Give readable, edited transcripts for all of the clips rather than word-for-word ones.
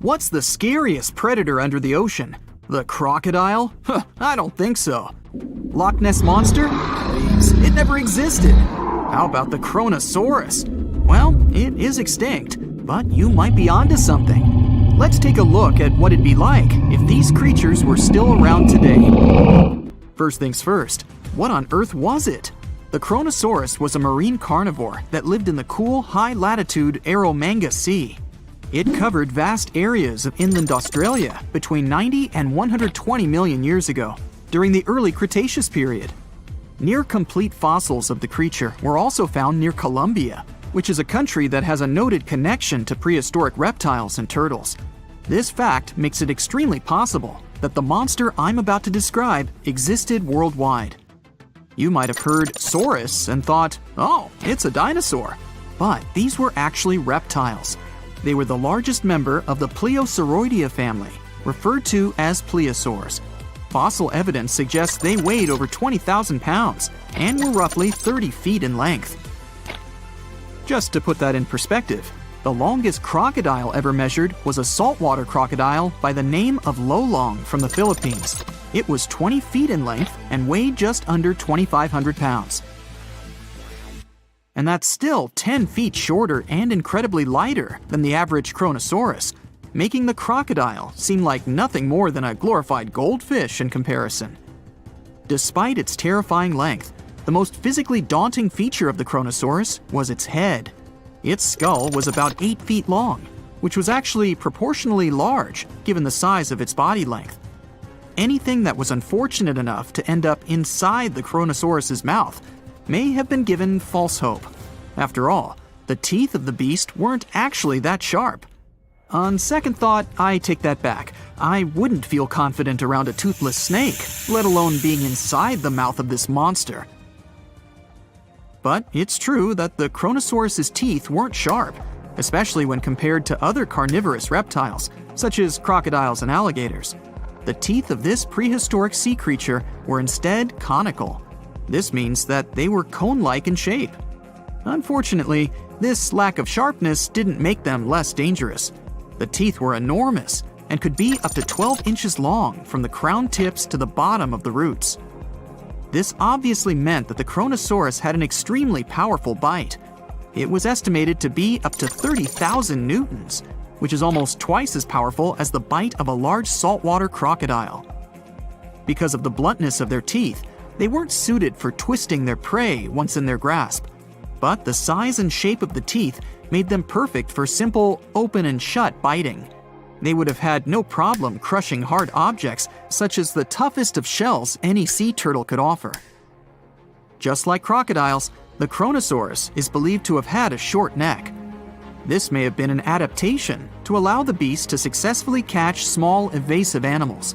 What's the scariest predator under the ocean? The crocodile? Huh, I don't think so. Loch Ness Monster? Please, it never existed. How about the Kronosaurus? Well, it is extinct, but you might be onto something. Let's take a look at what it'd be like if these creatures were still around today. First things first, what on earth was it? The Kronosaurus was a marine carnivore that lived in the cool, high-latitude Eromanga Sea. It covered vast areas of inland Australia between 90 and 120 million years ago, during the early Cretaceous period. Near-complete fossils of the creature were also found near Colombia, which is a country that has a noted connection to prehistoric reptiles and turtles. This fact makes it extremely possible that the monster I'm about to describe existed worldwide. You might have heard saurus and thought, oh, it's a dinosaur. But these were actually reptiles. They were the largest member of the Plesiosauridae family, referred to as plesiosaurs. Fossil evidence suggests they weighed over 20,000 pounds and were roughly 30 feet in length. Just to put that in perspective, the longest crocodile ever measured was a saltwater crocodile by the name of Lolong from the Philippines. It was 20 feet in length and weighed just under 2,500 pounds. And that's still 10 feet shorter and incredibly lighter than the average Kronosaurus, making the crocodile seem like nothing more than a glorified goldfish in comparison. Despite its terrifying length, the most physically daunting feature of the Kronosaurus was its head. Its skull was about 8 feet long, which was actually proportionally large given the size of its body length. Anything that was unfortunate enough to end up inside the Kronosaurus's mouth may have been given false hope. After all, the teeth of the beast weren't actually that sharp. On second thought, I take that back. I wouldn't feel confident around a toothless snake, let alone being inside the mouth of this monster. But it's true that the Kronosaurus's teeth weren't sharp, especially when compared to other carnivorous reptiles, such as crocodiles and alligators. The teeth of this prehistoric sea creature were instead conical. This means that they were cone-like in shape. Unfortunately, this lack of sharpness didn't make them less dangerous. The teeth were enormous and could be up to 12 inches long from the crown tips to the bottom of the roots. This obviously meant that the Kronosaurus had an extremely powerful bite. It was estimated to be up to 30,000 newtons, which is almost twice as powerful as the bite of a large saltwater crocodile. Because of the bluntness of their teeth, they weren't suited for twisting their prey once in their grasp, but the size and shape of the teeth made them perfect for simple open and shut biting. They would have had no problem crushing hard objects such as the toughest of shells any sea turtle could offer. Just like crocodiles, the Kronosaurus is believed to have had a short neck. This may have been an adaptation to allow the beast to successfully catch small evasive animals.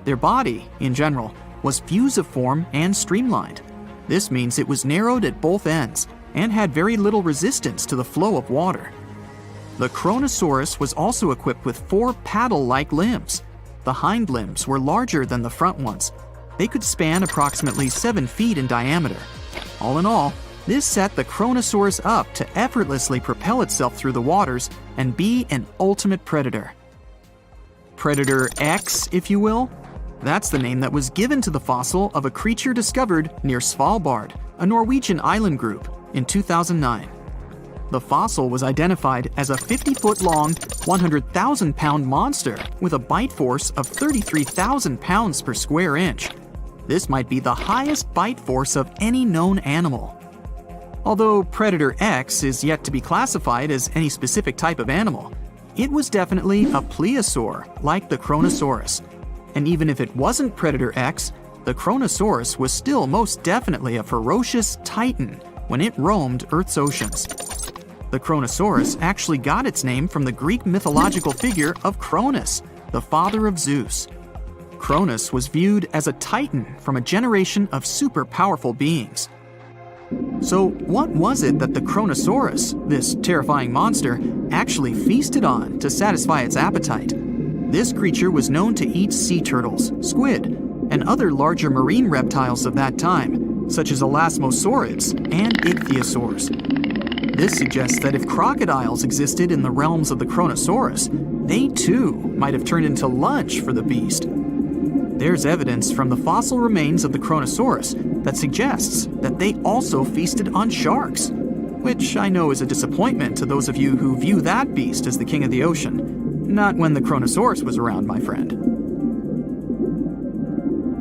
Their body, in general, was fusiform and streamlined. This means it was narrowed at both ends and had very little resistance to the flow of water. The Kronosaurus was also equipped with 4 paddle-like limbs. The hind limbs were larger than the front ones. They could span approximately 7 feet in diameter. All in all, this set the Kronosaurus up to effortlessly propel itself through the waters and be an ultimate predator. Predator X, if you will? That's the name that was given to the fossil of a creature discovered near Svalbard, a Norwegian island group, in 2009. The fossil was identified as a 50-foot-long, 100,000-pound monster with a bite force of 33,000 pounds per square inch. This might be the highest bite force of any known animal. Although Predator X is yet to be classified as any specific type of animal, it was definitely a plesiosaur like the Kronosaurus. And even if it wasn't Predator X, the Kronosaurus was still most definitely a ferocious titan when it roamed Earth's oceans. The Kronosaurus actually got its name from the Greek mythological figure of Kronos, the father of Zeus. Kronos was viewed as a titan from a generation of super powerful beings. So what was it that the Kronosaurus, this terrifying monster, actually feasted on to satisfy its appetite? This creature was known to eat sea turtles, squid, and other larger marine reptiles of that time, such as elasmosaurids and ichthyosaurs. This suggests that if crocodiles existed in the realms of the Kronosaurus, they too might have turned into lunch for the beast. There's evidence from the fossil remains of the Kronosaurus that suggests that they also feasted on sharks, which I know is a disappointment to those of you who view that beast as the king of the ocean. Not when the Kronosaurus was around, my friend.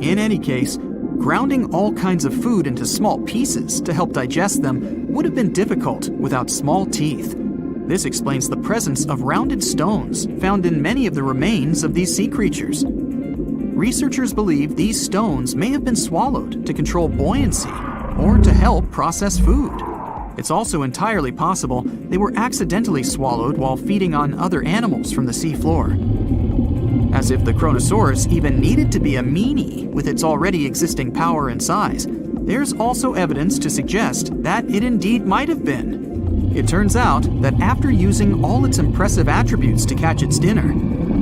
In any case, grounding all kinds of food into small pieces to help digest them would have been difficult without small teeth. This explains the presence of rounded stones found in many of the remains of these sea creatures. Researchers believe these stones may have been swallowed to control buoyancy or to help process food. It's also entirely possible they were accidentally swallowed while feeding on other animals from the seafloor. As if the Kronosaurus even needed to be a meanie with its already existing power and size, there's also evidence to suggest that it indeed might have been. It turns out that after using all its impressive attributes to catch its dinner,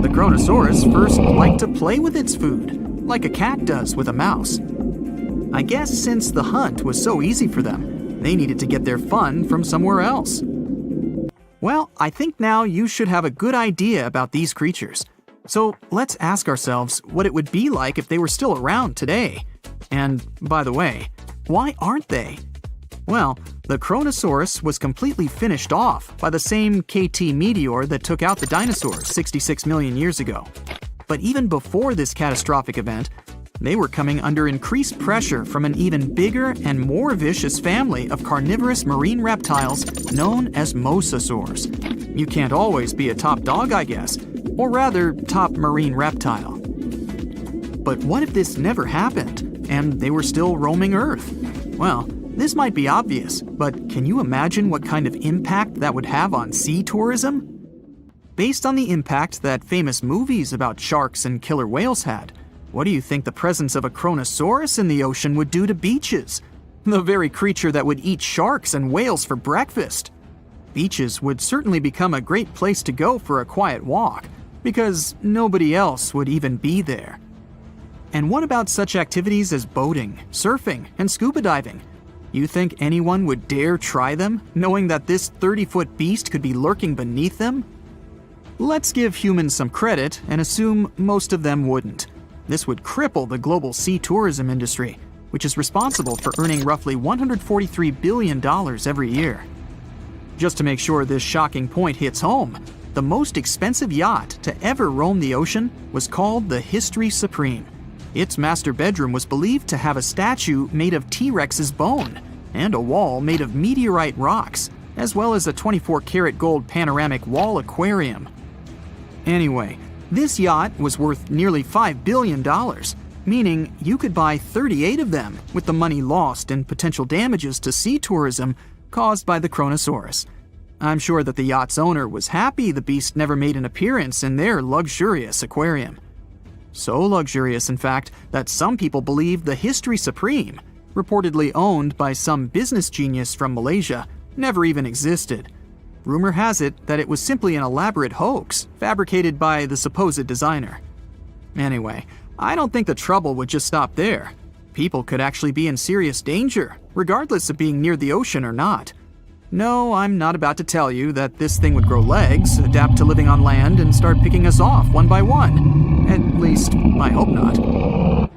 the Kronosaurus first liked to play with its food, like a cat does with a mouse. I guess since the hunt was so easy for them, they needed to get their fun from somewhere else. Well, I think now you should have a good idea about these creatures. So let's ask ourselves what it would be like if they were still around today. And by the way, why aren't they? Well, the Kronosaurus was completely finished off by the same KT meteor that took out the dinosaurs 66 million years ago. But even before this catastrophic event, they were coming under increased pressure from an even bigger and more vicious family of carnivorous marine reptiles known as mosasaurs. You can't always be a top dog, I guess, or rather, top marine reptile. But what if this never happened, and they were still roaming Earth? Well, this might be obvious, but can you imagine what kind of impact that would have on sea tourism? Based on the impact that famous movies about sharks and killer whales had, what do you think the presence of a Kronosaurus in the ocean would do to beaches? The very creature that would eat sharks and whales for breakfast. Beaches would certainly become a great place to go for a quiet walk, because nobody else would even be there. And what about such activities as boating, surfing, and scuba diving? You think anyone would dare try them, knowing that this 30-foot beast could be lurking beneath them? Let's give humans some credit and assume most of them wouldn't. This would cripple the global sea tourism industry, which is responsible for earning roughly $143 billion every year. Just to make sure this shocking point hits home, the most expensive yacht to ever roam the ocean was called the History Supreme. Its master bedroom was believed to have a statue made of T-Rex's bone and a wall made of meteorite rocks, as well as a 24-karat gold panoramic wall aquarium. Anyway, this yacht was worth nearly $5 billion, meaning you could buy 38 of them with the money lost in potential damages to sea tourism caused by the Kronosaurus. I'm sure that the yacht's owner was happy the beast never made an appearance in their luxurious aquarium. So luxurious, in fact, that some people believe the History Supreme, reportedly owned by some business genius from Malaysia, never even existed. Rumor has it that it was simply an elaborate hoax fabricated by the supposed designer. Anyway, I don't think the trouble would just stop there. People could actually be in serious danger, regardless of being near the ocean or not. No, I'm not about to tell you that this thing would grow legs, adapt to living on land, and start picking us off one by one. At least, I hope not.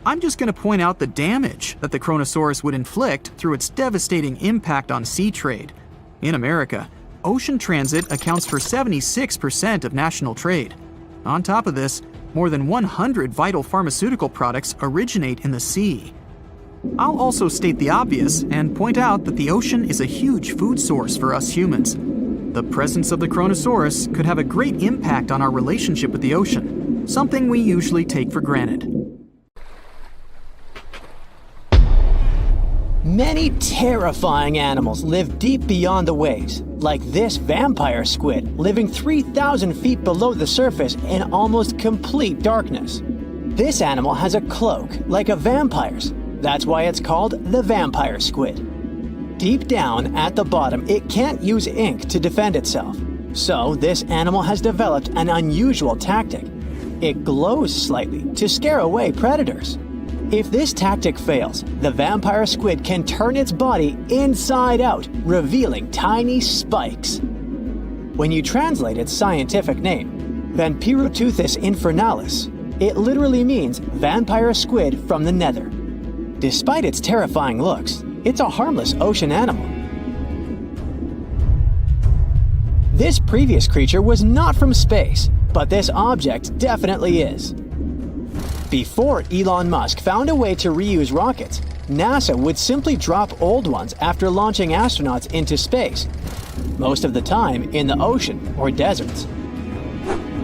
I'm just going to point out the damage that the Kronosaurus would inflict through its devastating impact on sea trade. In America, ocean transit accounts for 76% of national trade. On top of this, more than 100 vital pharmaceutical products originate in the sea. I'll also state the obvious and point out that the ocean is a huge food source for us humans. The presence of the Kronosaurus could have a great impact on our relationship with the ocean, something we usually take for granted. Many terrifying animals live deep beyond the waves, like this vampire squid living 3,000 feet below the surface in almost complete darkness. This animal has a cloak, like a vampire's. That's why it's called the vampire squid. Deep down at the bottom, it can't use ink to defend itself. So this animal has developed an unusual tactic. It glows slightly to scare away predators. If this tactic fails, the vampire squid can turn its body inside out, revealing tiny spikes. When you translate its scientific name, Vampiroteuthis infernalis, it literally means vampire squid from the nether. Despite its terrifying looks, it's a harmless ocean animal. This previous creature was not from space, but this object definitely is. Before Elon Musk found a way to reuse rockets, NASA would simply drop old ones after launching astronauts into space, most of the time in the ocean or deserts.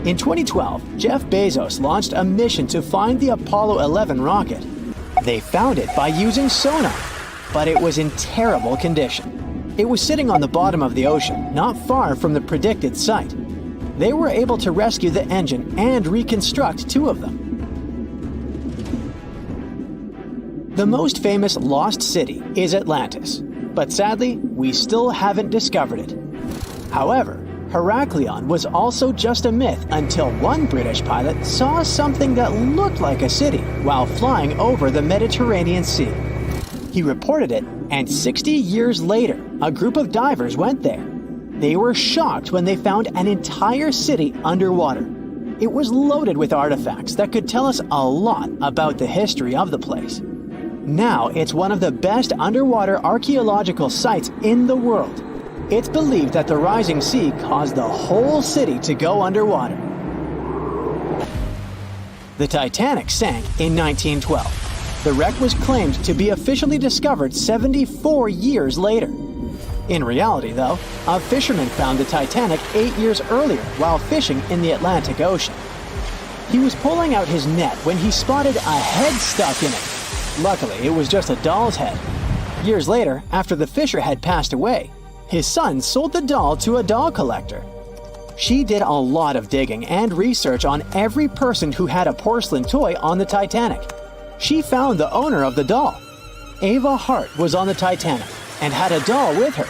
In 2012, Jeff Bezos launched a mission to find the Apollo 11 rocket. They found it by using sonar, but it was in terrible condition. It was sitting on the bottom of the ocean, not far from the predicted site. They were able to rescue the engine and reconstruct 2 of them. The most famous lost city is Atlantis, but sadly, we still haven't discovered it. However, Heraklion was also just a myth until one British pilot saw something that looked like a city while flying over the Mediterranean Sea. He reported it, and 60 years later, a group of divers went there. They were shocked when they found an entire city underwater. It was loaded with artifacts that could tell us a lot about the history of the place. Now it's one of the best underwater archaeological sites in the world. It's believed that the rising sea caused the whole city to go underwater. The Titanic sank in 1912. The wreck was claimed to be officially discovered 74 years later. In reality, though, a fisherman found the Titanic 8 years earlier while fishing in the Atlantic Ocean. He was pulling out his net when he spotted a head stuck in it. Luckily, it was just a doll's head. Years later, after the fisher had passed away, his son sold the doll to a doll collector. She did a lot of digging and research on every person who had a porcelain toy on the Titanic. She found the owner of the doll. Ava Hart was on the Titanic and had a doll with her.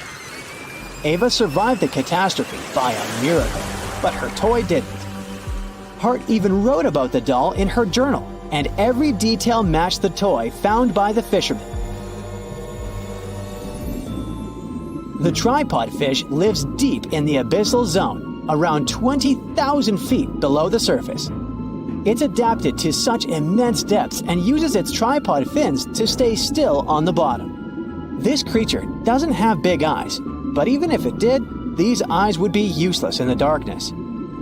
Ava survived the catastrophe by a miracle, but her toy didn't. Hart even wrote about the doll in her journal, and every detail matched the toy found by the fisherman. The tripod fish lives deep in the abyssal zone, around 20,000 feet below the surface. It's adapted to such immense depths and uses its tripod fins to stay still on the bottom. This creature doesn't have big eyes, but even if it did, these eyes would be useless in the darkness.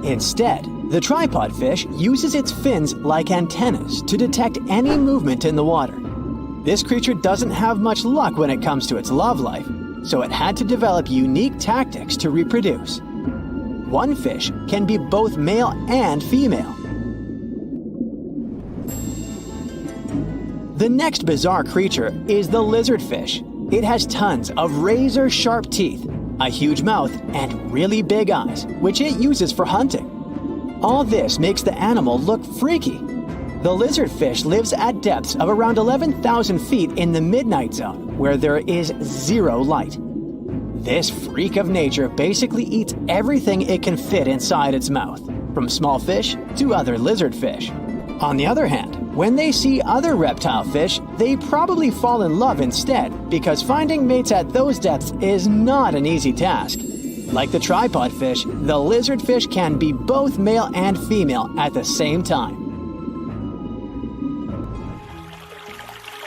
Instead, the tripod fish uses its fins like antennas to detect any movement in the water. This creature doesn't have much luck when it comes to its love life, so it had to develop unique tactics to reproduce. One fish can be both male and female. The next bizarre creature is the lizardfish. It has tons of razor-sharp teeth, a huge mouth, and really big eyes, which it uses for hunting. All this makes the animal look freaky. The lizardfish lives at depths of around 11,000 feet in the midnight zone, where there is zero light. This freak of nature basically eats everything it can fit inside its mouth, from small fish to other lizardfish. On the other hand, when they see other reptile fish, they probably fall in love instead, because finding mates at those depths is not an easy task. Like the tripod fish, the lizardfish can be both male and female at the same time.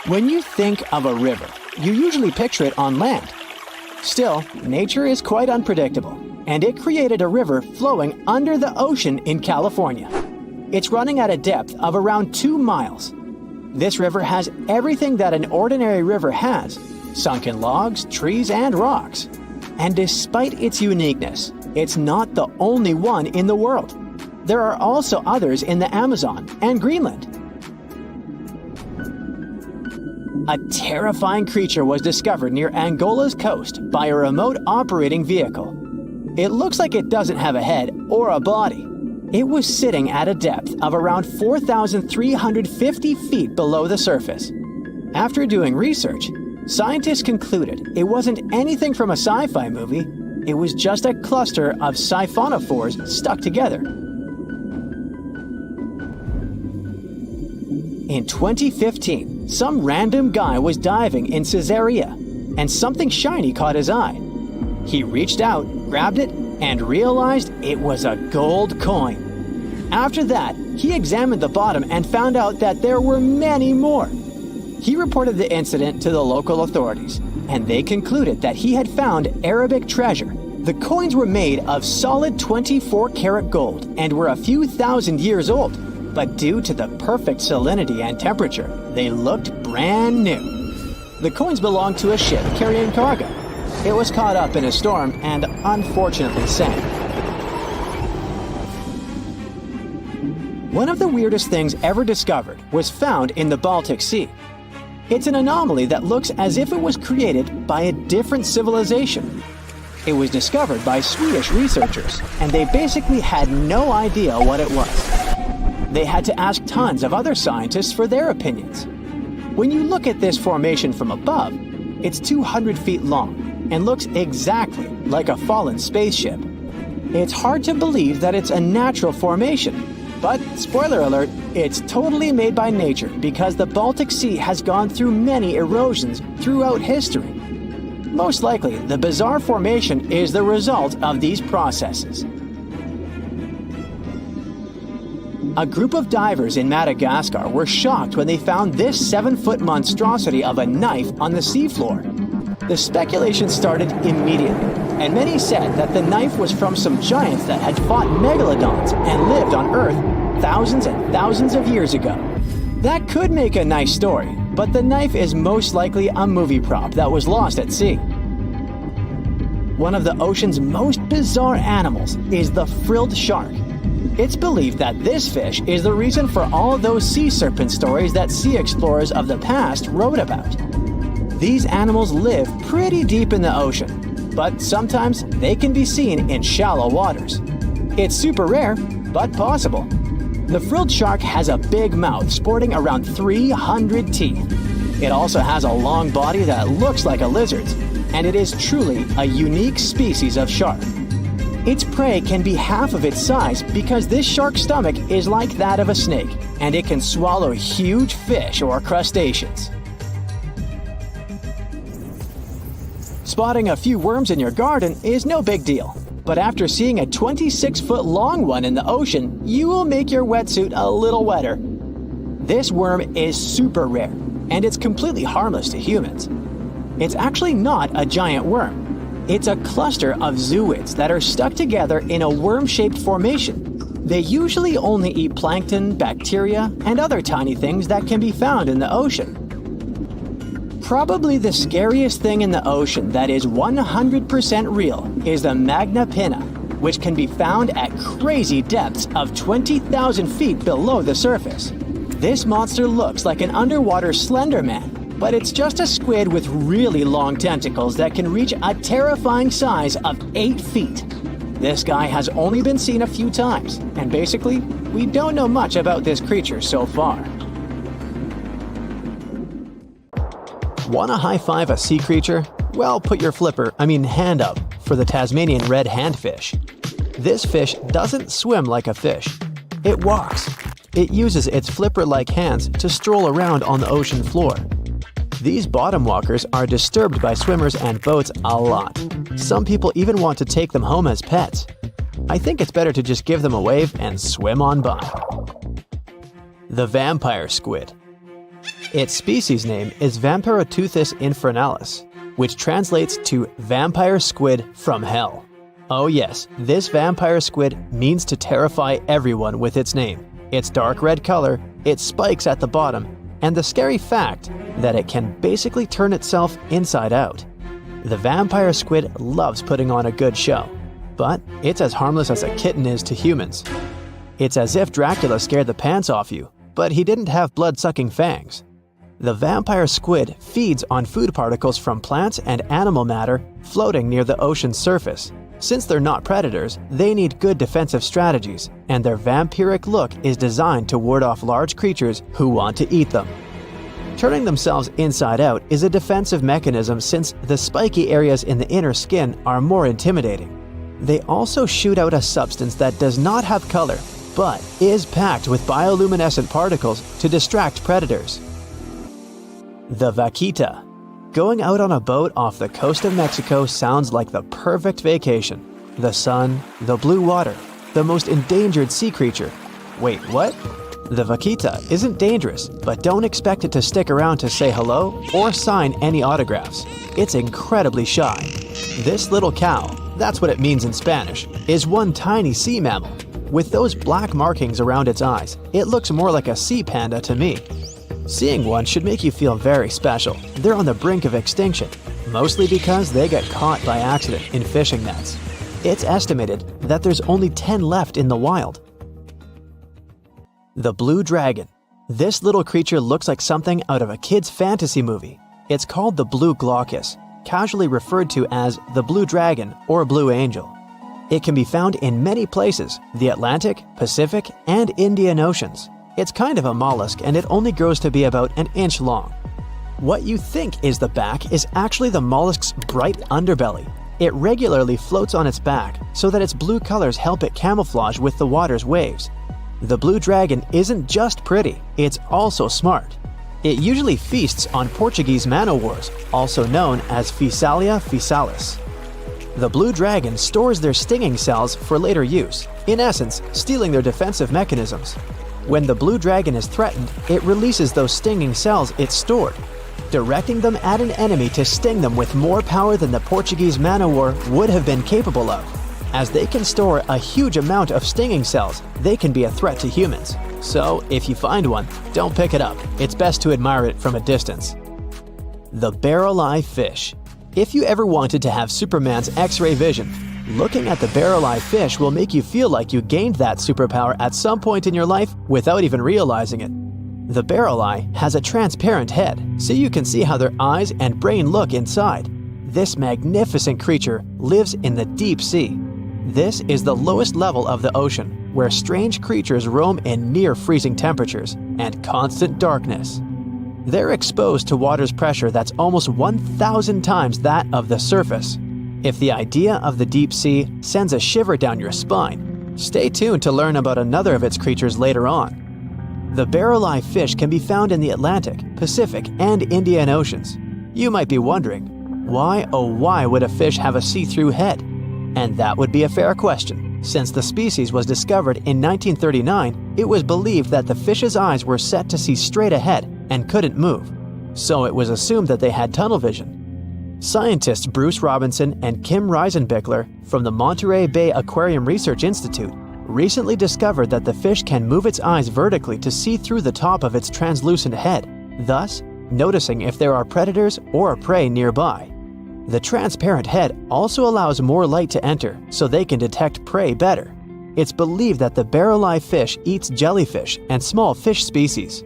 When you think of a river, you usually picture it on land. Still, nature is quite unpredictable, and it created a river flowing under the ocean in California. It's running at a depth of around 2 miles. This river has everything that an ordinary river has: sunken logs, trees, and rocks. And despite its uniqueness, it's not the only one in the world. There are also others in the Amazon and Greenland. A terrifying creature was discovered near Angola's coast by a remote operating vehicle. It looks like it doesn't have a head or a body. It was sitting at a depth of around 4,350 feet below the surface. After doing research, scientists concluded it wasn't anything from a sci-fi movie. It was just a cluster of siphonophores stuck together. In 2015, some random guy was diving in Caesarea, and something shiny caught his eye. He reached out, grabbed it, and realized it was a gold coin. After that, he examined the bottom and found out that there were many more. He reported the incident to the local authorities, and they concluded that he had found Arabic treasure. The coins were made of solid 24-karat gold and were a few thousand years old, but due to the perfect salinity and temperature, they looked brand new. The coins belonged to a ship carrying cargo. It was caught up in a storm and unfortunately sank. One of the weirdest things ever discovered was found in the Baltic Sea. It's an anomaly that looks as if it was created by a different civilization. It was discovered by Swedish researchers, and they basically had no idea what it was. They had to ask tons of other scientists for their opinions. When you look at this formation from above, it's 200 feet long and looks exactly like a fallen spaceship. It's hard to believe that it's a natural formation, but spoiler alert, it's totally made by nature because the Baltic Sea has gone through many erosions throughout history. Most likely, the bizarre formation is the result of these processes. A group of divers in Madagascar were shocked when they found this 7-foot monstrosity of a knife on the seafloor. The speculation started immediately, and many said that the knife was from some giants that had fought megalodons and lived on Earth thousands and thousands of years ago. That could make a nice story, but the knife is most likely a movie prop that was lost at sea. One of the ocean's most bizarre animals is the frilled shark. It's believed that this fish is the reason for all those sea serpent stories that sea explorers of the past wrote about. These animals live pretty deep in the ocean, but sometimes they can be seen in shallow waters. It's super rare, but possible. The frilled shark has a big mouth sporting around 300 teeth. It also has a long body that looks like a lizard's, and it is truly a unique species of shark. Its prey can be half of its size because this shark's stomach is like that of a snake, and it can swallow huge fish or crustaceans. Spotting a few worms in your garden is no big deal, but after seeing a 26-foot long one in the ocean, you will make your wetsuit a little wetter. This worm is super rare, and it's completely harmless to humans. It's actually not a giant worm. It's a cluster of zooids that are stuck together in a worm-shaped formation. They usually only eat plankton, bacteria, and other tiny things that can be found in the ocean. Probably the scariest thing in the ocean that is 100% real is the Magna Pinna, which can be found at crazy depths of 20,000 feet below the surface. This monster looks like an underwater Slender Man, but it's just a squid with really long tentacles that can reach a terrifying size of 8 feet. This guy has only been seen a few times, and basically, we don't know much about this creature so far. Want to high-five a sea creature? Well, put your hand up for the Tasmanian red handfish. This fish doesn't swim like a fish. It walks. It uses its flipper-like hands to stroll around on the ocean floor. These bottom walkers are disturbed by swimmers and boats a lot. Some people even want to take them home as pets. I think it's better to just give them a wave and swim on by. The vampire squid. Its species name is Vampiroteuthis infernalis, which translates to vampire squid from hell. Oh yes, this vampire squid means to terrify everyone with its name. Its dark red color, its spikes at the bottom, and the scary fact that it can basically turn itself inside out. The vampire squid loves putting on a good show, but it's as harmless as a kitten is to humans. It's as if Dracula scared the pants off you, but he didn't have blood-sucking fangs. The vampire squid feeds on food particles from plants and animal matter floating near the ocean's surface. Since they're not predators, they need good defensive strategies, and their vampiric look is designed to ward off large creatures who want to eat them. Turning themselves inside out is a defensive mechanism since the spiky areas in the inner skin are more intimidating. They also shoot out a substance that does not have color, but is packed with bioluminescent particles to distract predators. The vaquita. Going out on a boat off the coast of Mexico sounds like the perfect vacation. The sun, the blue water, the most endangered sea creature. Wait, what? The vaquita isn't dangerous, but don't expect it to stick around to say hello or sign any autographs. It's incredibly shy. This little cow, that's what it means in Spanish, is one tiny sea mammal. With those black markings around its eyes, it looks more like a sea panda to me. Seeing one should make you feel very special. They're on the brink of extinction, mostly because they got caught by accident in fishing nets. It's estimated that there's only 10 left in the wild. The blue dragon. This little creature looks like something out of a kid's fantasy movie. It's called the blue glaucus, casually referred to as the blue dragon or blue angel. It can be found in many places, the Atlantic, Pacific, and Indian Oceans. It's kind of a mollusk and it only grows to be about an inch long. What you think is the back is actually the mollusk's bright underbelly. It regularly floats on its back so that its blue colors help it camouflage with the water's waves. The blue dragon isn't just pretty, it's also smart. It usually feasts on Portuguese man-o'-wars, also known as Physalia physalis. The blue dragon stores their stinging cells for later use, in essence, stealing their defensive mechanisms. When the blue dragon is threatened, it releases those stinging cells it stored, directing them at an enemy to sting them with more power than the Portuguese man-o'-war would have been capable of. As they can store a huge amount of stinging cells, they can be a threat to humans. So, if you find one, don't pick it up. It's best to admire it from a distance. The barrel-eye fish. If you ever wanted to have Superman's X-ray vision, looking at the barrel-eye fish will make you feel like you gained that superpower at some point in your life without even realizing it. The barrel eye has a transparent head, so you can see how their eyes and brain look inside. This magnificent creature lives in the deep sea. This is the lowest level of the ocean, where strange creatures roam in near-freezing temperatures and constant darkness. They're exposed to water's pressure that's almost 1,000 times that of the surface. If the idea of the deep sea sends a shiver down your spine, stay tuned to learn about another of its creatures later on. The barrel-eye fish can be found in the Atlantic, Pacific, and Indian Oceans. You might be wondering, why oh why would a fish have a see-through head? And that would be a fair question. Since the species was discovered in 1939, it was believed that the fish's eyes were set to see straight ahead and couldn't move. So it was assumed that they had tunnel vision. Scientists Bruce Robinson and Kim Reisenbichler from the Monterey Bay Aquarium Research Institute recently discovered that the fish can move its eyes vertically to see through the top of its translucent head, thus noticing if there are predators or prey nearby. The transparent head also allows more light to enter so they can detect prey better. It's believed that the barrel-eye fish eats jellyfish and small fish species.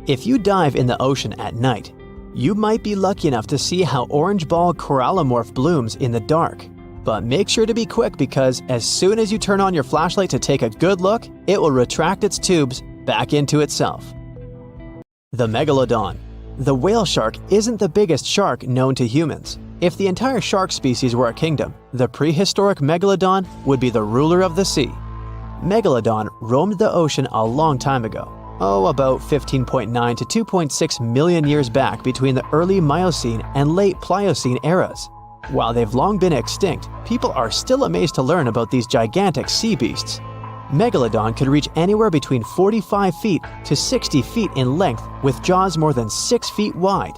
If you dive in the ocean at night, you might be lucky enough to see how orange ball corallimorph blooms in the dark. But make sure to be quick because as soon as you turn on your flashlight to take a good look, it will retract its tubes back into itself. The Megalodon. The whale shark isn't the biggest shark known to humans. If the entire shark species were a kingdom, the prehistoric Megalodon would be the ruler of the sea. Megalodon roamed the ocean a long time ago. About 15.9 to 2.6 million years back between the early Miocene and late Pliocene eras. While they've long been extinct, people are still amazed to learn about these gigantic sea beasts. Megalodon could reach anywhere between 45 feet to 60 feet in length with jaws more than 6 feet wide.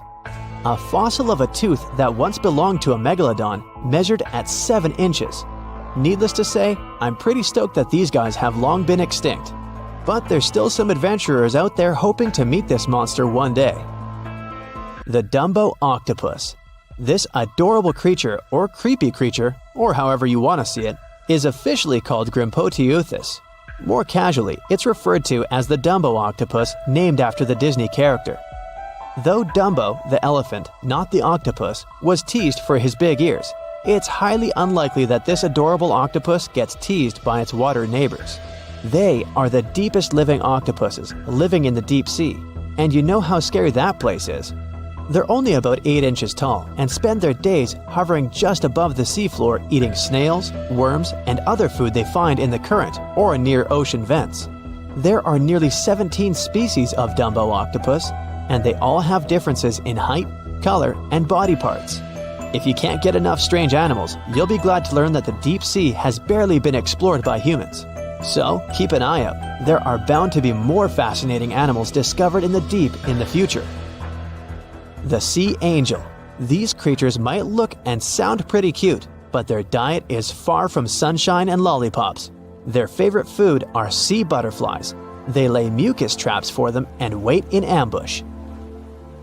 A fossil of a tooth that once belonged to a megalodon measured at 7 inches. Needless to say, I'm pretty stoked that these guys have long been extinct. But there's still some adventurers out there hoping to meet this monster one day. The Dumbo octopus. This adorable creature, or creepy creature, or however you want to see it, is officially called Grimpoteuthis. More casually, it's referred to as the Dumbo octopus, named after the Disney character. Though Dumbo, the elephant, not the octopus, was teased for his big ears, it's highly unlikely that this adorable octopus gets teased by its water neighbors. They are the deepest living octopuses living in the deep sea, and you know how scary that place is. They're only about 8 inches tall and spend their days hovering just above the seafloor eating snails, worms, and other food they find in the current or near ocean vents. There are nearly 17 species of Dumbo octopus, and they all have differences in height, color, and body parts. If you can't get enough strange animals, you'll be glad to learn that the deep sea has barely been explored by humans. So, keep an eye out. There are bound to be more fascinating animals discovered in the deep in the future. The sea angel. These creatures might look and sound pretty cute, but their diet is far from sunshine and lollipops. Their favorite food are sea butterflies. They lay mucus traps for them and wait in ambush.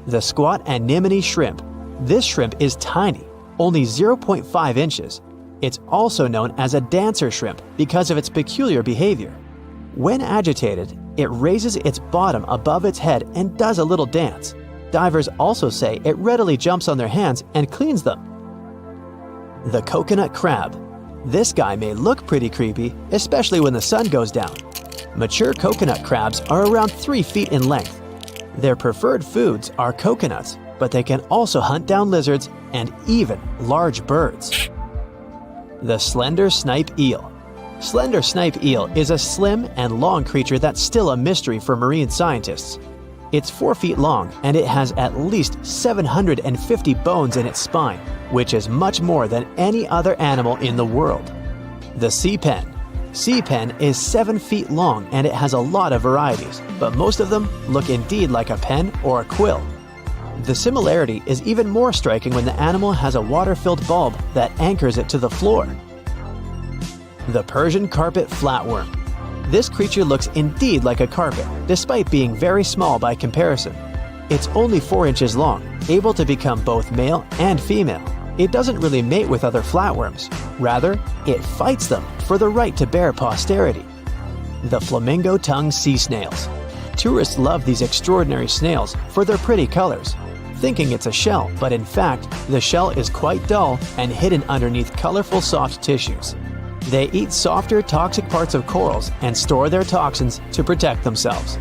The squat anemone shrimp. This shrimp is tiny, only 0.5 inches. It's also known as a dancer shrimp because of its peculiar behavior. When agitated, it raises its bottom above its head and does a little dance. Divers also say it readily jumps on their hands and cleans them. The coconut crab. This guy may look pretty creepy, especially when the sun goes down. Mature coconut crabs are around 3 feet in length. Their preferred foods are coconuts, but they can also hunt down lizards and even large birds. The slender snipe eel. Slender snipe eel is a slim and long creature that's still a mystery for marine scientists. It's 4 feet long and it has at least 750 bones in its spine, which is much more than any other animal in the world. The sea pen. Sea pen is 7 feet long and it has a lot of varieties, but most of them look indeed like a pen or a quill. The similarity is even more striking when the animal has a water-filled bulb that anchors it to the floor. The Persian carpet flatworm. This creature looks indeed like a carpet, despite being very small by comparison. It's only 4 inches long, able to become both male and female. It doesn't really mate with other flatworms. Rather, it fights them for the right to bear posterity. The flamingo-tongued sea snails. Tourists love these extraordinary snails for their pretty colors, thinking it's a shell, but in fact, the shell is quite dull and hidden underneath colorful soft tissues. They eat softer, toxic parts of corals and store their toxins to protect themselves.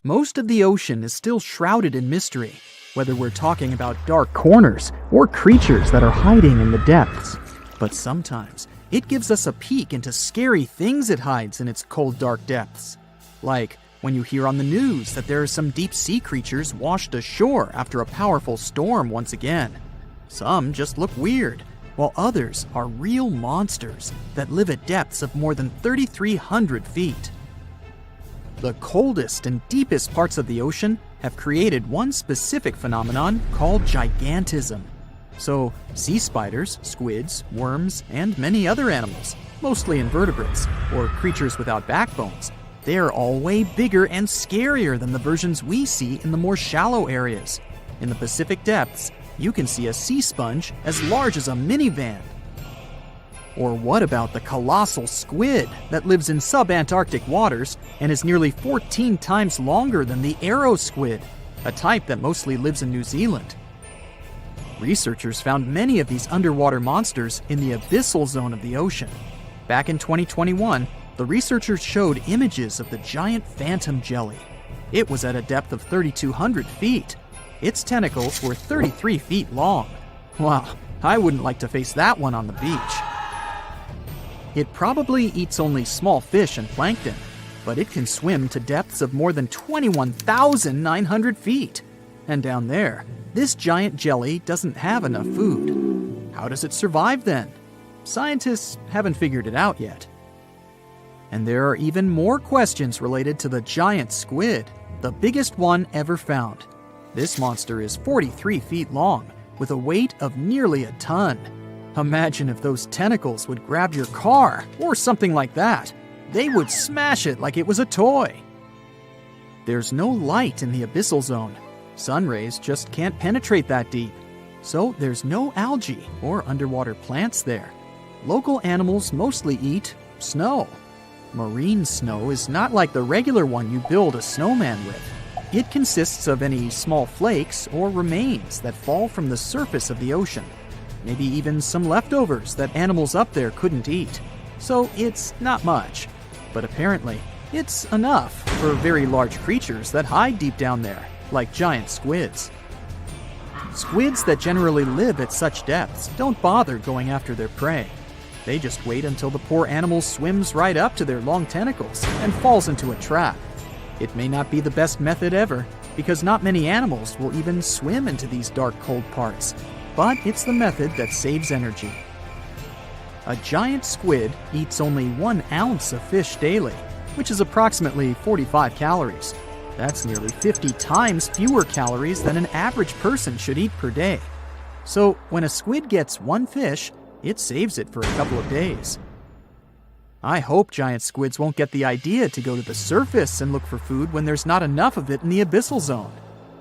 Most of the ocean is still shrouded in mystery, whether we're talking about dark corners or creatures that are hiding in the depths. But sometimes, it gives us a peek into scary things it hides in its cold, dark depths. Like when you hear on the news that there are some deep-sea creatures washed ashore after a powerful storm once again. Some just look weird, while others are real monsters that live at depths of more than 3,300 feet. The coldest and deepest parts of the ocean have created one specific phenomenon called gigantism. So, sea spiders, squids, worms, and many other animals, mostly invertebrates, or creatures without backbones, they are all way bigger and scarier than the versions we see in the more shallow areas. In the Pacific depths, you can see a sea sponge as large as a minivan. Or what about the colossal squid that lives in subantarctic waters and is nearly 14 times longer than the arrow squid, a type that mostly lives in New Zealand? Researchers found many of these underwater monsters in the abyssal zone of the ocean. Back in 2021, the researchers showed images of the giant phantom jelly. It was at a depth of 3,200 feet. Its tentacles were 33 feet long. Wow, I wouldn't like to face that one on the beach. It probably eats only small fish and plankton, but it can swim to depths of more than 21,900 feet. And down there, this giant jelly doesn't have enough food. How does it survive then? Scientists haven't figured it out yet. And there are even more questions related to the giant squid, the biggest one ever found. This monster is 43 feet long, with a weight of nearly a ton. Imagine if those tentacles would grab your car, or something like that. They would smash it like it was a toy. There's no light in the abyssal zone. Sun rays just can't penetrate that deep. So there's no algae or underwater plants there. Local animals mostly eat snow. Marine snow is not like the regular one you build a snowman with. It consists of any small flakes or remains that fall from the surface of the ocean. Maybe even some leftovers that animals up there couldn't eat. So it's not much. But apparently, it's enough for very large creatures that hide deep down there, like giant squids. Squids that generally live at such depths don't bother going after their prey. They just wait until the poor animal swims right up to their long tentacles and falls into a trap. It may not be the best method ever, because not many animals will even swim into these dark, cold parts, but it's the method that saves energy. A giant squid eats only 1 ounce of fish daily, which is approximately 45 calories. That's nearly 50 times fewer calories than an average person should eat per day. So when a squid gets 1 fish, it saves it for a couple of days. I hope giant squids won't get the idea to go to the surface and look for food when there's not enough of it in the abyssal zone.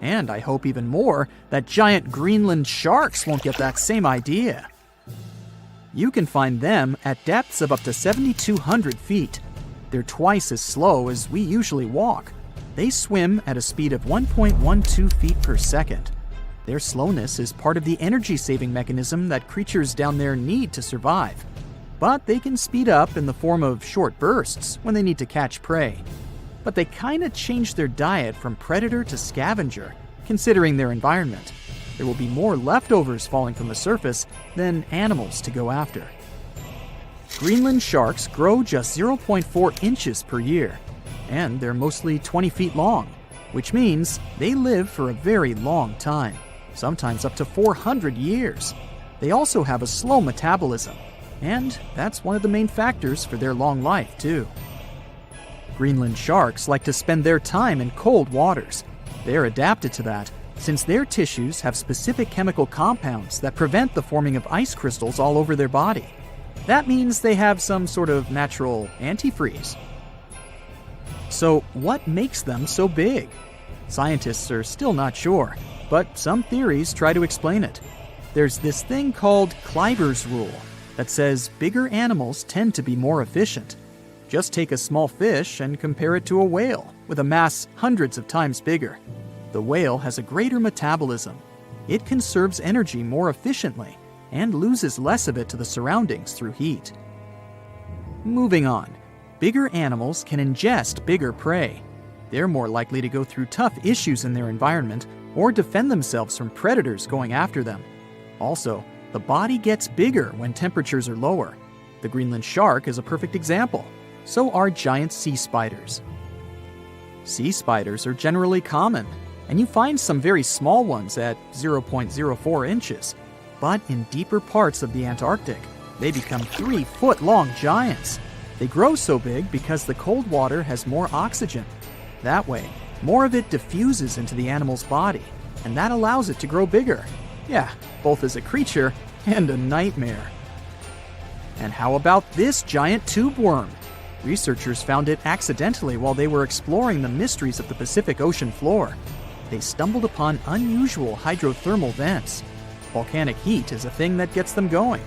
And I hope even more that giant Greenland sharks won't get that same idea. You can find them at depths of up to 7,200 feet. They're twice as slow as we usually walk. They swim at a speed of 1.12 feet per second. Their slowness is part of the energy-saving mechanism that creatures down there need to survive. But they can speed up in the form of short bursts when they need to catch prey. But they kinda change their diet from predator to scavenger, considering their environment. There will be more leftovers falling from the surface than animals to go after. Greenland sharks grow just 0.4 inches per year, and they're mostly 20 feet long, which means they live for a very long time, sometimes up to 400 years. They also have a slow metabolism, and that's one of the main factors for their long life, too. Greenland sharks like to spend their time in cold waters. They're adapted to that, since their tissues have specific chemical compounds that prevent the forming of ice crystals all over their body. That means they have some sort of natural antifreeze. So what makes them so big? Scientists are still not sure, but some theories try to explain it. There's this thing called Kleiber's rule that says bigger animals tend to be more efficient. Just take a small fish and compare it to a whale with a mass hundreds of times bigger. The whale has a greater metabolism. It conserves energy more efficiently and loses less of it to the surroundings through heat. Moving on, bigger animals can ingest bigger prey. They're more likely to go through tough issues in their environment or defend themselves from predators going after them. Also, the body gets bigger when temperatures are lower. The Greenland shark is a perfect example. So are giant sea spiders. Sea spiders are generally common, and you find some very small ones at 0.04 inches. But in deeper parts of the Antarctic, they become 3-foot-long giants. They grow so big because the cold water has more oxygen. That way, more of it diffuses into the animal's body, and that allows it to grow bigger. Yeah, both as a creature and a nightmare. And how about this giant tube worm? Researchers found it accidentally while they were exploring the mysteries of the Pacific Ocean floor. They stumbled upon unusual hydrothermal vents. Volcanic heat is a thing that gets them going.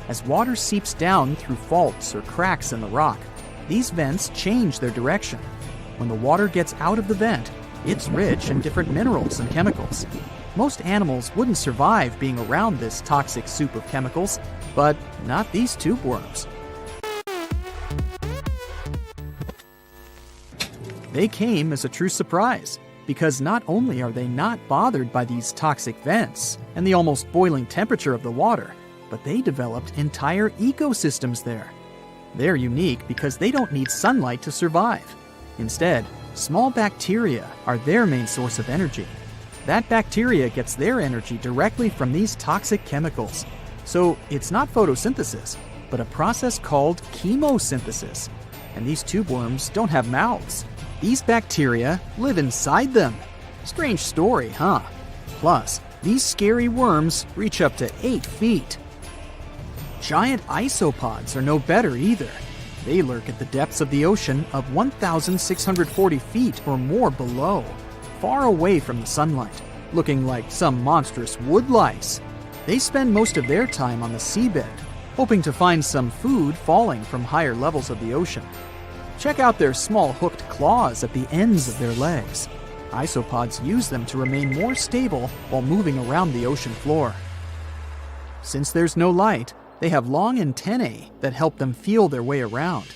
As water seeps down through faults or cracks in the rock, these vents change their direction. When the water gets out of the vent, it's rich in different minerals and chemicals. Most animals wouldn't survive being around this toxic soup of chemicals, but not these tube worms. They came as a true surprise, because not only are they not bothered by these toxic vents and the almost boiling temperature of the water, but they developed entire ecosystems there. They're unique because they don't need sunlight to survive. Instead, small bacteria are their main source of energy. That bacteria gets their energy directly from these toxic chemicals. So it's not photosynthesis, but a process called chemosynthesis. And these tube worms don't have mouths. These bacteria live inside them. Strange story, huh? Plus, these scary worms reach up to 8 feet. Giant isopods are no better either. They lurk at the depths of the ocean of 1,640 feet or more below, far away from the sunlight, looking like some monstrous wood lice. They spend most of their time on the seabed, hoping to find some food falling from higher levels of the ocean. Check out their small hooked claws at the ends of their legs. Isopods use them to remain more stable while moving around the ocean floor. Since there's no light, they have long antennae that help them feel their way around.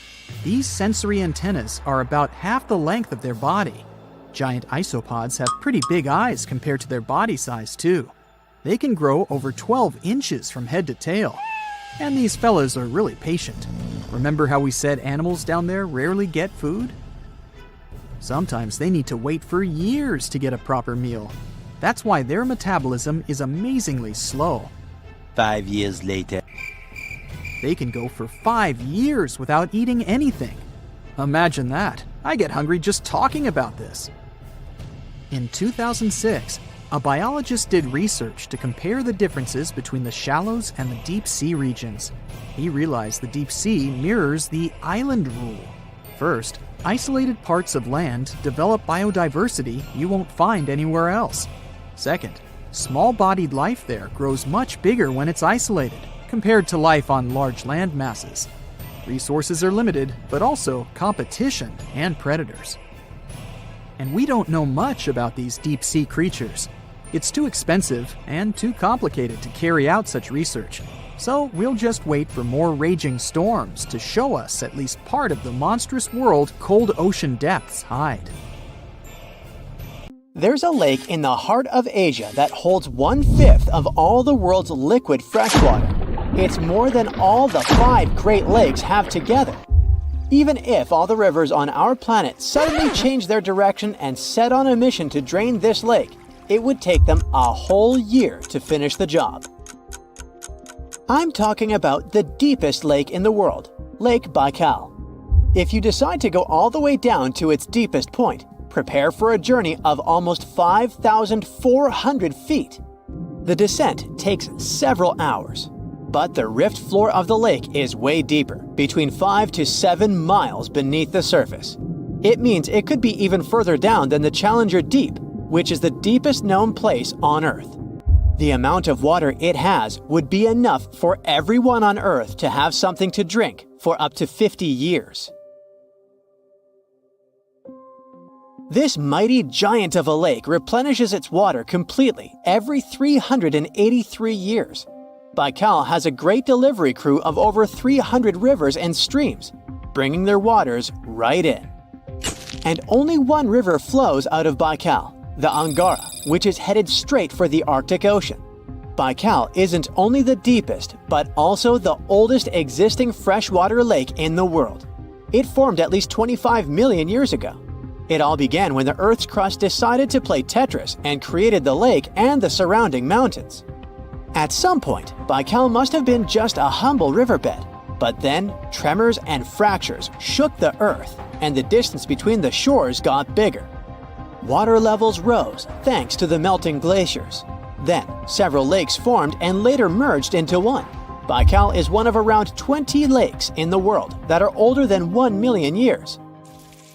These sensory antennas are about half the length of their body. Giant isopods have pretty big eyes compared to their body size, too. They can grow over 12 inches from head to tail. And these fellas are really patient. Remember how we said animals down there rarely get food? Sometimes they need to wait for years to get a proper meal. That's why their metabolism is amazingly slow. 5 years later. They can go for 5 years without eating anything. Imagine that. I get hungry just talking about this. In 2006, a biologist did research to compare the differences between the shallows and the deep sea regions. He realized the deep sea mirrors the island rule. First, isolated parts of land develop biodiversity you won't find anywhere else. Second, small-bodied life there grows much bigger when it's isolated, compared to life on large land masses. Resources are limited, but also competition and predators. And we don't know much about these deep-sea creatures. It's too expensive and too complicated to carry out such research, so we'll just wait for more raging storms to show us at least part of the monstrous world cold ocean depths hide. There's a lake in the heart of Asia that holds 1/5 of all the world's liquid freshwater. It's more than all the 5 Great Lakes have together. Even if all the rivers on our planet suddenly changed their direction and set on a mission to drain this lake, it would take them a whole year to finish the job. I'm talking about the deepest lake in the world, Lake Baikal. If you decide to go all the way down to its deepest point, prepare for a journey of almost 5,400 feet. The descent takes several hours, but the rift floor of the lake is way deeper, between 5 to 7 miles beneath the surface. It means it could be even further down than the Challenger Deep, which is the deepest known place on Earth. The amount of water it has would be enough for everyone on Earth to have something to drink for up to 50 years. This mighty giant of a lake replenishes its water completely every 383 years. Baikal has a great delivery crew of over 300 rivers and streams, bringing their waters right in. And only one river flows out of Baikal, the Angara, which is headed straight for the Arctic Ocean. Baikal isn't only the deepest, but also the oldest existing freshwater lake in the world. It formed at least 25 million years ago. It all began when the Earth's crust decided to play Tetris and created the lake and the surrounding mountains. At some point, Baikal must have been just a humble riverbed, but then tremors and fractures shook the Earth, and the distance between the shores got bigger. Water levels rose thanks to the melting glaciers. Then, several lakes formed and later merged into one. Baikal is one of around 20 lakes in the world that are older than 1 million years.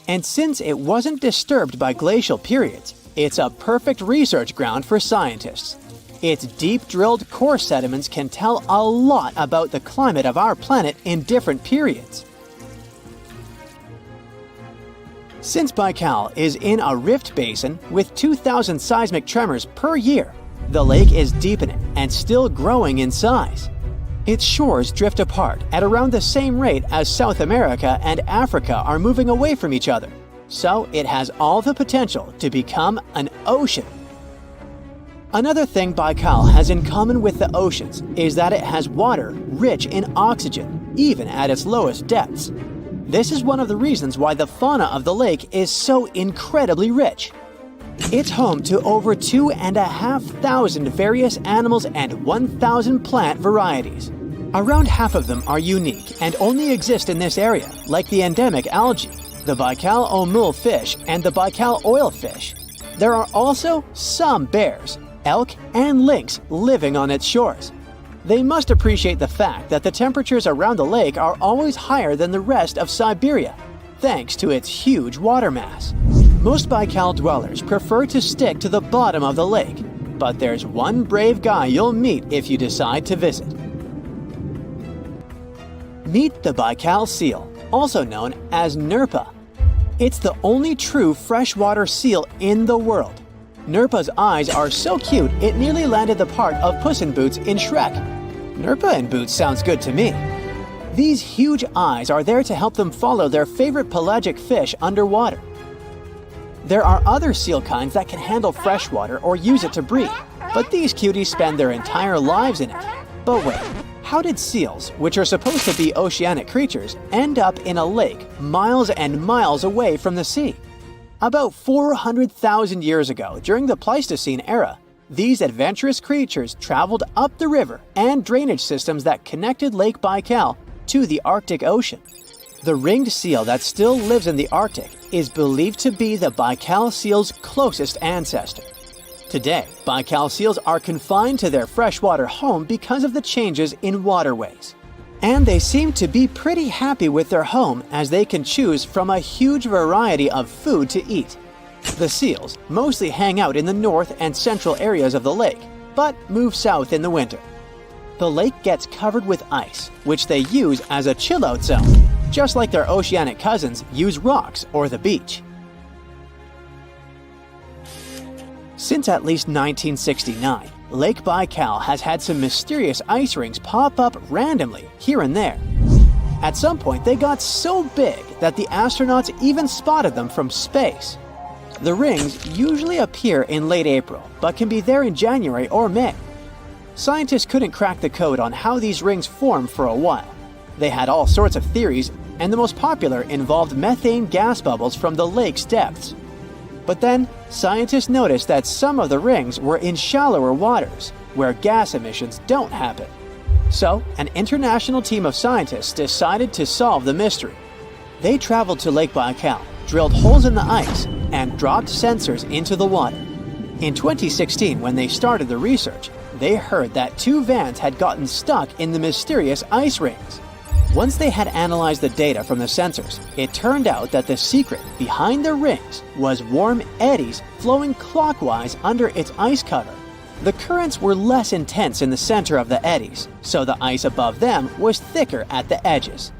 And since it wasn't disturbed by glacial periods, it's a perfect research ground for scientists. Its deep-drilled core sediments can tell a lot about the climate of our planet in different periods. Since Baikal is in a rift basin with 2,000 seismic tremors per year, the lake is deepening and still growing in size. Its shores drift apart at around the same rate as South America and Africa are moving away from each other, so it has all the potential to become an ocean. Another thing Baikal has in common with the oceans is that it has water rich in oxygen, even at its lowest depths. This is one of the reasons why the fauna of the lake is so incredibly rich. It's home to over 2,500 various animals and 1,000 plant varieties. Around half of them are unique and only exist in this area, like the endemic algae, the Baikal omul fish, and the Baikal oilfish. There are also some bears, elk, and lynx living on its shores. They must appreciate the fact that the temperatures around the lake are always higher than the rest of Siberia, thanks to its huge water mass. Most Baikal dwellers prefer to stick to the bottom of the lake, but there's one brave guy you'll meet if you decide to visit. Meet the Baikal seal, also known as Nerpa. It's the only true freshwater seal in the world. Nerpa's eyes are so cute it nearly landed the part of Puss in Boots in Shrek. Nerpa in Boots sounds good to me. These huge eyes are there to help them follow their favorite pelagic fish underwater. There are other seal kinds that can handle freshwater or use it to breathe, but these cuties spend their entire lives in it. But wait, how did seals, which are supposed to be oceanic creatures, end up in a lake miles and miles away from the sea? About 400,000 years ago, during the Pleistocene era, these adventurous creatures traveled up the river and drainage systems that connected Lake Baikal to the Arctic Ocean. The ringed seal that still lives in the Arctic is believed to be the Baikal seal's closest ancestor. Today, Baikal seals are confined to their freshwater home because of the changes in waterways. And they seem to be pretty happy with their home as they can choose from a huge variety of food to eat. The seals mostly hang out in the north and central areas of the lake, but move south in the winter. The lake gets covered with ice, which they use as a chill-out zone, just like their oceanic cousins use rocks or the beach. Since at least 1969, Lake Baikal has had some mysterious ice rings pop up randomly here and there. At some point, they got so big that the astronauts even spotted them from space. The rings usually appear in late April, but can be there in January or May. Scientists couldn't crack the code on how these rings form for a while. They had all sorts of theories, and the most popular involved methane gas bubbles from the lake's depths. But then, scientists noticed that some of the rings were in shallower waters, where gas emissions don't happen. So, an international team of scientists decided to solve the mystery. They traveled to Lake Baikal, drilled holes in the ice, and dropped sensors into the water. In 2016, when they started the research, they heard that 2 vans had gotten stuck in the mysterious ice rings. Once they had analyzed the data from the sensors, it turned out that the secret behind the rings was warm eddies flowing clockwise under its ice cover. The currents were less intense in the center of the eddies, so the ice above them was thicker at the edges.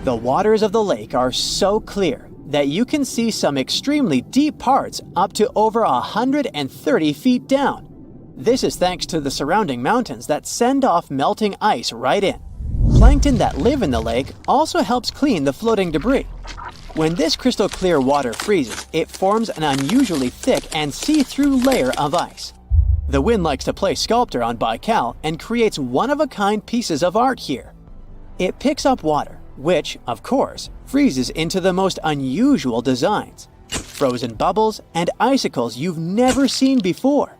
The waters of the lake are so clear that you can see some extremely deep parts up to over 130 feet down. This is thanks to the surrounding mountains that send off melting ice right in. Plankton that live in the lake also helps clean the floating debris. When this crystal clear water freezes, it forms an unusually thick and see-through layer of ice. The wind likes to play sculptor on Baikal and creates one-of-a-kind pieces of art here. It picks up water, which, of course, freezes into the most unusual designs. Frozen bubbles and icicles you've never seen before.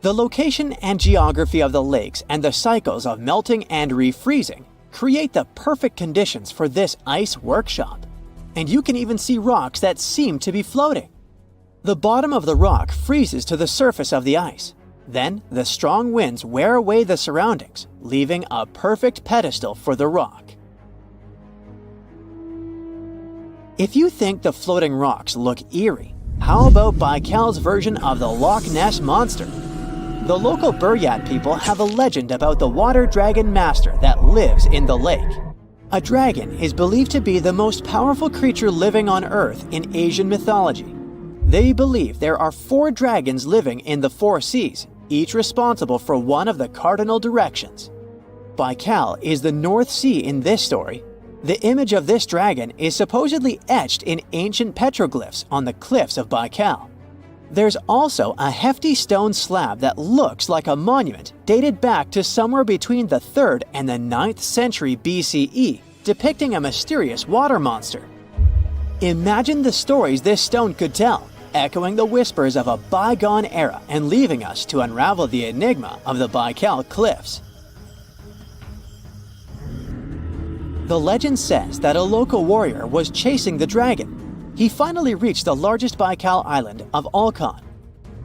The location and geography of the lakes and the cycles of melting and refreezing create the perfect conditions for this ice workshop. And you can even see rocks that seem to be floating. The bottom of the rock freezes to the surface of the ice. Then, the strong winds wear away the surroundings, leaving a perfect pedestal for the rock. If you think the floating rocks look eerie, how about Baikal's version of the Loch Ness Monster? The local Buryat people have a legend about the water dragon master that lives in the lake. A dragon is believed to be the most powerful creature living on Earth in Asian mythology. They believe there are 4 dragons living in the 4 seas, each responsible for one of the cardinal directions. Baikal is the North Sea in this story. The image of this dragon is supposedly etched in ancient petroglyphs on the cliffs of Baikal. There's also a hefty stone slab that looks like a monument dated back to somewhere between the 3rd and the 9th century BCE, depicting a mysterious water monster. Imagine the stories this stone could tell, echoing the whispers of a bygone era and leaving us to unravel the enigma of the Baikal cliffs. The legend says that a local warrior was chasing the dragon. He finally reached the largest Baikal island of Alkan.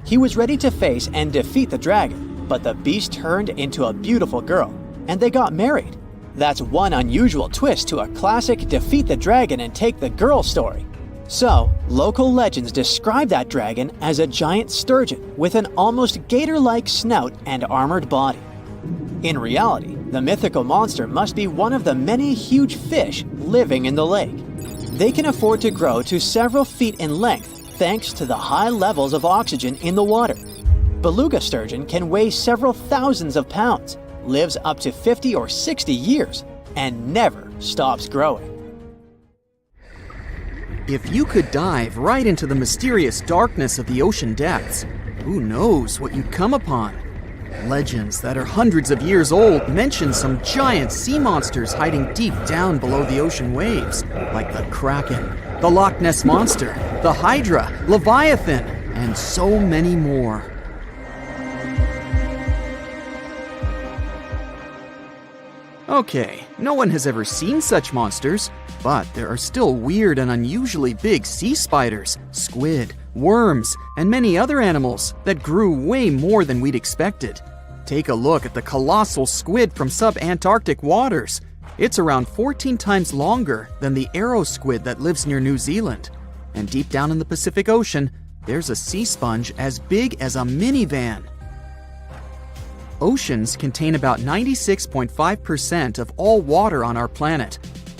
He was ready to face and defeat the dragon, but the beast turned into a beautiful girl, and they got married. That's one unusual twist to a classic defeat the dragon and take the girl story. So, local legends describe that dragon as a giant sturgeon with an almost gator-like snout and armored body. In reality, the mythical monster must be one of the many huge fish living in the lake. They can afford to grow to several feet in length thanks to the high levels of oxygen in the water. Beluga sturgeon can weigh several thousands of pounds, lives up to 50 or 60 years, and never stops growing. If you could dive right into the mysterious darkness of the ocean depths, who knows what you'd come upon? Legends that are hundreds of years old mention some giant sea monsters hiding deep down below the ocean waves, like the Kraken, the Loch Ness Monster, the Hydra, Leviathan, and so many more. Okay, no one has ever seen such monsters, but there are still weird and unusually big sea spiders, squid, worms, and many other animals that grew way more than we'd expected. Take a look at the colossal squid from sub-Antarctic waters. It's around 14 times longer than the arrow squid that lives near New Zealand. And deep down in the Pacific Ocean, there's a sea sponge as big as a minivan. Oceans contain about 96.5% of all water on our planet.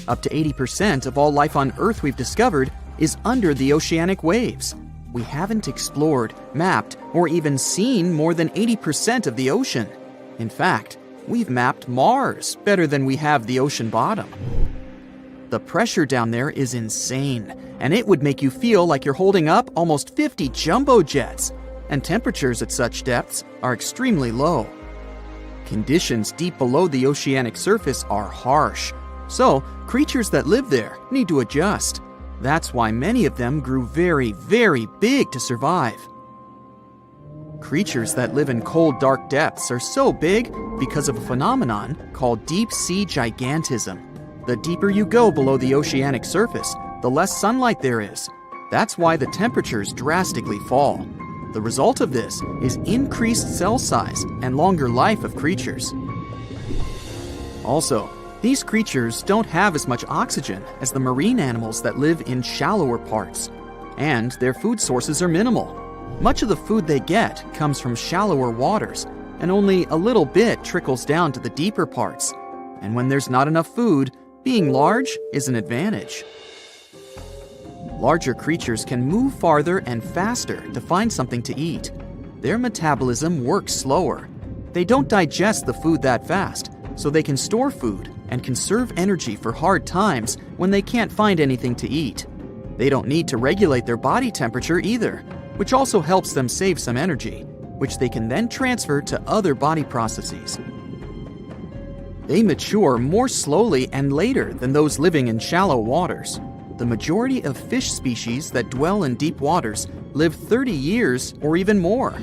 Up to 80% of all life on Earth we've discovered is under the oceanic waves. We haven't explored, mapped, or even seen more than 80% of the ocean. In fact, we've mapped Mars better than we have the ocean bottom. The pressure down there is insane, and it would make you feel like you're holding up almost 50 jumbo jets. And temperatures at such depths are extremely low. Conditions deep below the oceanic surface are harsh, so creatures that live there need to adjust. That's why many of them grew very, very big to survive. Creatures that live in cold, dark depths are so big because of a phenomenon called deep sea gigantism. The deeper you go below the oceanic surface, the less sunlight there is. That's why the temperatures drastically fall. The result of this is increased cell size and longer life of creatures. Also, these creatures don't have as much oxygen as the marine animals that live in shallower parts, and their food sources are minimal. Much of the food they get comes from shallower waters, and only a little bit trickles down to the deeper parts. And when there's not enough food, being large is an advantage. Larger creatures can move farther and faster to find something to eat. Their metabolism works slower. They don't digest the food that fast, so they can store food and conserve energy for hard times when they can't find anything to eat. They don't need to regulate their body temperature either, which also helps them save some energy, which they can then transfer to other body processes. They mature more slowly and later than those living in shallow waters. The majority of fish species that dwell in deep waters live 30 years or even more.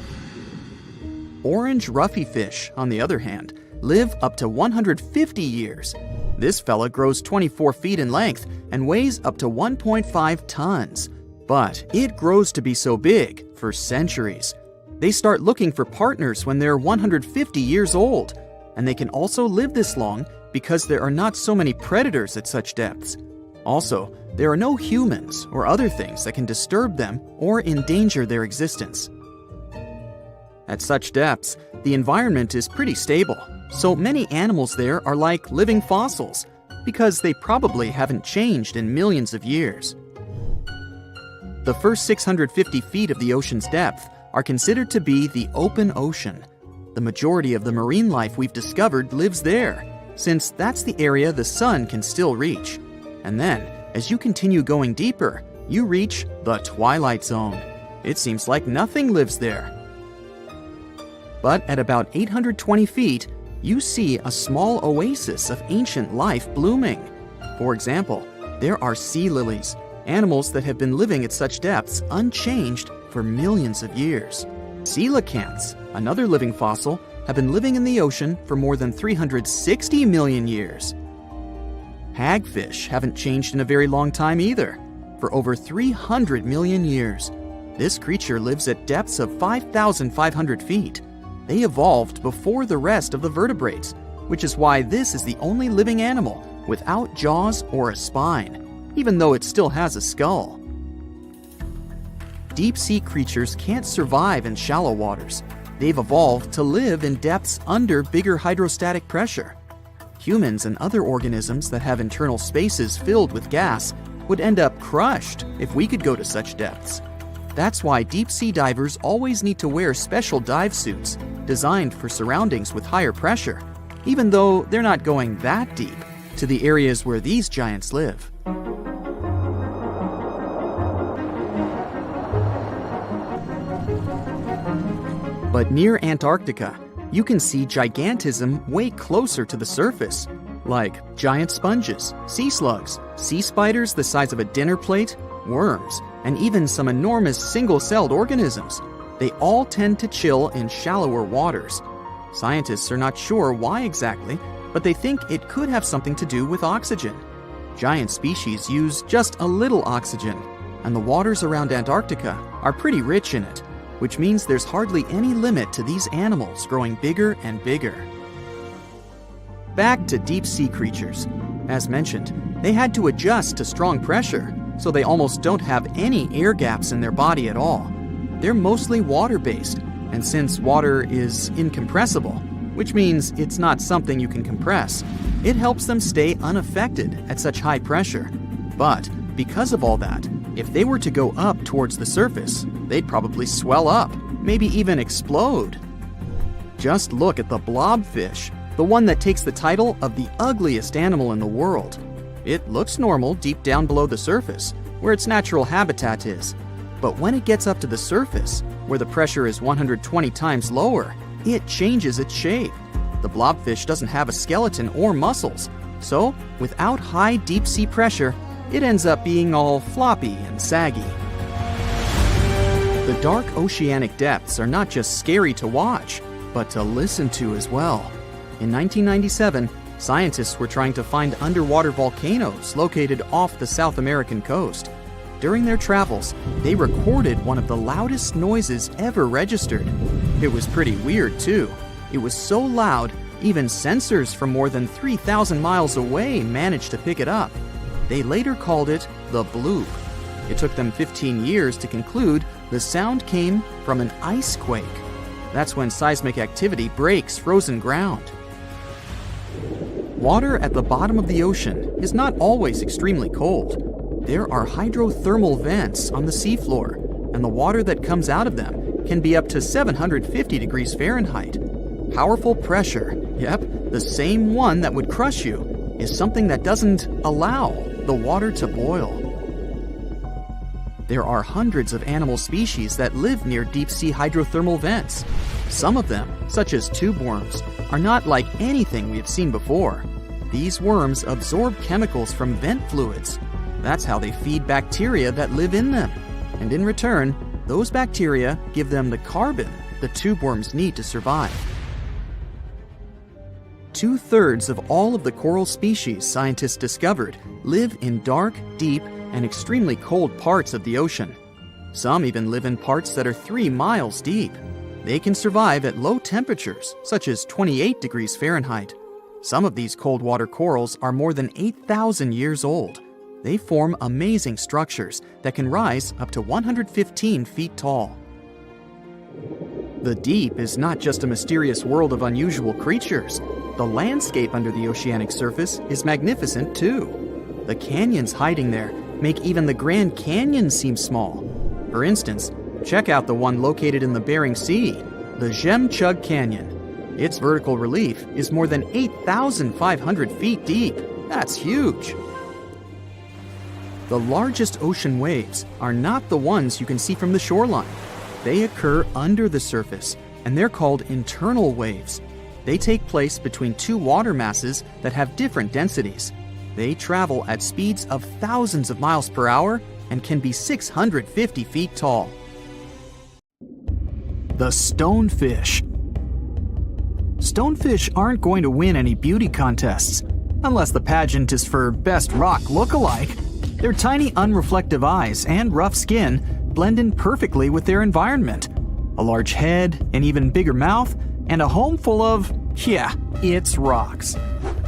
Orange roughy fish, on the other hand, live up to 150 years. This fella grows 24 feet in length and weighs up to 1.5 tons. But it grows to be so big for centuries. They start looking for partners when they're 150 years old, and they can also live this long because there are not so many predators at such depths. Also, there are no humans or other things that can disturb them or endanger their existence. At such depths, the environment is pretty stable, so many animals there are like living fossils because they probably haven't changed in millions of years. The first 650 feet of the ocean's depth are considered to be the open ocean. The majority of the marine life we've discovered lives there, since that's the area the sun can still reach. And then, as you continue going deeper, you reach the Twilight Zone. It seems like nothing lives there. But at about 820 feet, you see a small oasis of ancient life blooming. For example, there are sea lilies, animals that have been living at such depths unchanged for millions of years. Coelacanths, another living fossil, have been living in the ocean for more than 360 million years. Hagfish haven't changed in a very long time either, for over 300 million years. This creature lives at depths of 5,500 feet. They evolved before the rest of the vertebrates, which is why this is the only living animal without jaws or a spine, even though it still has a skull. Deep-sea creatures can't survive in shallow waters. They've evolved to live in depths under bigger hydrostatic pressure. Humans and other organisms that have internal spaces filled with gas would end up crushed if we could go to such depths. That's why deep-sea divers always need to wear special dive suits designed for surroundings with higher pressure, even though they're not going that deep to the areas where these giants live. But near Antarctica, you can see gigantism way closer to the surface, like giant sponges, sea slugs, sea spiders the size of a dinner plate, worms, and even some enormous single-celled organisms. They all tend to chill in shallower waters. Scientists are not sure why exactly, but they think it could have something to do with oxygen. Giant species use just a little oxygen, and the waters around Antarctica are pretty rich in it, which means there's hardly any limit to these animals growing bigger and bigger. Back to deep-sea creatures. As mentioned, they had to adjust to strong pressure, so they almost don't have any air gaps in their body at all. They're mostly water-based, and since water is incompressible, which means it's not something you can compress, it helps them stay unaffected at such high pressure. But because of all that, if they were to go up towards the surface, they'd probably swell up, maybe even explode. Just look at the blobfish, the one that takes the title of the ugliest animal in the world. It looks normal deep down below the surface, where its natural habitat is. But when it gets up to the surface, where the pressure is 120 times lower, it changes its shape. The blobfish doesn't have a skeleton or muscles, so without high deep-sea pressure, it ends up being all floppy and saggy. The dark oceanic depths are not just scary to watch, but to listen to as well. In 1997, scientists were trying to find underwater volcanoes located off the South American coast. During their travels, they recorded one of the loudest noises ever registered. It was pretty weird, too. It was so loud, even sensors from more than 3,000 miles away managed to pick it up. They later called it the bloop. It took them 15 years to conclude the sound came from an ice quake. That's when seismic activity breaks frozen ground. Water at the bottom of the ocean is not always extremely cold. There are hydrothermal vents on the seafloor, and the water that comes out of them can be up to 750 degrees Fahrenheit. Powerful pressure, yep, the same one that would crush you, is something that doesn't allow the water to boil. There are hundreds of animal species that live near deep-sea hydrothermal vents. Some of them, such as tube worms, are not like anything we have seen before. These worms absorb chemicals from vent fluids. That's how they feed bacteria that live in them. And in return, those bacteria give them the carbon the tube worms need to survive. 2/3 of all of the coral species scientists discovered live in dark, deep, and extremely cold parts of the ocean. Some even live in parts that are 3 miles deep. They can survive at low temperatures, such as 28 degrees Fahrenheit. Some of these cold water corals are more than 8,000 years old. They form amazing structures that can rise up to 115 feet tall. The deep is not just a mysterious world of unusual creatures. The landscape under the oceanic surface is magnificent too. The canyons hiding there make even the Grand Canyon seem small. For instance, check out the one located in the Bering Sea, the Jemchug Canyon. Its vertical relief is more than 8,500 feet deep. That's huge. The largest ocean waves are not the ones you can see from the shoreline. They occur under the surface, and they're called internal waves. They take place between two water masses that have different densities. They travel at speeds of thousands of miles per hour and can be 650 feet tall. The stonefish. Stonefish aren't going to win any beauty contests, unless the pageant is for best rock lookalike. Their tiny unreflective eyes and rough skin blend in perfectly with their environment. A large head, an even bigger mouth, and a home full of, it's rocks.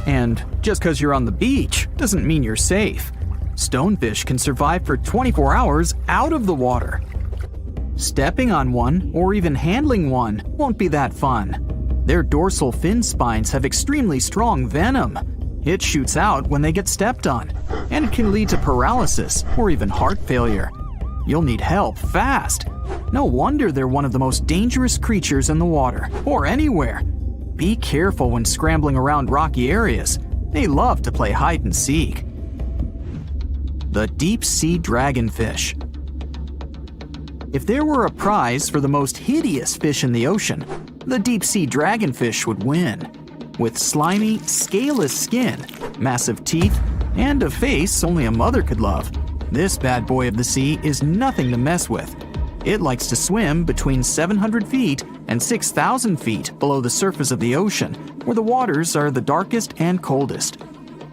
And just because you're on the beach doesn't mean you're safe. Stonefish can survive for 24 hours out of the water. Stepping on one or even handling one won't be that fun. Their dorsal fin spines have extremely strong venom. It shoots out when they get stepped on, and it can lead to paralysis or even heart failure. You'll need help fast. No wonder they're one of the most dangerous creatures in the water, or anywhere. Be careful when scrambling around rocky areas. They love to play hide and seek. The deep-sea dragonfish. If there were a prize for the most hideous fish in the ocean, the deep-sea dragonfish would win. With slimy, scaleless skin, massive teeth, and a face only a mother could love, this bad boy of the sea is nothing to mess with. It likes to swim between 700 feet and 6,000 feet below the surface of the ocean, where the waters are the darkest and coldest.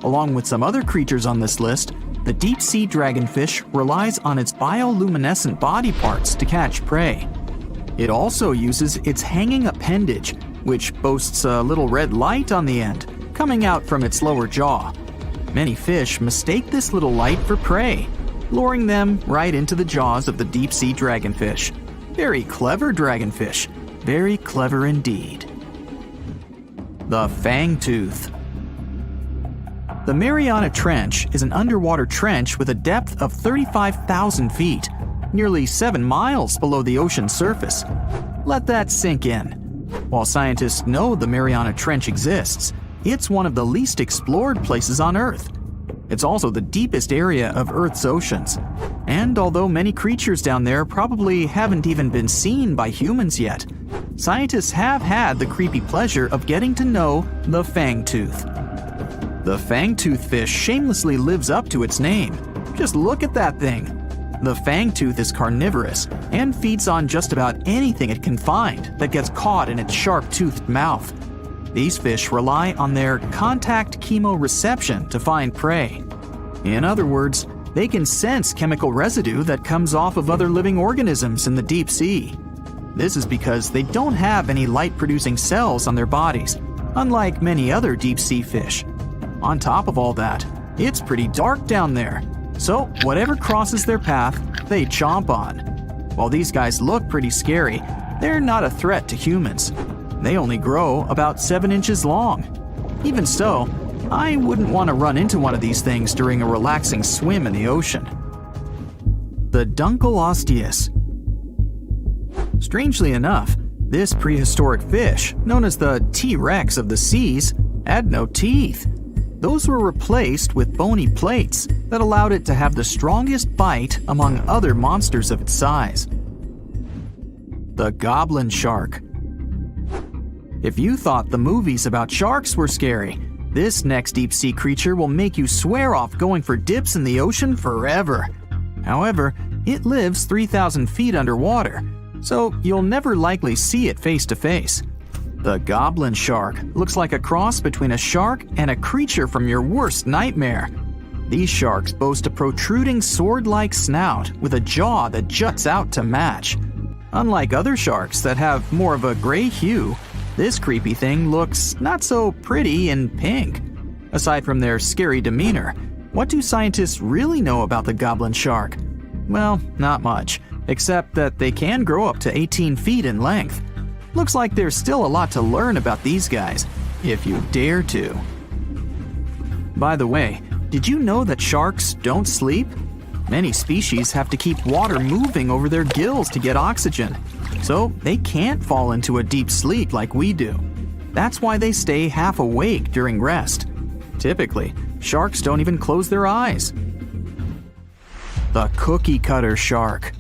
Along with some other creatures on this list, the deep-sea dragonfish relies on its bioluminescent body parts to catch prey. It also uses its hanging appendage, which boasts a little red light on the end, coming out from its lower jaw. Many fish mistake this little light for prey, luring them right into the jaws of the deep-sea dragonfish. Very clever dragonfish, very clever indeed. The fangtooth. The Mariana Trench is an underwater trench with a depth of 35,000 feet, nearly 7 miles below the ocean's surface. Let that sink in. While scientists know the Mariana Trench exists, it's one of the least explored places on Earth. It's also the deepest area of Earth's oceans. And although many creatures down there probably haven't even been seen by humans yet, scientists have had the creepy pleasure of getting to know the fangtooth. The fangtooth fish shamelessly lives up to its name. Just look at that thing. The fangtooth is carnivorous and feeds on just about anything it can find that gets caught in its sharp-toothed mouth. These fish rely on their contact chemoreception to find prey. In other words, they can sense chemical residue that comes off of other living organisms in the deep sea. This is because they don't have any light-producing cells on their bodies, unlike many other deep-sea fish. On top of all that, it's pretty dark down there, so whatever crosses their path, they chomp on. While these guys look pretty scary, they're not a threat to humans. They only grow about 7 inches long. Even so, I wouldn't want to run into one of these things during a relaxing swim in the ocean. The Dunkelosteius. Strangely enough, this prehistoric fish, known as the T-Rex of the seas, had no teeth. Those were replaced with bony plates that allowed it to have the strongest bite among other monsters of its size. The goblin shark. If you thought the movies about sharks were scary, this next deep-sea creature will make you swear off going for dips in the ocean forever. However, it lives 3,000 feet underwater, so you'll never likely see it face to face. The goblin shark looks like a cross between a shark and a creature from your worst nightmare. These sharks boast a protruding sword-like snout with a jaw that juts out to match. Unlike other sharks that have more of a gray hue, this creepy thing looks not so pretty and pink. Aside from their scary demeanor, what do scientists really know about the goblin shark? Well, not much, except that they can grow up to 18 feet in length. Looks like there's still a lot to learn about these guys, if you dare to. By the way, did you know that sharks don't sleep? Many species have to keep water moving over their gills to get oxygen, so they can't fall into a deep sleep like we do. That's why they stay half awake during rest. Typically, sharks don't even close their eyes. The cookie cutter shark.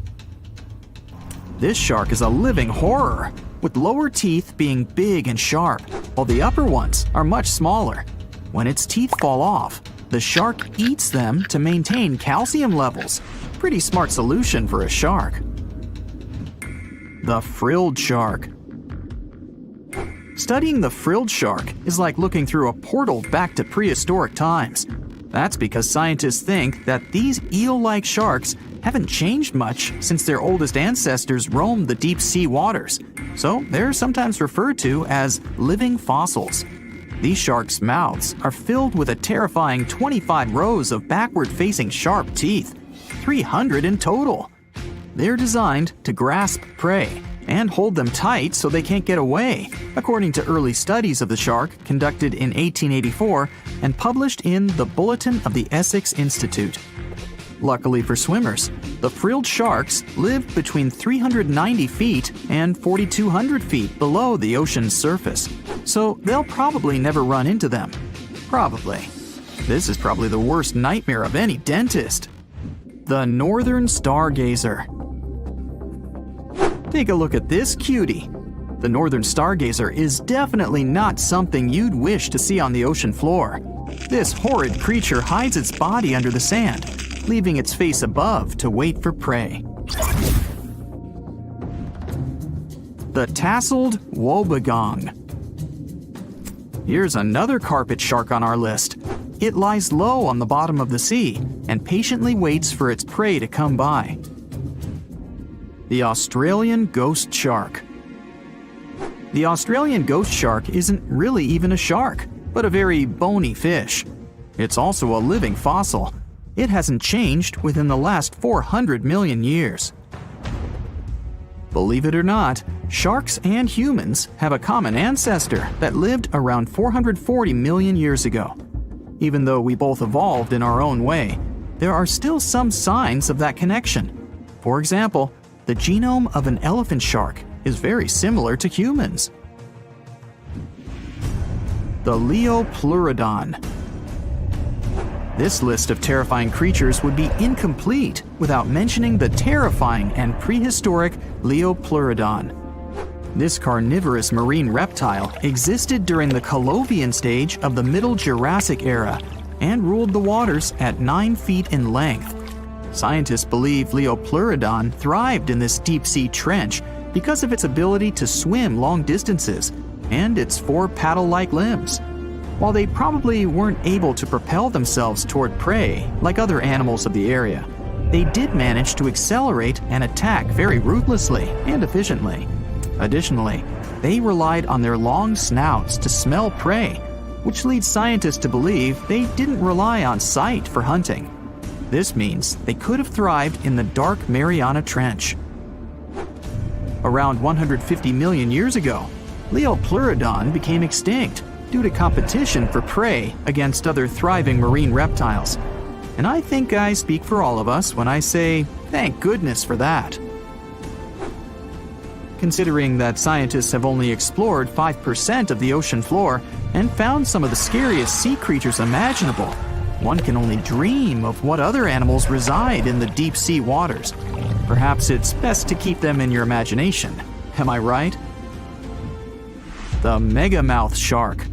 This shark is a living horror, with lower teeth being big and sharp, while the upper ones are much smaller. When its teeth fall off, the shark eats them to maintain calcium levels. Pretty smart solution for a shark. The frilled shark. Studying the frilled shark is like looking through a portal back to prehistoric times. That's because scientists think that these eel-like sharks haven't changed much since their oldest ancestors roamed the deep sea waters, so they're sometimes referred to as living fossils. These sharks' mouths are filled with a terrifying 25 rows of backward-facing sharp teeth, 300 in total. They're designed to grasp prey and hold them tight so they can't get away, according to early studies of the shark conducted in 1884 and published in the Bulletin of the Essex Institute. Luckily for swimmers, the frilled sharks live between 390 feet and 4,200 feet below the ocean's surface, so they'll probably never run into them. Probably. This is probably the worst nightmare of any dentist. The northern stargazer. Take a look at this cutie. The northern stargazer is definitely not something you'd wish to see on the ocean floor. This horrid creature hides its body under the sand, leaving its face above to wait for prey. The tasseled wobbegong. Here's another carpet shark on our list. It lies low on the bottom of the sea and patiently waits for its prey to come by. The Australian ghost shark. The Australian ghost shark isn't really even a shark, but a very bony fish. It's also a living fossil. It hasn't changed within the last 400 million years. Believe it or not, sharks and humans have a common ancestor that lived around 440 million years ago. Even though we both evolved in our own way, there are still some signs of that connection. For example, the genome of an elephant shark is very similar to humans. The Leopleurodon. This list of terrifying creatures would be incomplete without mentioning the terrifying and prehistoric Leopleurodon. This carnivorous marine reptile existed during the Colovian stage of the Middle Jurassic era and ruled the waters at 9 feet in length. Scientists believe Leopleurodon thrived in this deep-sea trench because of its ability to swim long distances and its 4 paddle-like limbs. While they probably weren't able to propel themselves toward prey like other animals of the area, they did manage to accelerate and attack very ruthlessly and efficiently. Additionally, they relied on their long snouts to smell prey, which leads scientists to believe they didn't rely on sight for hunting. This means they could have thrived in the dark Mariana Trench. Around 150 million years ago, Leopleurodon became extinct due to competition for prey against other thriving marine reptiles. And I think I speak for all of us when I say, thank goodness for that. Considering that scientists have only explored 5% of the ocean floor and found some of the scariest sea creatures imaginable, one can only dream of what other animals reside in the deep sea waters. Perhaps it's best to keep them in your imagination. Am I right? The megamouth shark.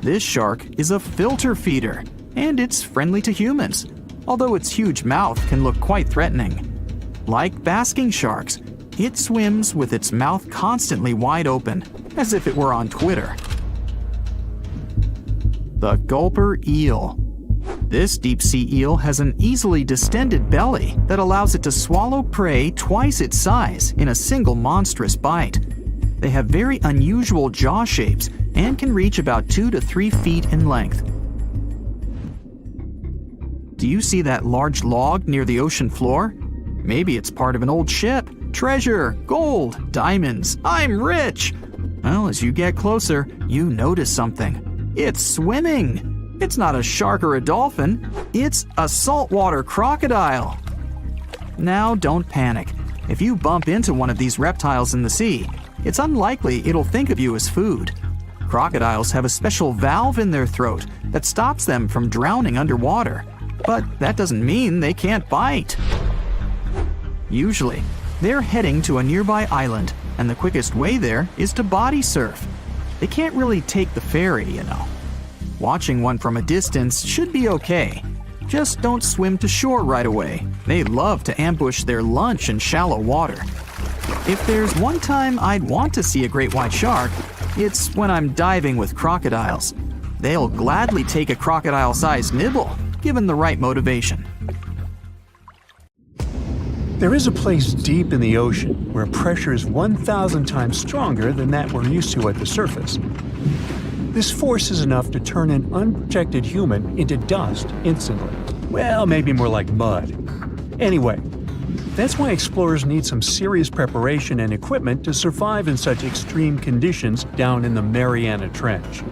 This shark is a filter feeder, and it's friendly to humans, although its huge mouth can look quite threatening. Like basking sharks, it swims with its mouth constantly wide open, as if it were on Twitter. The gulper eel. This deep-sea eel has an easily distended belly that allows it to swallow prey twice its size in a single monstrous bite. They have very unusual jaw shapes and can reach about 2 to 3 feet in length. Do you see that large log near the ocean floor? Maybe it's part of an old ship. Treasure, gold, diamonds, I'm rich! Well, as you get closer, you notice something. It's swimming! It's not a shark or a dolphin, it's a saltwater crocodile! Now don't panic. If you bump into one of these reptiles in the sea, it's unlikely it'll think of you as food. Crocodiles have a special valve in their throat that stops them from drowning underwater, but that doesn't mean they can't bite. Usually, they're heading to a nearby island, and the quickest way there is to body surf. They can't really take the ferry, you know. Watching one from a distance should be okay. Just don't swim to shore right away. They love to ambush their lunch in shallow water. If there's one time I'd want to see a great white shark, it's when I'm diving with crocodiles. They'll gladly take a crocodile-sized nibble, given the right motivation. There is a place deep in the ocean where pressure is 1,000 times stronger than that we're used to at the surface. This force is enough to turn an unprotected human into dust instantly. Well, maybe more like mud. Anyway, that's why explorers need some serious preparation and equipment to survive in such extreme conditions down in the Mariana Trench.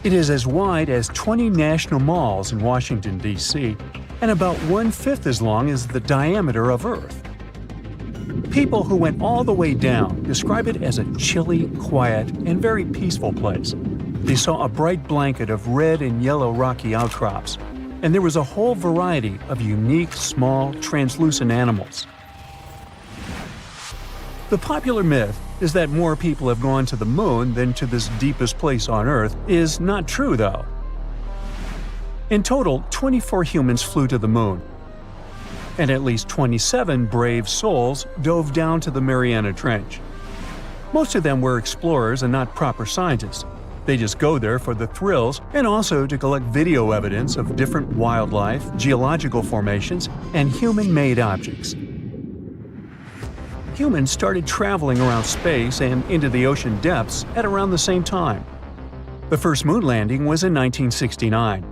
It is as wide as 20 national malls in Washington, D.C., and about 1/5 as long as the diameter of Earth. People who went all the way down describe it as a chilly, quiet, and very peaceful place. They saw a bright blanket of red and yellow rocky outcrops, and there was a whole variety of unique, small, translucent animals. The popular myth is that more people have gone to the moon than to this deepest place on Earth is not true, though. In total, 24 humans flew to the moon, and at least 27 brave souls dove down to the Mariana Trench. Most of them were explorers and not proper scientists. They just go there for the thrills and also to collect video evidence of different wildlife, geological formations, and human-made objects. Humans started traveling around space and into the ocean depths at around the same time. The first moon landing was in 1969,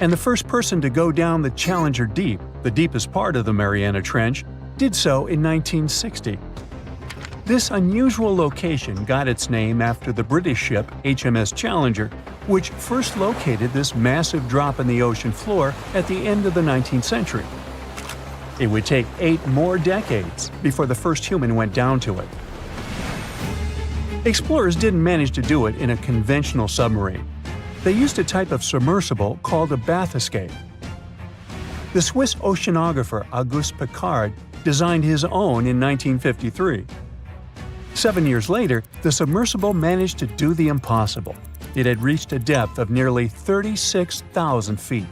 and the first person to go down the Challenger Deep, the deepest part of the Mariana Trench, did so in 1960. This unusual location got its name after the British ship HMS Challenger, which first located this massive drop in the ocean floor at the end of the 19th century. It would take 8 more decades before the first human went down to it. Explorers didn't manage to do it in a conventional submarine. They used a type of submersible called a bathyscaphe. The Swiss oceanographer Auguste Piccard designed his own in 1953. 7 years later, the submersible managed to do the impossible. It had reached a depth of nearly 36,000 feet.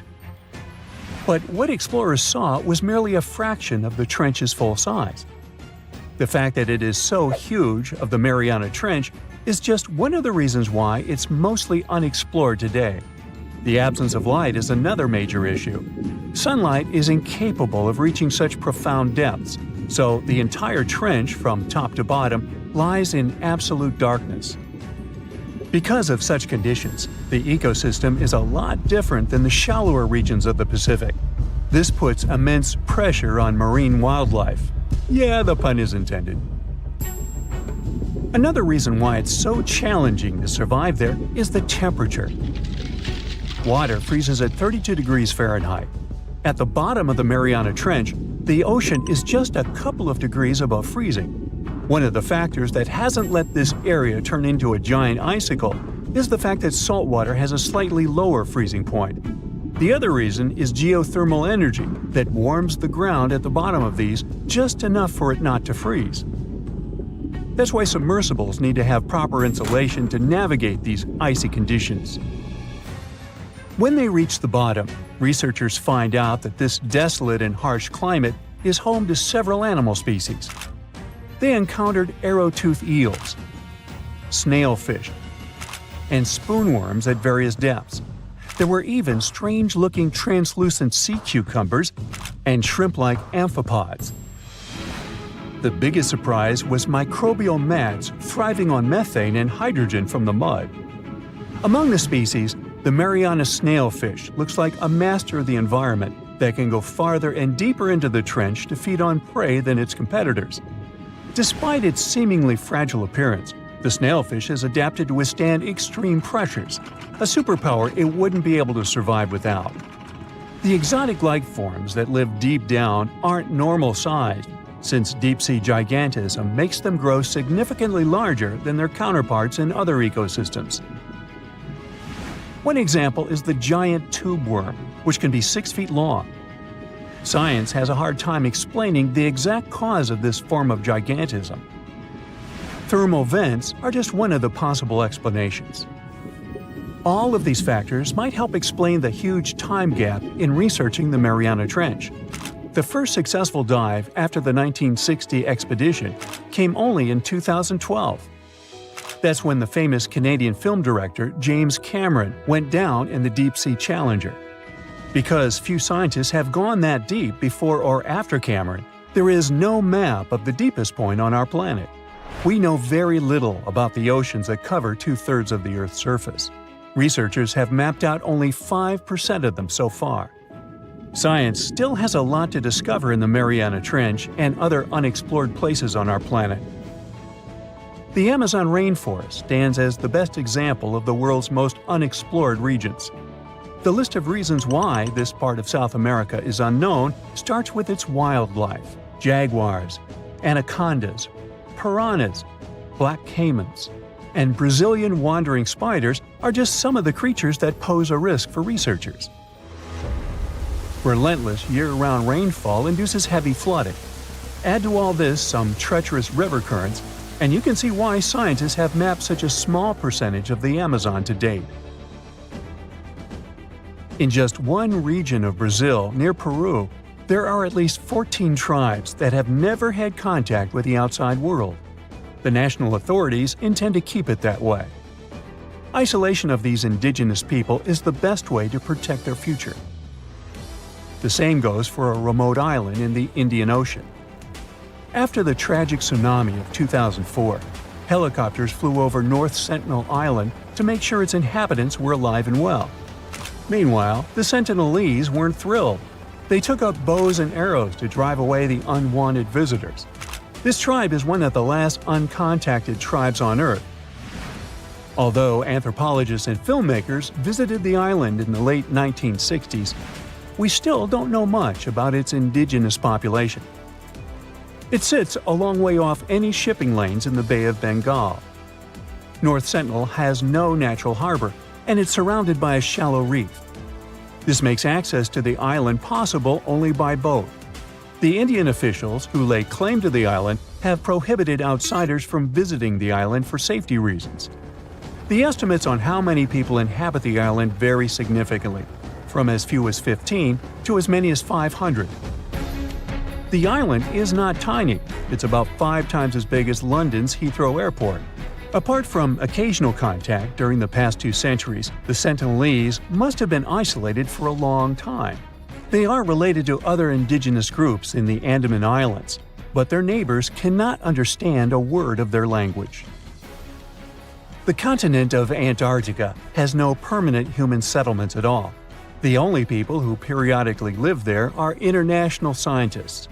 But what explorers saw was merely a fraction of the trench's full size. The fact that it is so huge of the Mariana Trench is just one of the reasons why it's mostly unexplored today. The absence of light is another major issue. Sunlight is incapable of reaching such profound depths, so the entire trench from top to bottom lies in absolute darkness. Because of such conditions, the ecosystem is a lot different than the shallower regions of the Pacific. This puts immense pressure on marine wildlife. Yeah, the pun is intended. Another reason why it's so challenging to survive there is the temperature. Water freezes at 32 degrees Fahrenheit. At the bottom of the Mariana Trench, the ocean is just a couple of degrees above freezing. One of the factors that hasn't let this area turn into a giant icicle is the fact that salt water has a slightly lower freezing point. The other reason is geothermal energy that warms the ground at the bottom of these just enough for it not to freeze. That's why submersibles need to have proper insulation to navigate these icy conditions. When they reach the bottom, researchers find out that this desolate and harsh climate is home to several animal species. They encountered arrow-toothed eels, snailfish, and spoonworms at various depths. There were even strange-looking translucent sea cucumbers and shrimp-like amphipods. The biggest surprise was microbial mats thriving on methane and hydrogen from the mud. Among the species, the Mariana snailfish looks like a master of the environment that can go farther and deeper into the trench to feed on prey than its competitors. Despite its seemingly fragile appearance, the snailfish has adapted to withstand extreme pressures, a superpower it wouldn't be able to survive without. The exotic life forms that live deep down aren't normal-sized, since deep-sea gigantism makes them grow significantly larger than their counterparts in other ecosystems. One example is the giant tube worm, which can be 6 feet long. Science has a hard time explaining the exact cause of this form of gigantism. Thermal vents are just one of the possible explanations. All of these factors might help explain the huge time gap in researching the Mariana Trench. The first successful dive after the 1960 expedition came only in 2012. That's when the famous Canadian film director James Cameron went down in the deep-sea Challenger. Because few scientists have gone that deep before or after Cameron, there is no map of the deepest point on our planet. We know very little about the oceans that cover 2/3 of the Earth's surface. Researchers have mapped out only 5% of them so far. Science still has a lot to discover in the Mariana Trench and other unexplored places on our planet. The Amazon rainforest stands as the best example of the world's most unexplored regions. The list of reasons why this part of South America is unknown starts with its wildlife. Jaguars, anacondas, piranhas, black caimans, and Brazilian wandering spiders are just some of the creatures that pose a risk for researchers. Relentless year-round rainfall induces heavy flooding. Add to all this some treacherous river currents, and you can see why scientists have mapped such a small percentage of the Amazon to date. In just one region of Brazil, near Peru, there are at least 14 tribes that have never had contact with the outside world. The national authorities intend to keep it that way. Isolation of these indigenous people is the best way to protect their future. The same goes for a remote island in the Indian Ocean. After the tragic tsunami of 2004, helicopters flew over North Sentinel Island to make sure its inhabitants were alive and well. Meanwhile, the Sentinelese weren't thrilled. They took up bows and arrows to drive away the unwanted visitors. This tribe is one of the last uncontacted tribes on Earth. Although anthropologists and filmmakers visited the island in the late 1960s, we still don't know much about its indigenous population. It sits a long way off any shipping lanes in the Bay of Bengal. North Sentinel has no natural harbor, and it's surrounded by a shallow reef. This makes access to the island possible only by boat. The Indian officials who lay claim to the island have prohibited outsiders from visiting the island for safety reasons. The estimates on how many people inhabit the island vary significantly, from as few as 15 to as many as 500. The island is not tiny. It's about 5 times as big as London's Heathrow Airport. Apart from occasional contact during the past 2 centuries, the Sentinelese must have been isolated for a long time. They are related to other indigenous groups in the Andaman Islands, but their neighbors cannot understand a word of their language. The continent of Antarctica has no permanent human settlements at all. The only people who periodically live there are international scientists.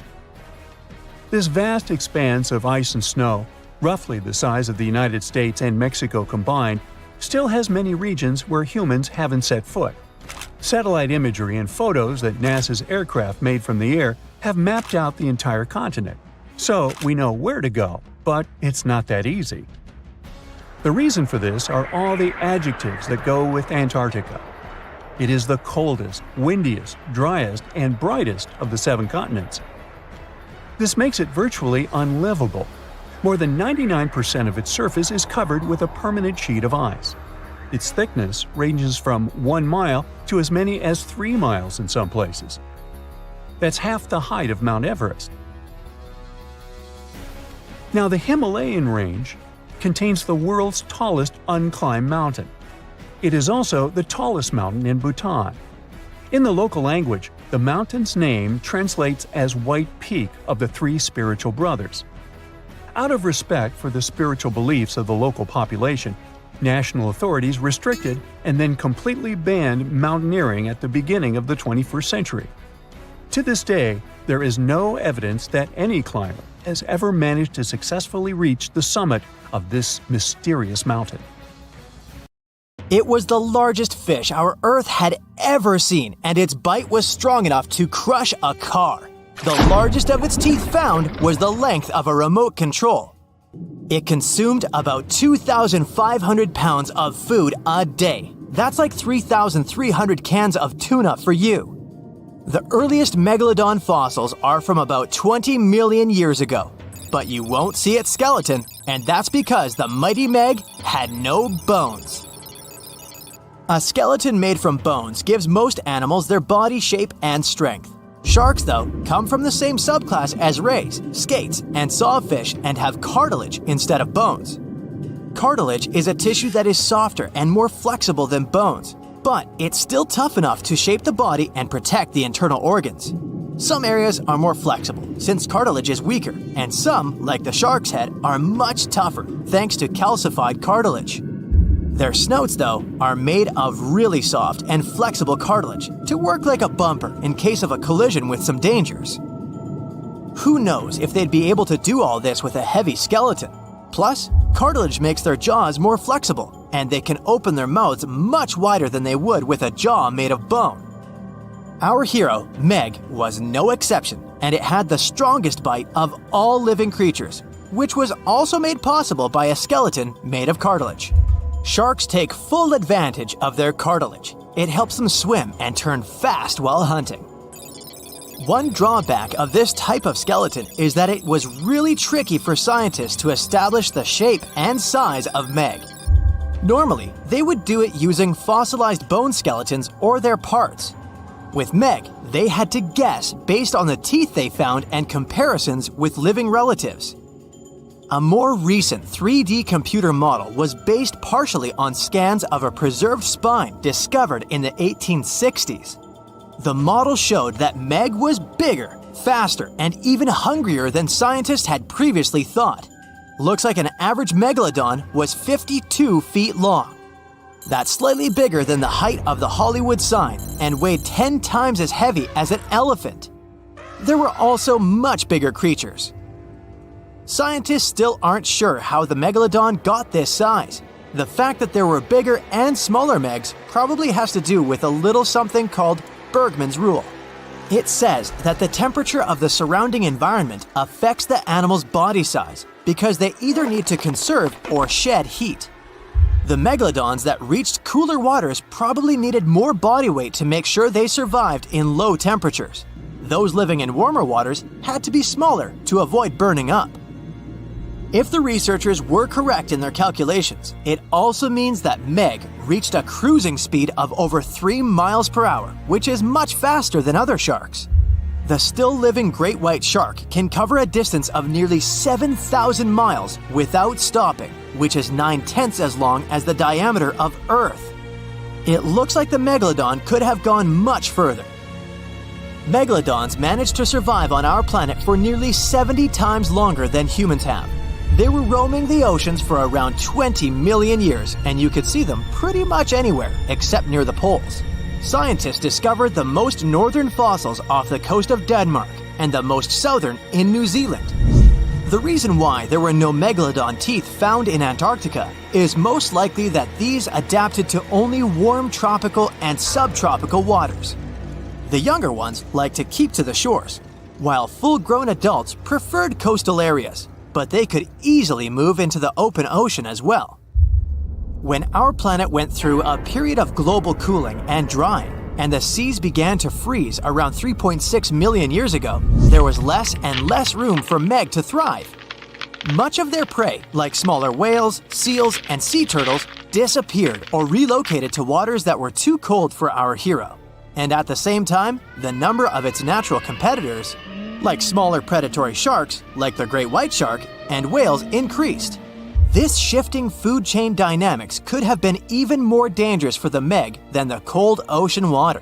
This vast expanse of ice and snow, roughly the size of the United States and Mexico combined, still has many regions where humans haven't set foot. Satellite imagery and photos that NASA's aircraft made from the air have mapped out the entire continent. So we know where to go, but it's not that easy. The reason for this are all the adjectives that go with Antarctica. It is the coldest, windiest, driest, and brightest of the 7 continents. This makes it virtually unlivable. More than 99% of its surface is covered with a permanent sheet of ice. Its thickness ranges from 1 mile to as many as 3 miles in some places. That's half the height of Mount Everest. Now, the Himalayan range contains the world's tallest unclimbed mountain. It is also the tallest mountain in Bhutan. In the local language, the mountain's name translates as White Peak of the 3 spiritual brothers. Out of respect for the spiritual beliefs of the local population, national authorities restricted and then completely banned mountaineering at the beginning of the 21st century. To this day, there is no evidence that any climber has ever managed to successfully reach the summit of this mysterious mountain. It was the largest fish our Earth had ever seen, and its bite was strong enough to crush a car. The largest of its teeth found was the length of a remote control. It consumed about 2,500 pounds of food a day. That's like 3,300 cans of tuna for you. The earliest Megalodon fossils are from about 20 million years ago, but you won't see its skeleton, and that's because the mighty Meg had no bones. A skeleton made from bones gives most animals their body shape and strength. Sharks, though, come from the same subclass as rays, skates, and sawfish and have cartilage instead of bones. Cartilage is a tissue that is softer and more flexible than bones, but it's still tough enough to shape the body and protect the internal organs. Some areas are more flexible, since cartilage is weaker, and some, like the shark's head, are much tougher, thanks to calcified cartilage. Their snouts, though, are made of really soft and flexible cartilage to work like a bumper in case of a collision with some dangers. Who knows if they'd be able to do all this with a heavy skeleton? Plus, cartilage makes their jaws more flexible, and they can open their mouths much wider than they would with a jaw made of bone. Our hero, Meg, was no exception, and it had the strongest bite of all living creatures, which was also made possible by a skeleton made of cartilage. Sharks take full advantage of their cartilage. It helps them swim and turn fast while hunting. One drawback of this type of skeleton is that it was really tricky for scientists to establish the shape and size of Meg. Normally, they would do it using fossilized bone skeletons or their parts. With Meg, they had to guess based on the teeth they found and comparisons with living relatives. A more recent 3D computer model was based partially on scans of a preserved spine discovered in the 1860s. The model showed that Meg was bigger, faster, and even hungrier than scientists had previously thought. Looks like an average Megalodon was 52 feet long. That's slightly bigger than the height of the Hollywood sign and weighed 10 times as heavy as an elephant. There were also much bigger creatures. Scientists still aren't sure how the Megalodon got this size. The fact that there were bigger and smaller Megs probably has to do with a little something called Bergmann's rule. It says that the temperature of the surrounding environment affects the animal's body size because they either need to conserve or shed heat. The megalodons that reached cooler waters probably needed more body weight to make sure they survived in low temperatures. Those living in warmer waters had to be smaller to avoid burning up. If the researchers were correct in their calculations, it also means that Meg reached a cruising speed of over 3 miles per hour, which is much faster than other sharks. The still-living great white shark can cover a distance of nearly 7,000 miles without stopping, which is 9/10 as long as the diameter of Earth. It looks like the Megalodon could have gone much further. Megalodons managed to survive on our planet for nearly 70 times longer than humans have. They were roaming the oceans for around 20 million years, and you could see them pretty much anywhere except near the poles. Scientists discovered the most northern fossils off the coast of Denmark and the most southern in New Zealand. The reason why there were no megalodon teeth found in Antarctica is most likely that these adapted to only warm tropical and subtropical waters. The younger ones like to keep to the shores, while full-grown adults preferred coastal areas, but they could easily move into the open ocean as well. When our planet went through a period of global cooling and drying, and the seas began to freeze around 3.6 million years ago, there was less and less room for Meg to thrive. Much of their prey, like smaller whales, seals, and sea turtles, disappeared or relocated to waters that were too cold for our hero. And at the same time, the number of its natural competitors, like smaller predatory sharks, like the great white shark, and whales, increased. This shifting food chain dynamics could have been even more dangerous for the Meg than the cold ocean water.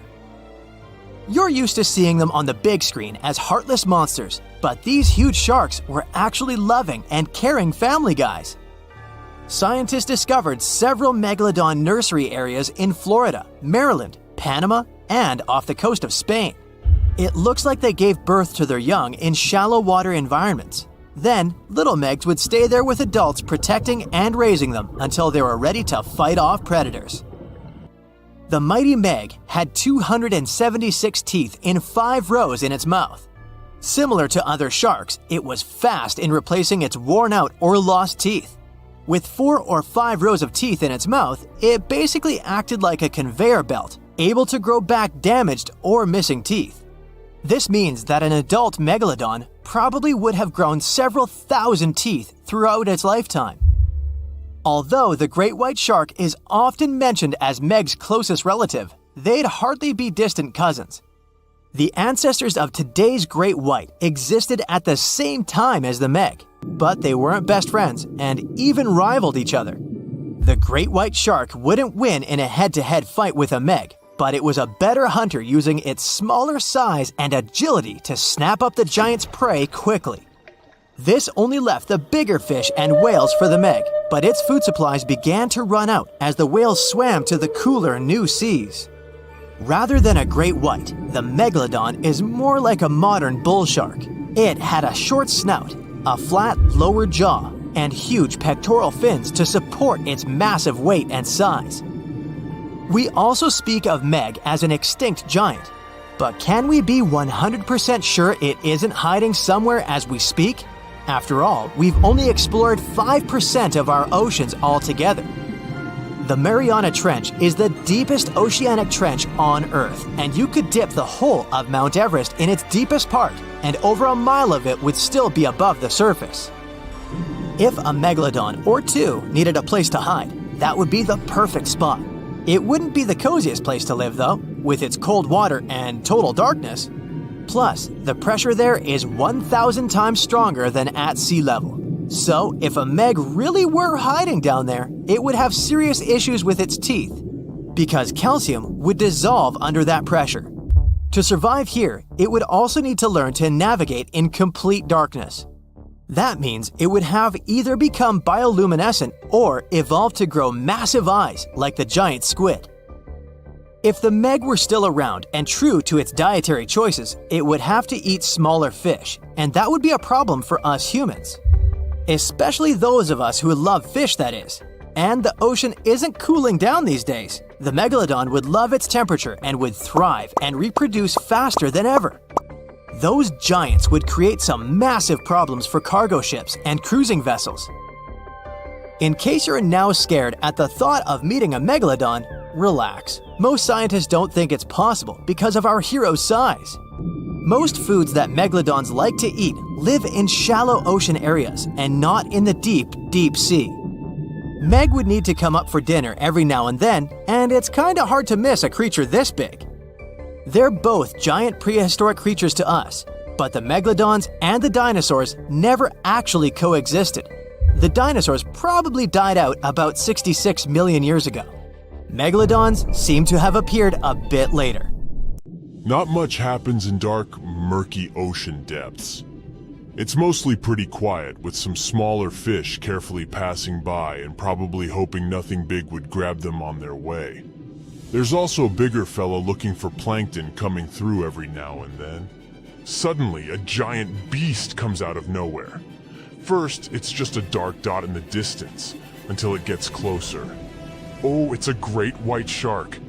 You're used to seeing them on the big screen as heartless monsters, but these huge sharks were actually loving and caring family guys. Scientists discovered several megalodon nursery areas in Florida, Maryland, Panama, and off the coast of Spain. It looks like they gave birth to their young in shallow water environments. Then, little Megs would stay there with adults protecting and raising them until they were ready to fight off predators. The mighty Meg had 276 teeth in 5 rows in its mouth. Similar to other sharks, it was fast in replacing its worn-out or lost teeth. With 4 or 5 rows of teeth in its mouth, it basically acted like a conveyor belt, able to grow back damaged or missing teeth. This means that an adult megalodon probably would have grown several thousand teeth throughout its lifetime. Although the great white shark is often mentioned as Meg's closest relative, they'd hardly be distant cousins. The ancestors of today's great white existed at the same time as the Meg, but they weren't best friends and even rivaled each other. The great white shark wouldn't win in a head-to-head fight with a Meg, but it was a better hunter using its smaller size and agility to snap up the giant's prey quickly. This only left the bigger fish and whales for the Meg, but its food supplies began to run out as the whales swam to the cooler new seas. Rather than a great white, the megalodon is more like a modern bull shark. It had a short snout, a flat lower jaw, and huge pectoral fins to support its massive weight and size. We also speak of Meg as an extinct giant, but can we be 100% sure it isn't hiding somewhere as we speak? After all, we've only explored 5% of our oceans altogether. The Mariana Trench is the deepest oceanic trench on Earth, and you could dip the whole of Mount Everest in its deepest part, and over a mile of it would still be above the surface. If a megalodon or two needed a place to hide, that would be the perfect spot. It wouldn't be the coziest place to live, though, with its cold water and total darkness. Plus, the pressure there is 1,000 times stronger than at sea level. So, if a meg really were hiding down there, it would have serious issues with its teeth, because calcium would dissolve under that pressure. To survive here, it would also need to learn to navigate in complete darkness. That means it would have either become bioluminescent or evolve to grow massive eyes like the giant squid. If the meg were still around and true to its dietary choices, it would have to eat smaller fish, and that would be a problem for us humans. Especially those of us who love fish, that is. And the ocean isn't cooling down these days. The megalodon would love its temperature and would thrive and reproduce faster than ever. Those giants would create some massive problems for cargo ships and cruising vessels. In case you're now scared at the thought of meeting a megalodon, relax. Most scientists don't think it's possible because of our hero's size. Most foods that megalodons like to eat live in shallow ocean areas and not in the deep, deep sea. Meg would need to come up for dinner every now and then, and it's kinda hard to miss a creature this big. They're both giant prehistoric creatures to us, but the megalodons and the dinosaurs never actually coexisted. The dinosaurs probably died out about 66 million years ago. Megalodons seem to have appeared a bit later. Not much happens in dark, murky ocean depths. It's mostly pretty quiet, with some smaller fish carefully passing by and probably hoping nothing big would grab them on their way. There's also a bigger fella looking for plankton coming through every now and then. Suddenly, a giant beast comes out of nowhere. First, it's just a dark dot in the distance, until it gets closer. Oh, it's a great white shark.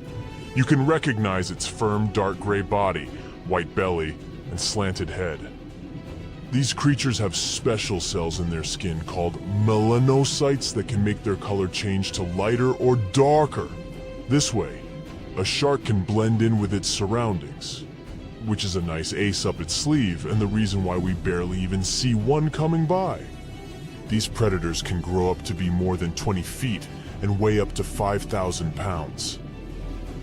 You can recognize its firm dark gray body, white belly, and slanted head. These creatures have special cells in their skin called melanocytes that can make their color change to lighter or darker. This way, a shark can blend in with its surroundings, which is a nice ace up its sleeve and the reason why we barely even see one coming by. These predators can grow up to be more than 20 feet and weigh up to 5,000 pounds.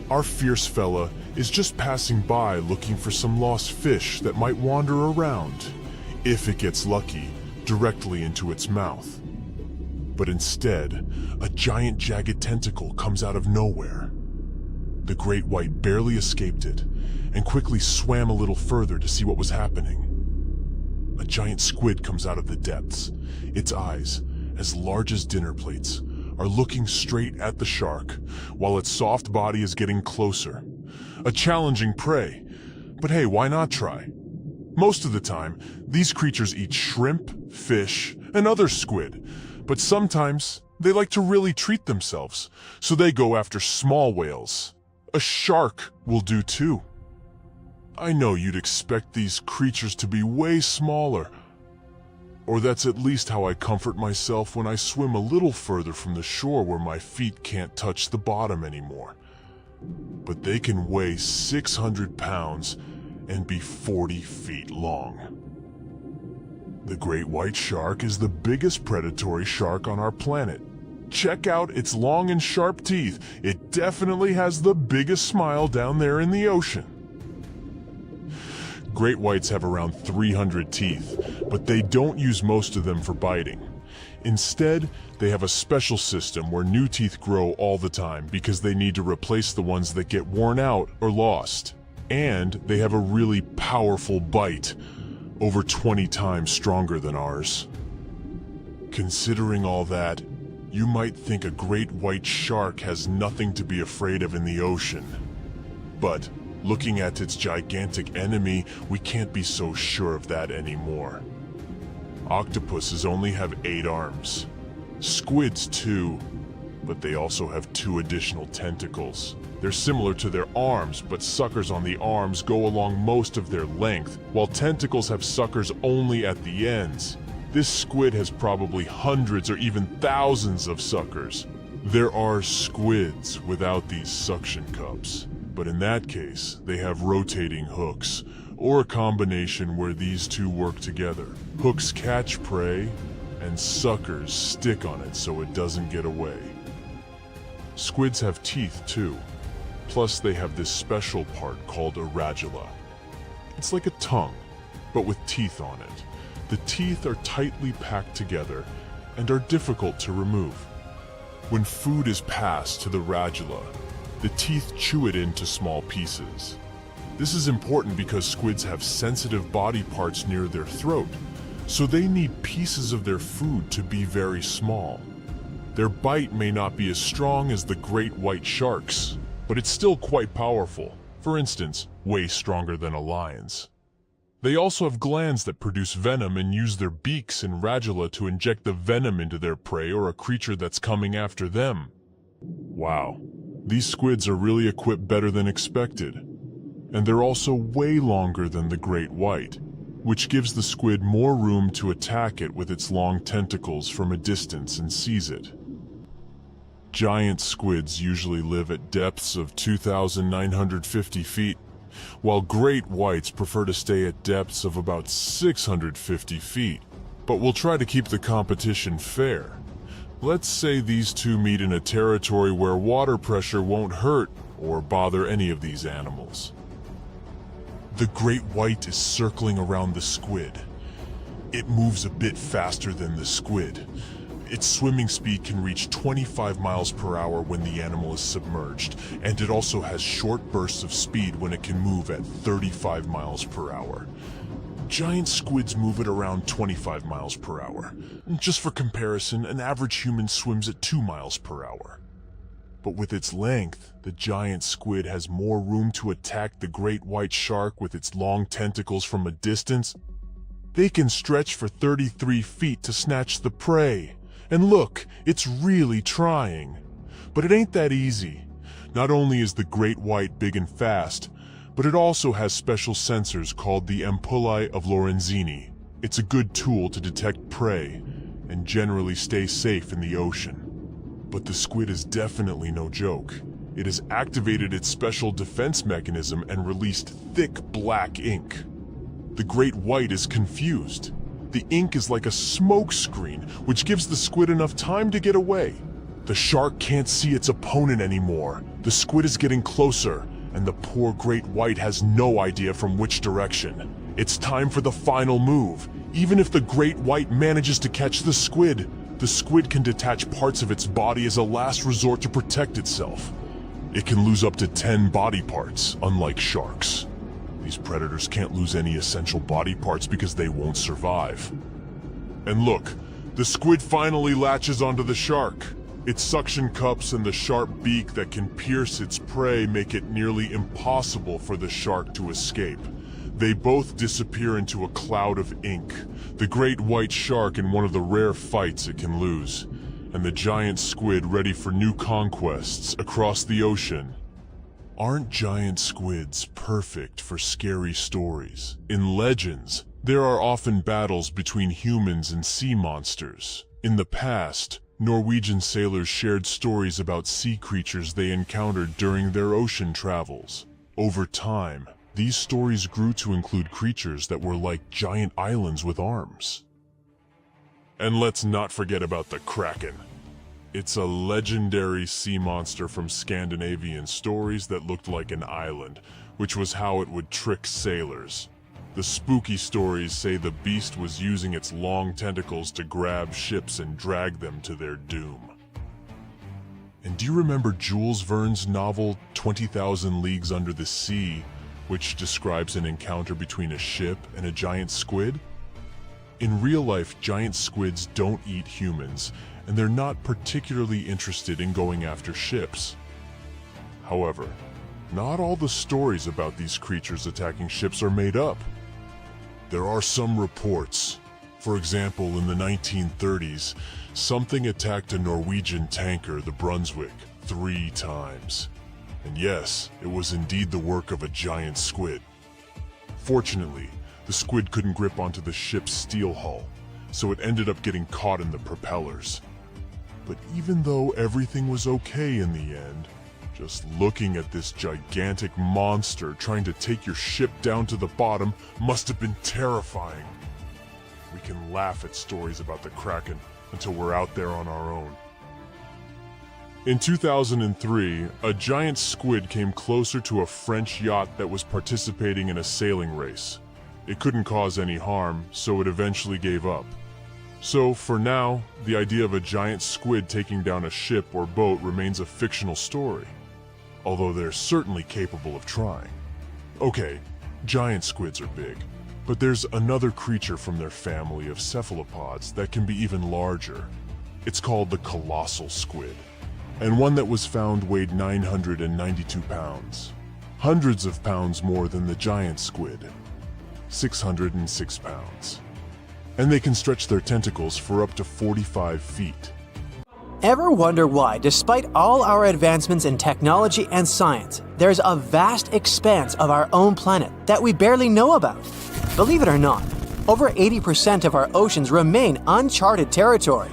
Our fierce fella is just passing by looking for some lost fish that might wander around, if it gets lucky, directly into its mouth. But instead, a giant jagged tentacle comes out of nowhere. The great white barely escaped it, and quickly swam a little further to see what was happening. A giant squid comes out of the depths. Its eyes, as large as dinner plates, are looking straight at the shark, while its soft body is getting closer. A challenging prey, but hey, why not try? Most of the time, these creatures eat shrimp, fish, and other squid, but sometimes they like to really treat themselves, so they go after small whales. A shark will do too. I know you'd expect these creatures to be way smaller, or that's at least how I comfort myself when I swim a little further from the shore where my feet can't touch the bottom anymore. But they can weigh 600 pounds and be 40 feet long. The great white shark is the biggest predatory shark on our planet. Check out its long and sharp teeth. It definitely has the biggest smile down there in the ocean. Great whites have around 300 teeth, but they don't use most of them for biting. Instead, they have a special system where new teeth grow all the time because they need to replace the ones that get worn out or lost. And they have a really powerful bite, over 20 times stronger than ours. Considering all that, you might think a great white shark has nothing to be afraid of in the ocean. But looking at its gigantic enemy, we can't be so sure of that anymore. Octopuses only have 8 arms. Squids too, but they also have 2 additional tentacles. They're similar to their arms, but suckers on the arms go along most of their length, while tentacles have suckers only at the ends. This squid has probably hundreds or even thousands of suckers. There are squids without these suction cups, but in that case, they have rotating hooks, or a combination where these two work together. Hooks catch prey, and suckers stick on it so it doesn't get away. Squids have teeth too, plus they have this special part called a radula. It's like a tongue, but with teeth on it. The teeth are tightly packed together and are difficult to remove. When food is passed to the radula, the teeth chew it into small pieces. This is important because squids have sensitive body parts near their throat, so they need pieces of their food to be very small. Their bite may not be as strong as the great white sharks, but it's still quite powerful. For instance, way stronger than a lion's. They also have glands that produce venom and use their beaks and radula to inject the venom into their prey or a creature that's coming after them. Wow, these squids are really equipped better than expected. And they're also way longer than the great white, which gives the squid more room to attack it with its long tentacles from a distance and seize it. Giant squids usually live at depths of 2,950 feet, while great whites prefer to stay at depths of about 650 feet. But we'll try to keep the competition fair. Let's say these two meet in a territory where water pressure won't hurt or bother any of these animals. The great white is circling around the squid. It moves a bit faster than the squid. Its swimming speed can reach 25 miles per hour when the animal is submerged, and it also has short bursts of speed when it can move at 35 miles per hour. Giant squids move at around 25 miles per hour. Just for comparison, an average human swims at 2 miles per hour. But with its length, the giant squid has more room to attack the great white shark with its long tentacles from a distance. They can stretch for 33 feet to snatch the prey. And look, it's really trying. But it ain't that easy. Not only is the great white big and fast, but it also has special sensors called the ampullae of Lorenzini. It's a good tool to detect prey and generally stay safe in the ocean. But the squid is definitely no joke. It has activated its special defense mechanism and released thick black ink. The great white is confused. The ink is like a smoke screen, which gives the squid enough time to get away. The shark can't see its opponent anymore. The squid is getting closer, and the poor great white has no idea from which direction. It's time for the final move. Even if the great white manages to catch the squid can detach parts of its body as a last resort to protect itself. It can lose up to 10 body parts, unlike sharks. These predators can't lose any essential body parts because they won't survive. And look, the squid finally latches onto the shark. Its suction cups and the sharp beak that can pierce its prey make it nearly impossible for the shark to escape. They both disappear into a cloud of ink, the great white shark in one of the rare fights it can lose, and the giant squid ready for new conquests across the ocean. Aren't giant squids perfect for scary stories? In legends, there are often battles between humans and sea monsters. In the past, Norwegian sailors shared stories about sea creatures they encountered during their ocean travels. Over time, these stories grew to include creatures that were like giant islands with arms. And let's not forget about the Kraken. It's a legendary sea monster from Scandinavian stories that looked like an island, which was how it would trick sailors. The spooky stories say the beast was using its long tentacles to grab ships and drag them to their doom. And do you remember Jules Verne's novel 20,000 Leagues Under the Sea, which describes an encounter between a ship and a giant squid? In real life, giant squids don't eat humans, and they're not particularly interested in going after ships. However, not all the stories about these creatures attacking ships are made up. There are some reports. For example, in the 1930s, something attacked a Norwegian tanker, the Brunswick, 3 times. And yes, it was indeed the work of a giant squid. Fortunately, the squid couldn't grip onto the ship's steel hull, so it ended up getting caught in the propellers. But even though everything was okay in the end, just looking at this gigantic monster trying to take your ship down to the bottom must have been terrifying. We can laugh at stories about the Kraken until we're out there on our own. In 2003, a giant squid came closer to a French yacht that was participating in a sailing race. It couldn't cause any harm, so it eventually gave up. So, for now, the idea of a giant squid taking down a ship or boat remains a fictional story, although they're certainly capable of trying. Okay, giant squids are big, but there's another creature from their family of cephalopods that can be even larger. It's called the colossal squid, and one that was found weighed 992 pounds, hundreds of pounds more than the giant squid, 606 pounds. And they can stretch their tentacles for up to 45 feet. Ever wonder why, despite all our advancements in technology and science, there's a vast expanse of our own planet that we barely know about? Believe it or not, over 80% of our oceans remain uncharted territory.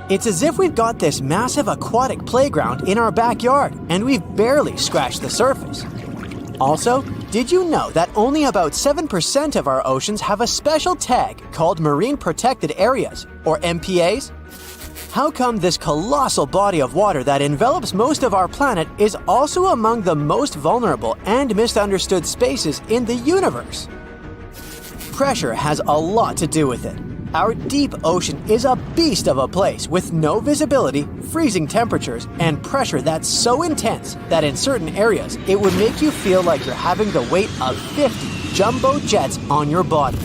It's as if we've got this massive aquatic playground in our backyard, and we've barely scratched the surface. Also, did you know that only about 7% of our oceans have a special tag called Marine Protected Areas, or MPAs? How come this colossal body of water that envelops most of our planet is also among the most vulnerable and misunderstood spaces in the universe? Pressure has a lot to do with it. Our deep ocean is a beast of a place with no visibility, freezing temperatures, and pressure that's so intense that in certain areas it would make you feel like you're having the weight of 50 jumbo jets on your body.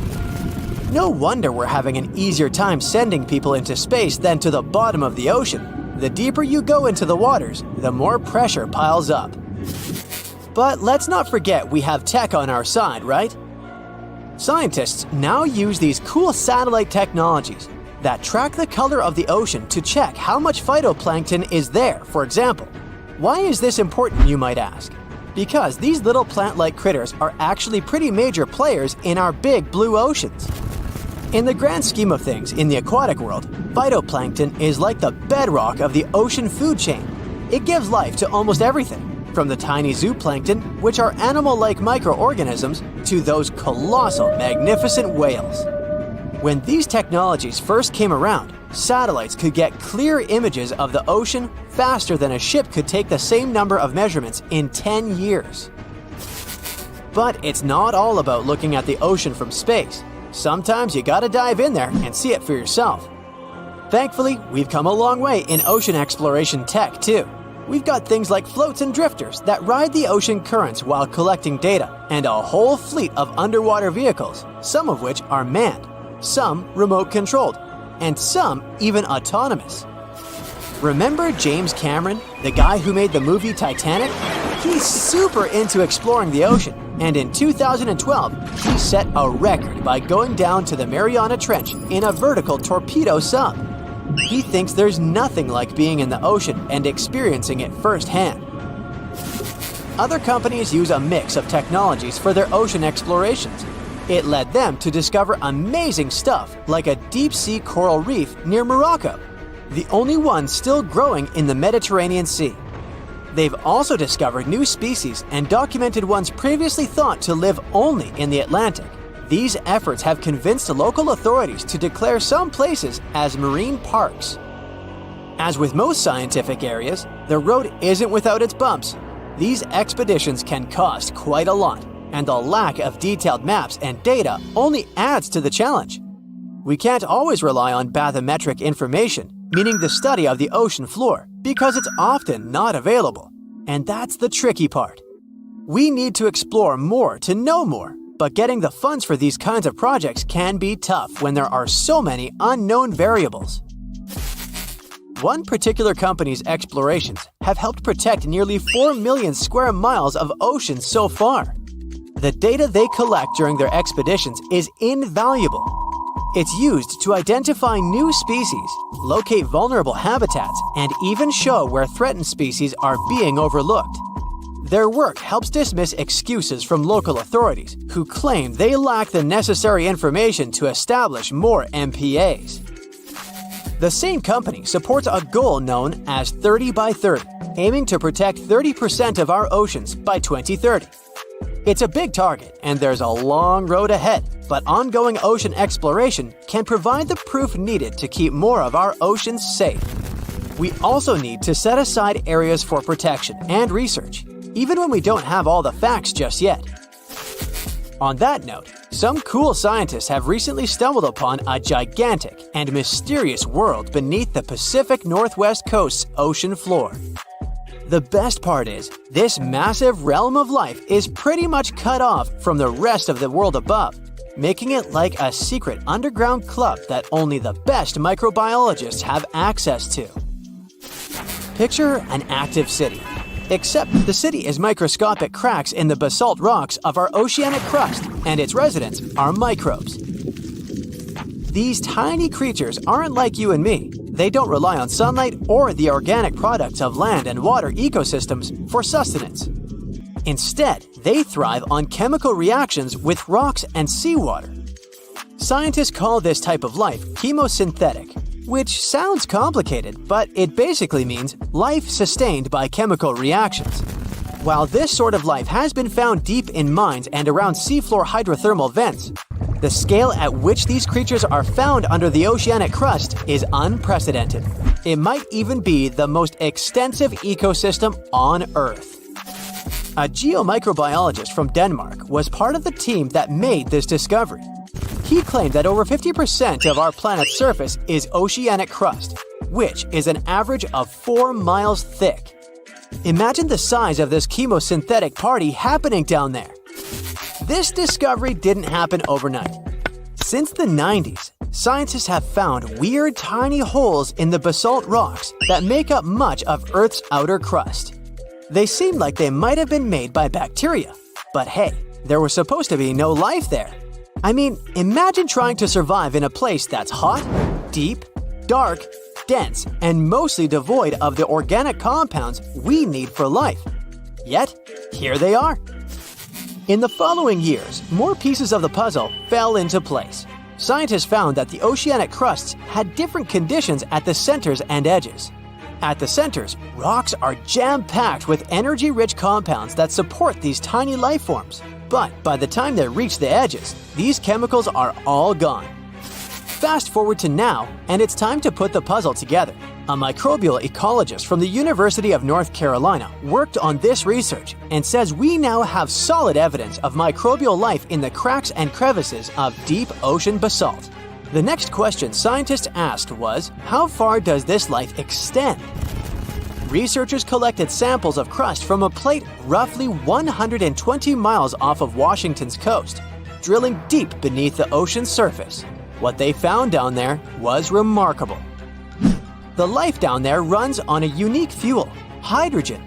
No wonder we're having an easier time sending people into space than to the bottom of the ocean. The deeper you go into the waters, the more pressure piles up. But let's not forget we have tech on our side, right? Scientists now use these cool satellite technologies that track the color of the ocean to check how much phytoplankton is there, for example. Why is this important, you might ask? Because these little plant-like critters are actually pretty major players in our big blue oceans. In the grand scheme of things in the aquatic world, phytoplankton is like the bedrock of the ocean food chain. It gives life to almost everything, from the tiny zooplankton, which are animal-like microorganisms, to those colossal, magnificent whales. When these technologies first came around, satellites could get clear images of the ocean faster than a ship could take the same number of measurements in 10 years. But it's not all about looking at the ocean from space. Sometimes you gotta dive in there and see it for yourself. Thankfully, we've come a long way in ocean exploration tech, too. We've got things like floats and drifters that ride the ocean currents while collecting data, and a whole fleet of underwater vehicles, some of which are manned, some remote-controlled, and some even autonomous. Remember James Cameron, the guy who made the movie Titanic? He's super into exploring the ocean, and in 2012, he set a record by going down to the Mariana Trench in a vertical torpedo sub. He thinks there's nothing like being in the ocean and experiencing it firsthand. Other companies use a mix of technologies for their ocean explorations. It led them to discover amazing stuff like a deep-sea coral reef near Morocco, the only one still growing in the Mediterranean Sea. They've also discovered new species and documented ones previously thought to live only in the Atlantic. These efforts have convinced local authorities to declare some places as marine parks. As with most scientific areas, the road isn't without its bumps. These expeditions can cost quite a lot, and the lack of detailed maps and data only adds to the challenge. We can't always rely on bathymetric information, meaning the study of the ocean floor, because it's often not available. And that's the tricky part. We need to explore more to know more. But getting the funds for these kinds of projects can be tough when there are so many unknown variables. One particular company's explorations have helped protect nearly 4 million square miles of ocean so far. The data they collect during their expeditions is invaluable. It's used to identify new species, locate vulnerable habitats, and even show where threatened species are being overlooked. Their work helps dismiss excuses from local authorities who claim they lack the necessary information to establish more MPAs. The same company supports a goal known as 30 by 30, aiming to protect 30% of our oceans by 2030. It's a big target, and there's a long road ahead, but ongoing ocean exploration can provide the proof needed to keep more of our oceans safe. We also need to set aside areas for protection and research, even when we don't have all the facts just yet. On that note, some cool scientists have recently stumbled upon a gigantic and mysterious world beneath the Pacific Northwest coast's ocean floor. The best part is, this massive realm of life is pretty much cut off from the rest of the world above, making it like a secret underground club that only the best microbiologists have access to. Picture an active city, except the city is microscopic cracks in the basalt rocks of our oceanic crust, and its residents are microbes. These tiny creatures aren't like you and me. They don't rely on sunlight or the organic products of land and water ecosystems for sustenance. Instead, they thrive on chemical reactions with rocks and seawater. Scientists call this type of life chemosynthetic, which sounds complicated, but it basically means life sustained by chemical reactions. While this sort of life has been found deep in mines and around seafloor hydrothermal vents, the scale at which these creatures are found under the oceanic crust is unprecedented. It might even be the most extensive ecosystem on Earth. A geomicrobiologist from Denmark was part of the team that made this discovery. He claimed that over 50% of our planet's surface is oceanic crust, which is an average of 4 miles thick. Imagine the size of this chemosynthetic party happening down there. This discovery didn't happen overnight. Since the 90s, scientists have found weird tiny holes in the basalt rocks that make up much of Earth's outer crust. They seem like they might have been made by bacteria, but hey, there was supposed to be no life there. I mean, imagine trying to survive in a place that's hot, deep, dark, dense, and mostly devoid of the organic compounds we need for life. Yet, here they are. In the following years, more pieces of the puzzle fell into place. Scientists found that the oceanic crusts had different conditions at the centers and edges. At the centers, rocks are jam-packed with energy-rich compounds that support these tiny life forms. But by the time they reach the edges, these chemicals are all gone. Fast forward to now, and it's time to put the puzzle together. A microbial ecologist from the University of North Carolina worked on this research and says we now have solid evidence of microbial life in the cracks and crevices of deep ocean basalt. The next question scientists asked was, how far does this life extend? Researchers collected samples of crust from a plate roughly 120 miles off of Washington's coast, drilling deep beneath the ocean's surface. What they found down there was remarkable. The life down there runs on a unique fuel, hydrogen.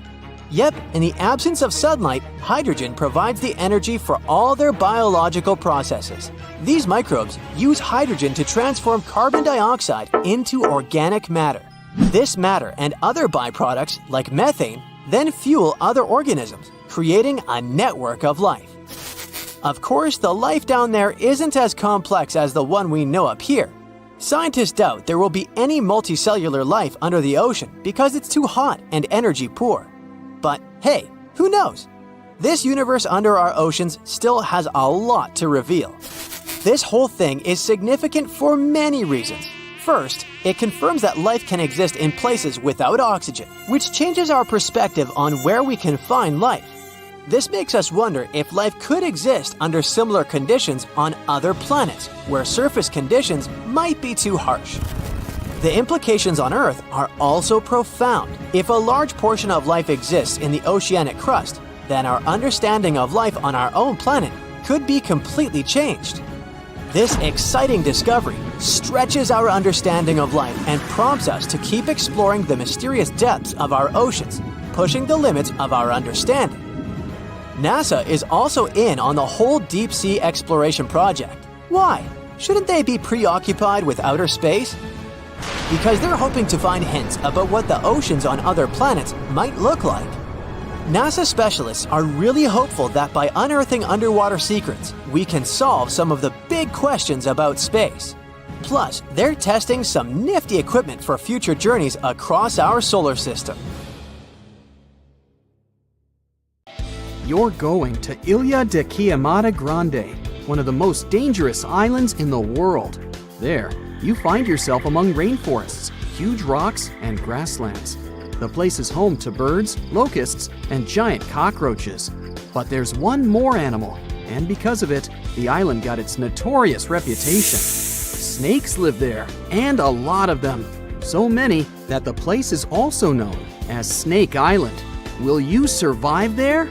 Yep, in the absence of sunlight, hydrogen provides the energy for all their biological processes. These microbes use hydrogen to transform carbon dioxide into organic matter. This matter and other byproducts, like methane, then fuel other organisms, creating a network of life. Of course, the life down there isn't as complex as the one we know up here. Scientists doubt there will be any multicellular life under the ocean because it's too hot and energy poor. But hey, who knows? This universe under our oceans still has a lot to reveal. This whole thing is significant for many reasons. First, it confirms that life can exist in places without oxygen, which changes our perspective on where we can find life. This makes us wonder if life could exist under similar conditions on other planets, where surface conditions might be too harsh. The implications on Earth are also profound. If a large portion of life exists in the oceanic crust, then our understanding of life on our own planet could be completely changed. This exciting discovery stretches our understanding of life and prompts us to keep exploring the mysterious depths of our oceans, pushing the limits of our understanding. NASA is also in on the whole deep sea exploration project. Why? Shouldn't they be preoccupied with outer space? Because they're hoping to find hints about what the oceans on other planets might look like. NASA specialists are really hopeful that by unearthing underwater secrets, we can solve some of the big questions about space. Plus, they're testing some nifty equipment for future journeys across our solar system. You're going to Ilha de Queimada Grande, one of the most dangerous islands in the world. There, you find yourself among rainforests, huge rocks, and grasslands. The place is home to birds, locusts, and giant cockroaches. But there's one more animal, and because of it, the island got its notorious reputation. Snakes live there, and a lot of them. So many that the place is also known as Snake Island. Will you survive there?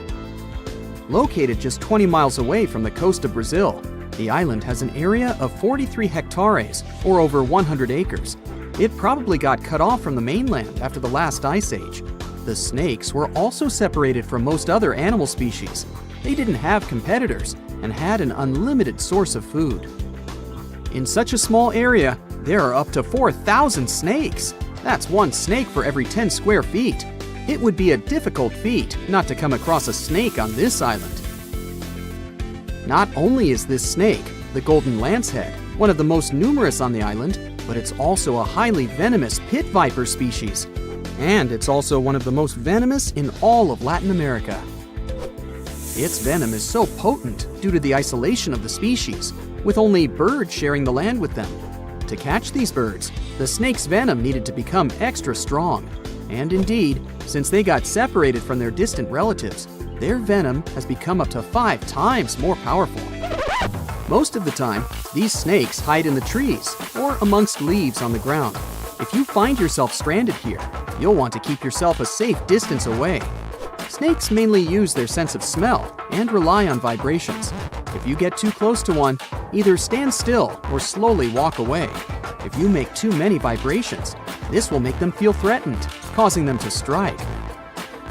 Located just 20 miles away from the coast of Brazil, the island has an area of 43 hectares, or over 100 acres. It probably got cut off from the mainland after the last ice age. The snakes were also separated from most other animal species. They didn't have competitors and had an unlimited source of food. In such a small area, there are up to 4,000 snakes. That's one snake for every 10 square feet. It would be a difficult feat not to come across a snake on this island. Not only is this snake, the golden lancehead, one of the most numerous on the island, but it's also a highly venomous pit viper species. And it's also one of the most venomous in all of Latin America. Its venom is so potent due to the isolation of the species, with only birds sharing the land with them. To catch these birds, the snake's venom needed to become extra strong. And indeed, since they got separated from their distant relatives, their venom has become up to 5 times more powerful. Most of the time, these snakes hide in the trees or amongst leaves on the ground. If you find yourself stranded here, you'll want to keep yourself a safe distance away. Snakes mainly use their sense of smell and rely on vibrations. If you get too close to one, either stand still or slowly walk away. If you make too many vibrations, this will make them feel threatened, causing them to strike.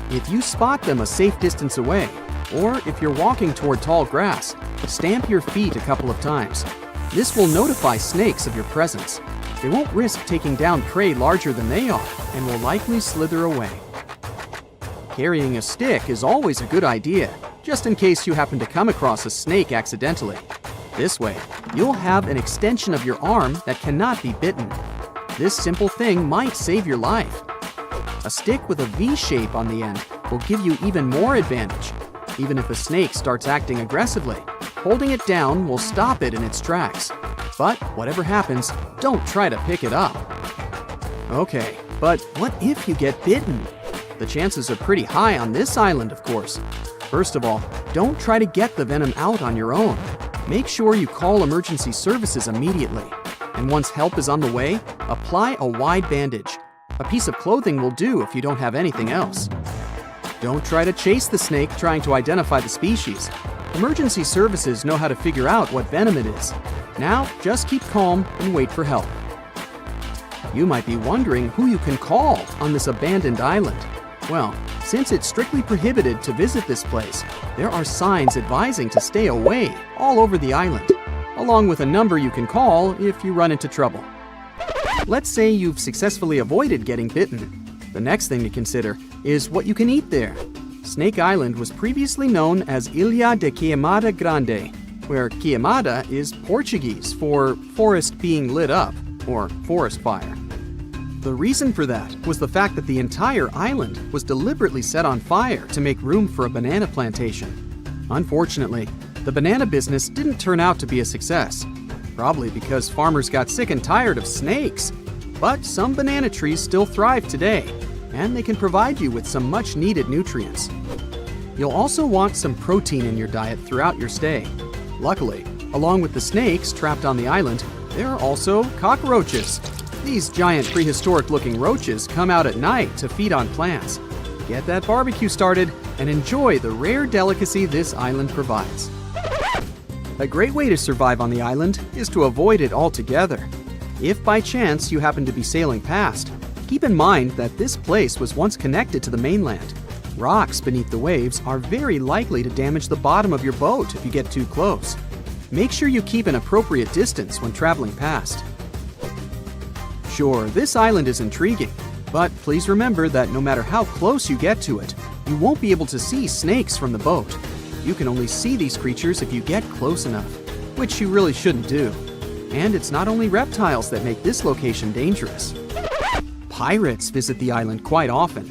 If you spot them a safe distance away, or if you're walking toward tall grass, stamp your feet a couple of times. This will notify snakes of your presence. They won't risk taking down prey larger than they are and will likely slither away. Carrying a stick is always a good idea, just in case you happen to come across a snake accidentally. This way, you'll have an extension of your arm that cannot be bitten. This simple thing might save your life. A stick with a V shape on the end will give you even more advantage. Even if a snake starts acting aggressively, holding it down will stop it in its tracks. But whatever happens, don't try to pick it up. Okay, but what if you get bitten? The chances are pretty high on this island, of course. First of all, don't try to get the venom out on your own. Make sure you call emergency services immediately. And once help is on the way, apply a wide bandage. A piece of clothing will do if you don't have anything else. Don't try to chase the snake trying to identify the species. Emergency services know how to figure out what venom it is. Now, just keep calm and wait for help. You might be wondering who you can call on this abandoned island. Well, since it's strictly prohibited to visit this place, there are signs advising to stay away all over the island, along with a number you can call if you run into trouble. Let's say you've successfully avoided getting bitten. The next thing to consider is what you can eat there. Snake Island was previously known as Ilha de Queimada Grande, where queimada is Portuguese for forest being lit up, or forest fire. The reason for that was the fact that the entire island was deliberately set on fire to make room for a banana plantation. Unfortunately, the banana business didn't turn out to be a success, probably because farmers got sick and tired of snakes. But some banana trees still thrive today, and they can provide you with some much-needed nutrients. You'll also want some protein in your diet throughout your stay. Luckily, along with the snakes trapped on the island, there are also cockroaches. These giant prehistoric-looking roaches come out at night to feed on plants. Get that barbecue started and enjoy the rare delicacy this island provides. A great way to survive on the island is to avoid it altogether. If by chance you happen to be sailing past, keep in mind that this place was once connected to the mainland. Rocks beneath the waves are very likely to damage the bottom of your boat if you get too close. Make sure you keep an appropriate distance when traveling past. Sure, this island is intriguing, but please remember that no matter how close you get to it, you won't be able to see snakes from the boat. You can only see these creatures if you get close enough, which you really shouldn't do. And it's not only reptiles that make this location dangerous. Pirates visit the island quite often.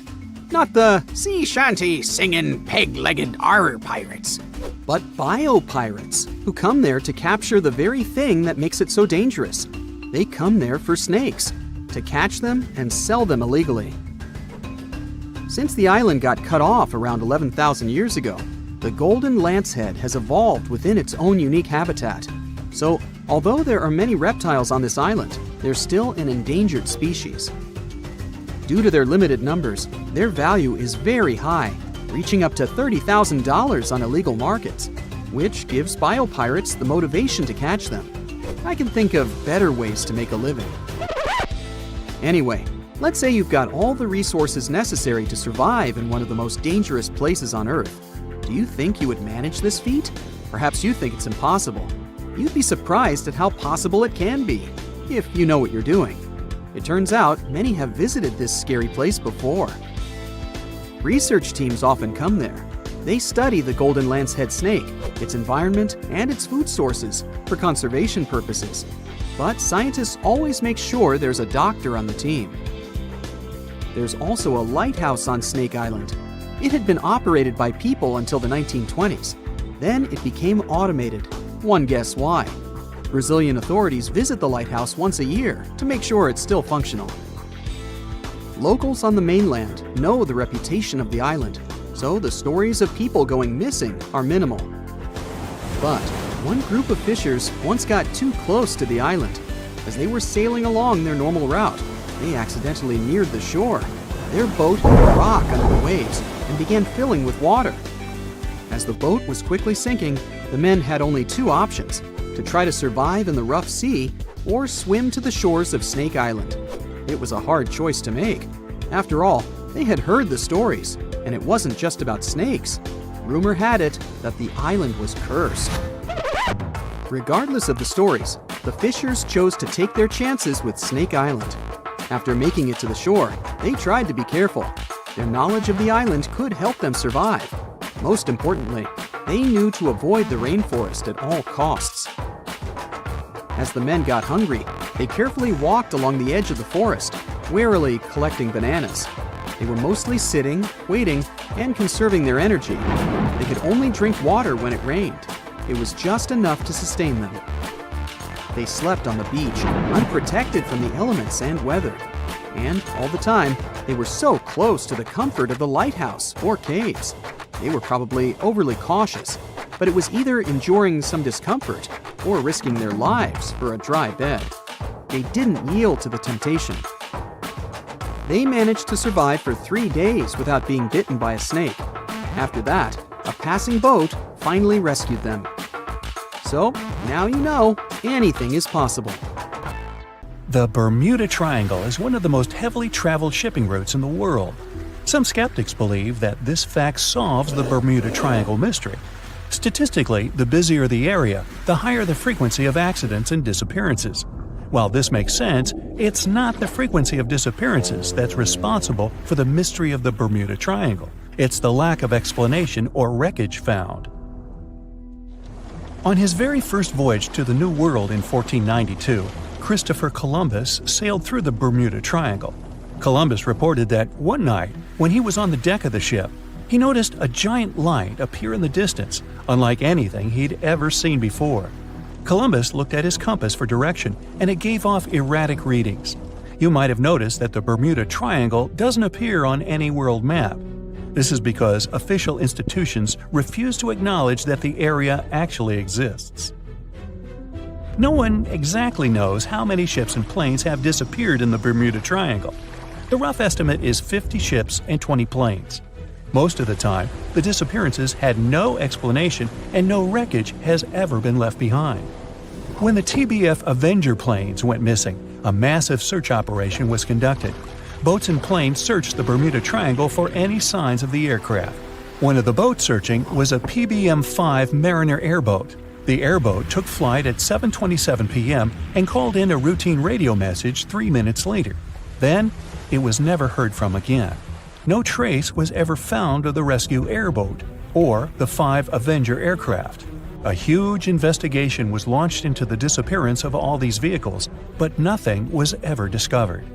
Not the sea shanty singing peg-legged arr pirates, but biopirates who come there to capture the very thing that makes it so dangerous. They come there for snakes, to catch them and sell them illegally. Since the island got cut off around 11,000 years ago, the golden lancehead has evolved within its own unique habitat. So, although there are many reptiles on this island, they're still an endangered species. Due to their limited numbers, their value is very high, reaching up to $30,000 on illegal markets, which gives biopirates the motivation to catch them. I can think of better ways to make a living. Anyway, let's say you've got all the resources necessary to survive in one of the most dangerous places on Earth. Do you think you would manage this feat? Perhaps you think it's impossible. You'd be surprised at how possible it can be, if you know what you're doing. It turns out many have visited this scary place before. Research teams often come there. They study the golden lancehead snake, its environment, and its food sources for conservation purposes. But scientists always make sure there's a doctor on the team. There's also a lighthouse on Snake Island. It had been operated by people until the 1920s. Then it became automated. One guess why. Brazilian authorities visit the lighthouse once a year to make sure it's still functional. Locals on the mainland know the reputation of the island, so the stories of people going missing are minimal. But one group of fishers once got too close to the island. As they were sailing along their normal route, they accidentally neared the shore. Their boat hit a rock under the waves and began filling with water. As the boat was quickly sinking, the men had only two options: to try to survive in the rough sea or swim to the shores of Snake Island. It was a hard choice to make. After all, they had heard the stories, and it wasn't just about snakes. Rumor had it that the island was cursed. Regardless of the stories, the fishers chose to take their chances with Snake Island. After making it to the shore, they tried to be careful. Their knowledge of the island could help them survive. Most importantly, they knew to avoid the rainforest at all costs. As the men got hungry, they carefully walked along the edge of the forest, warily collecting bananas. They were mostly sitting, waiting, and conserving their energy. They could only drink water when it rained. It was just enough to sustain them. They slept on the beach, unprotected from the elements and weather. And all the time, they were so close to the comfort of the lighthouse or caves. They were probably overly cautious, but it was either enduring some discomfort or risking their lives for a dry bed. They didn't yield to the temptation. They managed to survive for 3 days without being bitten by a snake. After that, a passing boat finally rescued them. So, now you know, anything is possible. The Bermuda Triangle is one of the most heavily traveled shipping routes in the world. Some skeptics believe that this fact solves the Bermuda Triangle mystery. Statistically, the busier the area, the higher the frequency of accidents and disappearances. While this makes sense, it's not the frequency of disappearances that's responsible for the mystery of the Bermuda Triangle. It's the lack of explanation or wreckage found. On his very first voyage to the New World in 1492, Christopher Columbus sailed through the Bermuda Triangle. Columbus reported that one night, when he was on the deck of the ship, he noticed a giant light appear in the distance, unlike anything he'd ever seen before. Columbus looked at his compass for direction, and it gave off erratic readings. You might have noticed that the Bermuda Triangle doesn't appear on any world map. This is because official institutions refuse to acknowledge that the area actually exists. No one exactly knows how many ships and planes have disappeared in the Bermuda Triangle. The rough estimate is 50 ships and 20 planes. Most of the time, the disappearances had no explanation and no wreckage has ever been left behind. When the TBF Avenger planes went missing, a massive search operation was conducted. Boats and planes searched the Bermuda Triangle for any signs of the aircraft. One of the boats searching was a PBM-5 Mariner airboat. The airboat took flight at 7:27 p.m. and called in a routine radio message 3 minutes later. Then, it was never heard from again. No trace was ever found of the rescue airboat or the 5 Avenger aircraft. A huge investigation was launched into the disappearance of all these vehicles, but nothing was ever discovered.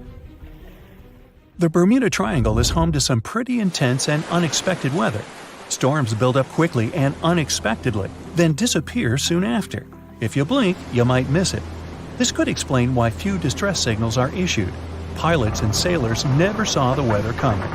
The Bermuda Triangle is home to some pretty intense and unexpected weather. Storms build up quickly and unexpectedly, then disappear soon after. If you blink, you might miss it. This could explain why few distress signals are issued. Pilots and sailors never saw the weather coming.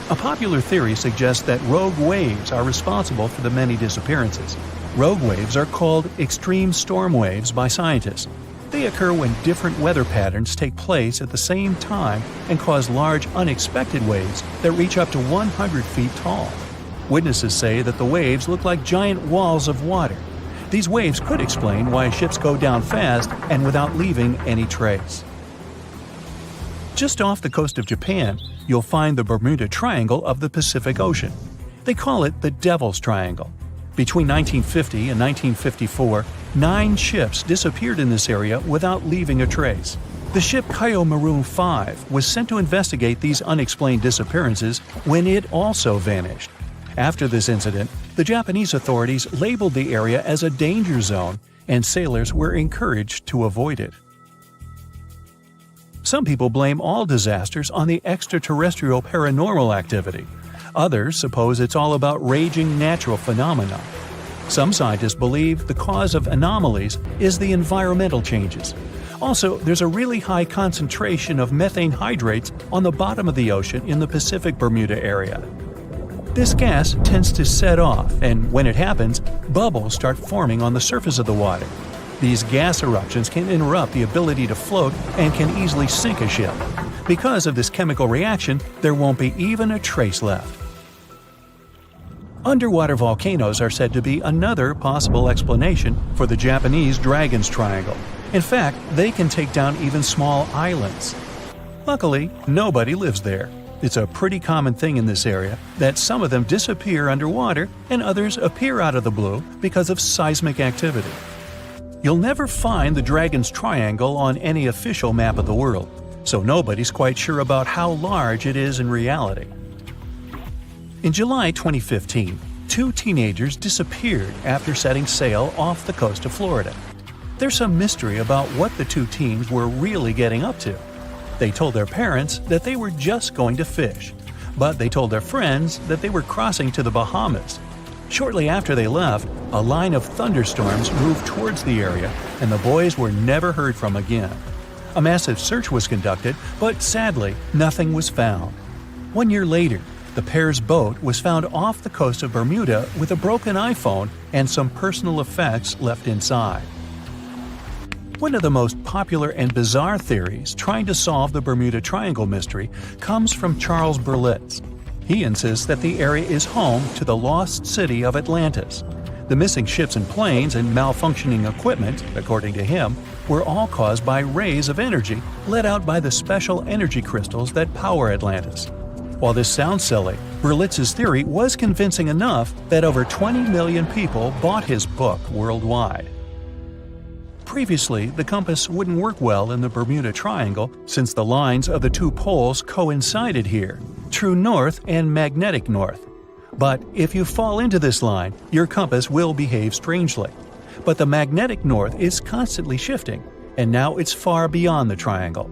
A popular theory suggests that rogue waves are responsible for the many disappearances. Rogue waves are called extreme storm waves by scientists. They occur when different weather patterns take place at the same time and cause large unexpected waves that reach up to 100 feet tall. Witnesses say that the waves look like giant walls of water. These waves could explain why ships go down fast and without leaving any trace. Just off the coast of Japan, you'll find the Bermuda Triangle of the Pacific Ocean. They call it the Devil's Triangle. Between 1950 and 1954, 9 ships disappeared in this area without leaving a trace. The ship Maroon 5 was sent to investigate these unexplained disappearances when it also vanished. After this incident, the Japanese authorities labeled the area as a danger zone, and sailors were encouraged to avoid it. Some people blame all disasters on the extraterrestrial paranormal activity. Others suppose it's all about raging natural phenomena. Some scientists believe the cause of anomalies is the environmental changes. Also, there's a really high concentration of methane hydrates on the bottom of the ocean in the Pacific Bermuda area. This gas tends to set off, and when it happens, bubbles start forming on the surface of the water. These gas eruptions can interrupt the ability to float and can easily sink a ship. Because of this chemical reaction, there won't be even a trace left. Underwater volcanoes are said to be another possible explanation for the Japanese Dragon's Triangle. In fact, they can take down even small islands. Luckily, nobody lives there. It's a pretty common thing in this area that some of them disappear underwater and others appear out of the blue because of seismic activity. You'll never find the Dragon's Triangle on any official map of the world, so nobody's quite sure about how large it is in reality. In July 2015, 2 teenagers disappeared after setting sail off the coast of Florida. There's some mystery about what the 2 teens were really getting up to. They told their parents that they were just going to fish, but they told their friends that they were crossing to the Bahamas. Shortly after they left, a line of thunderstorms moved towards the area, and the boys were never heard from again. A massive search was conducted, but sadly, nothing was found. 1 year later, the pair's boat was found off the coast of Bermuda with a broken iPhone and some personal effects left inside. One of the most popular and bizarre theories trying to solve the Bermuda Triangle mystery comes from Charles Berlitz. He insists that the area is home to the lost city of Atlantis. The missing ships and planes and malfunctioning equipment, according to him, were all caused by rays of energy let out by the special energy crystals that power Atlantis. While this sounds silly, Berlitz's theory was convincing enough that over 20 million people bought his book worldwide. Previously, the compass wouldn't work well in the Bermuda Triangle since the lines of the 2 poles coincided here, true north and magnetic north. But if you fall into this line, your compass will behave strangely. But the magnetic north is constantly shifting, and now it's far beyond the triangle.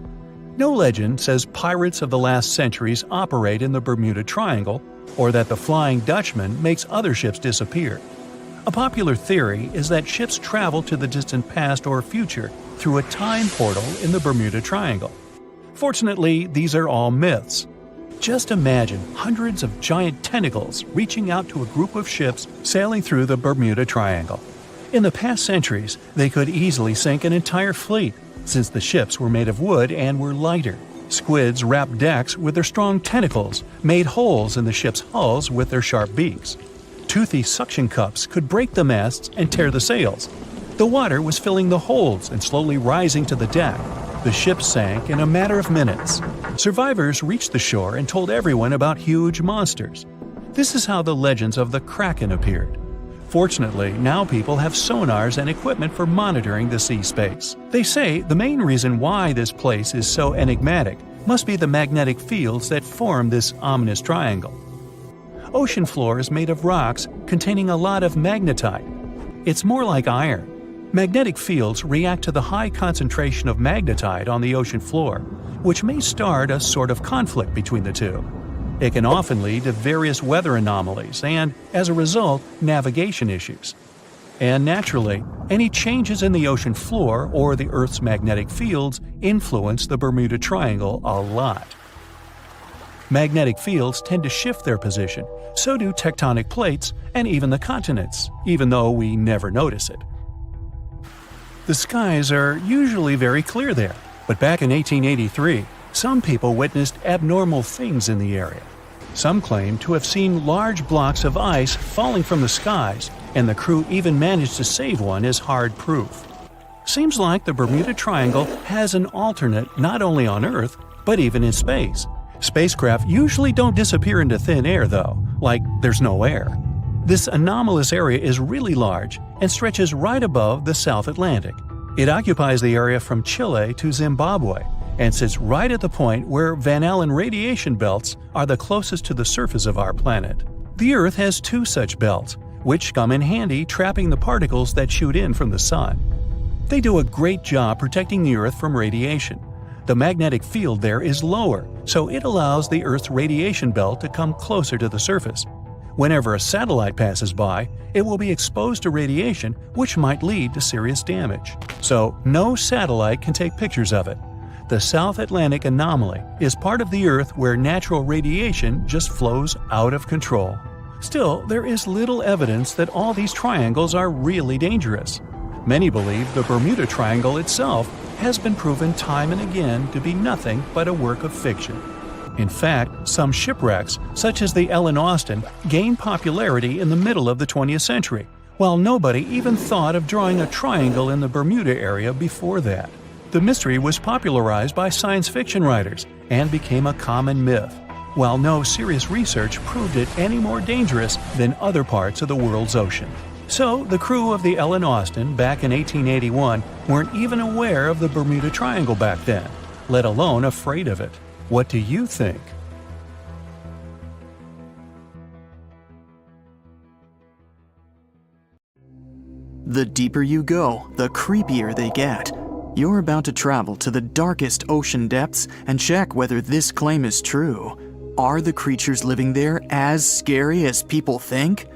No legend says pirates of the last centuries operate in the Bermuda Triangle, or that the Flying Dutchman makes other ships disappear. A popular theory is that ships travel to the distant past or future through a time portal in the Bermuda Triangle. Fortunately, these are all myths. Just imagine hundreds of giant tentacles reaching out to a group of ships sailing through the Bermuda Triangle. In the past centuries, they could easily sink an entire fleet, since the ships were made of wood and were lighter. Squids wrapped decks with their strong tentacles, made holes in the ship's hulls with their sharp beaks. Toothy suction cups could break the masts and tear the sails. The water was filling the holds and slowly rising to the deck. The ship sank in a matter of minutes. Survivors reached the shore and told everyone about huge monsters. This is how the legends of the Kraken appeared. Fortunately, now people have sonars and equipment for monitoring the sea space. They say the main reason why this place is so enigmatic must be the magnetic fields that form this ominous triangle. Ocean floor is made of rocks containing a lot of magnetite. It's more like iron. Magnetic fields react to the high concentration of magnetite on the ocean floor, which may start a sort of conflict between the two. It can often lead to various weather anomalies and, as a result, navigation issues. And naturally, any changes in the ocean floor or the Earth's magnetic fields influence the Bermuda Triangle a lot. Magnetic fields tend to shift their position, so do tectonic plates and even the continents, even though we never notice it. The skies are usually very clear there, but back in 1883, some people witnessed abnormal things in the area. Some claim to have seen large blocks of ice falling from the skies, and the crew even managed to save one as hard proof. Seems like the Bermuda Triangle has an alternate not only on Earth, but even in space. Spacecraft usually don't disappear into thin air though, like there's no air. This anomalous area is really large and stretches right above the South Atlantic. It occupies the area from Chile to Zimbabwe and sits right at the point where Van Allen radiation belts are the closest to the surface of our planet. The Earth has two such belts, which come in handy trapping the particles that shoot in from the Sun. They do a great job protecting the Earth from radiation. The magnetic field there is lower, so it allows the Earth's radiation belt to come closer to the surface. Whenever a satellite passes by, it will be exposed to radiation, which might lead to serious damage. So, no satellite can take pictures of it. The South Atlantic anomaly is part of the Earth where natural radiation just flows out of control. Still, there is little evidence that all these triangles are really dangerous. Many believe the Bermuda Triangle itself has been proven time and again to be nothing but a work of fiction. In fact, some shipwrecks, such as the Ellen Austin, gained popularity in the middle of the 20th century, while nobody even thought of drawing a triangle in the Bermuda area before that. The mystery was popularized by science fiction writers and became a common myth, while no serious research proved it any more dangerous than other parts of the world's ocean. So, the crew of the Ellen Austin back in 1881 weren't even aware of the Bermuda Triangle back then, let alone afraid of it. What do you think? The deeper you go, the creepier they get. You're about to travel to the darkest ocean depths and check whether this claim is true. Are the creatures living there as scary as people think?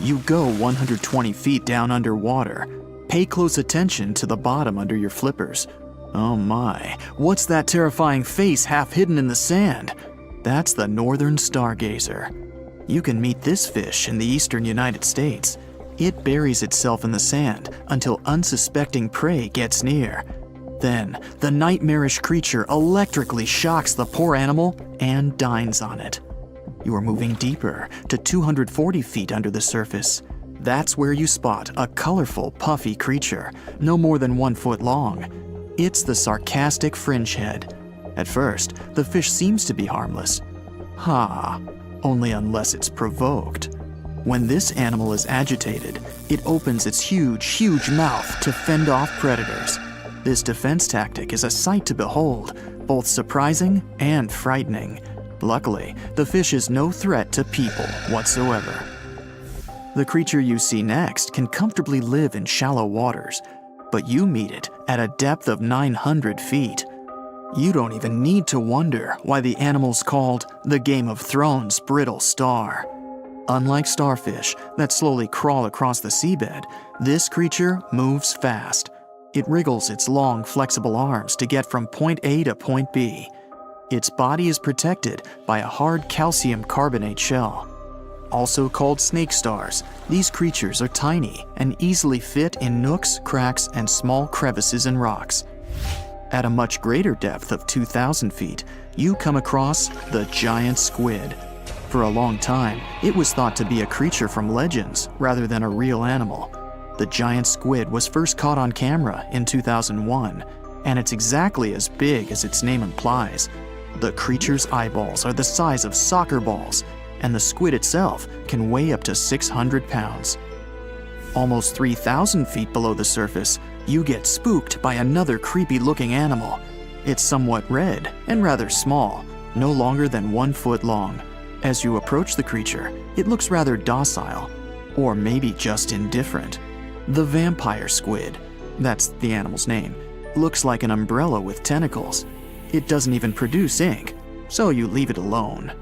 You go 120 feet down underwater. Pay close attention to the bottom under your flippers. Oh my, what's that terrifying face half hidden in the sand? That's the northern stargazer. You can meet this fish in the eastern United States. It buries itself in the sand until unsuspecting prey gets near. Then, the nightmarish creature electrically shocks the poor animal and dines on it. You are moving deeper to 240 feet under the surface. That's where you spot a colorful, puffy creature, no more than 1 foot long. It's the sarcastic fringehead. At first, the fish seems to be harmless. Only unless it's provoked. When this animal is agitated, it opens its huge mouth to fend off predators. This defense tactic is a sight to behold, both surprising and frightening. Luckily, the fish is no threat to people whatsoever. The creature you see next can comfortably live in shallow waters, but you meet it at a depth of 900 feet. You don't even need to wonder why the animal's called the Game of Thrones brittle star. Unlike starfish that slowly crawl across the seabed, this creature moves fast. It wriggles its long, flexible arms to get from point A to point B. Its body is protected by a hard calcium carbonate shell. Also called snake stars, these creatures are tiny and easily fit in nooks, cracks, and small crevices in rocks. At a much greater depth of 2,000 feet, you come across the giant squid. For a long time, it was thought to be a creature from legends rather than a real animal. The giant squid was first caught on camera in 2001, and it's exactly as big as its name implies. The creature's eyeballs are the size of soccer balls, and the squid itself can weigh up to 600 pounds. Almost 3,000 feet below the surface, you get spooked by another creepy-looking animal. It's somewhat red and rather small, no longer than 1 foot long. As you approach the creature, it looks rather docile, or maybe just indifferent. The vampire squid, that's the animal's name, looks like an umbrella with tentacles. It doesn't even produce ink, so you leave it alone.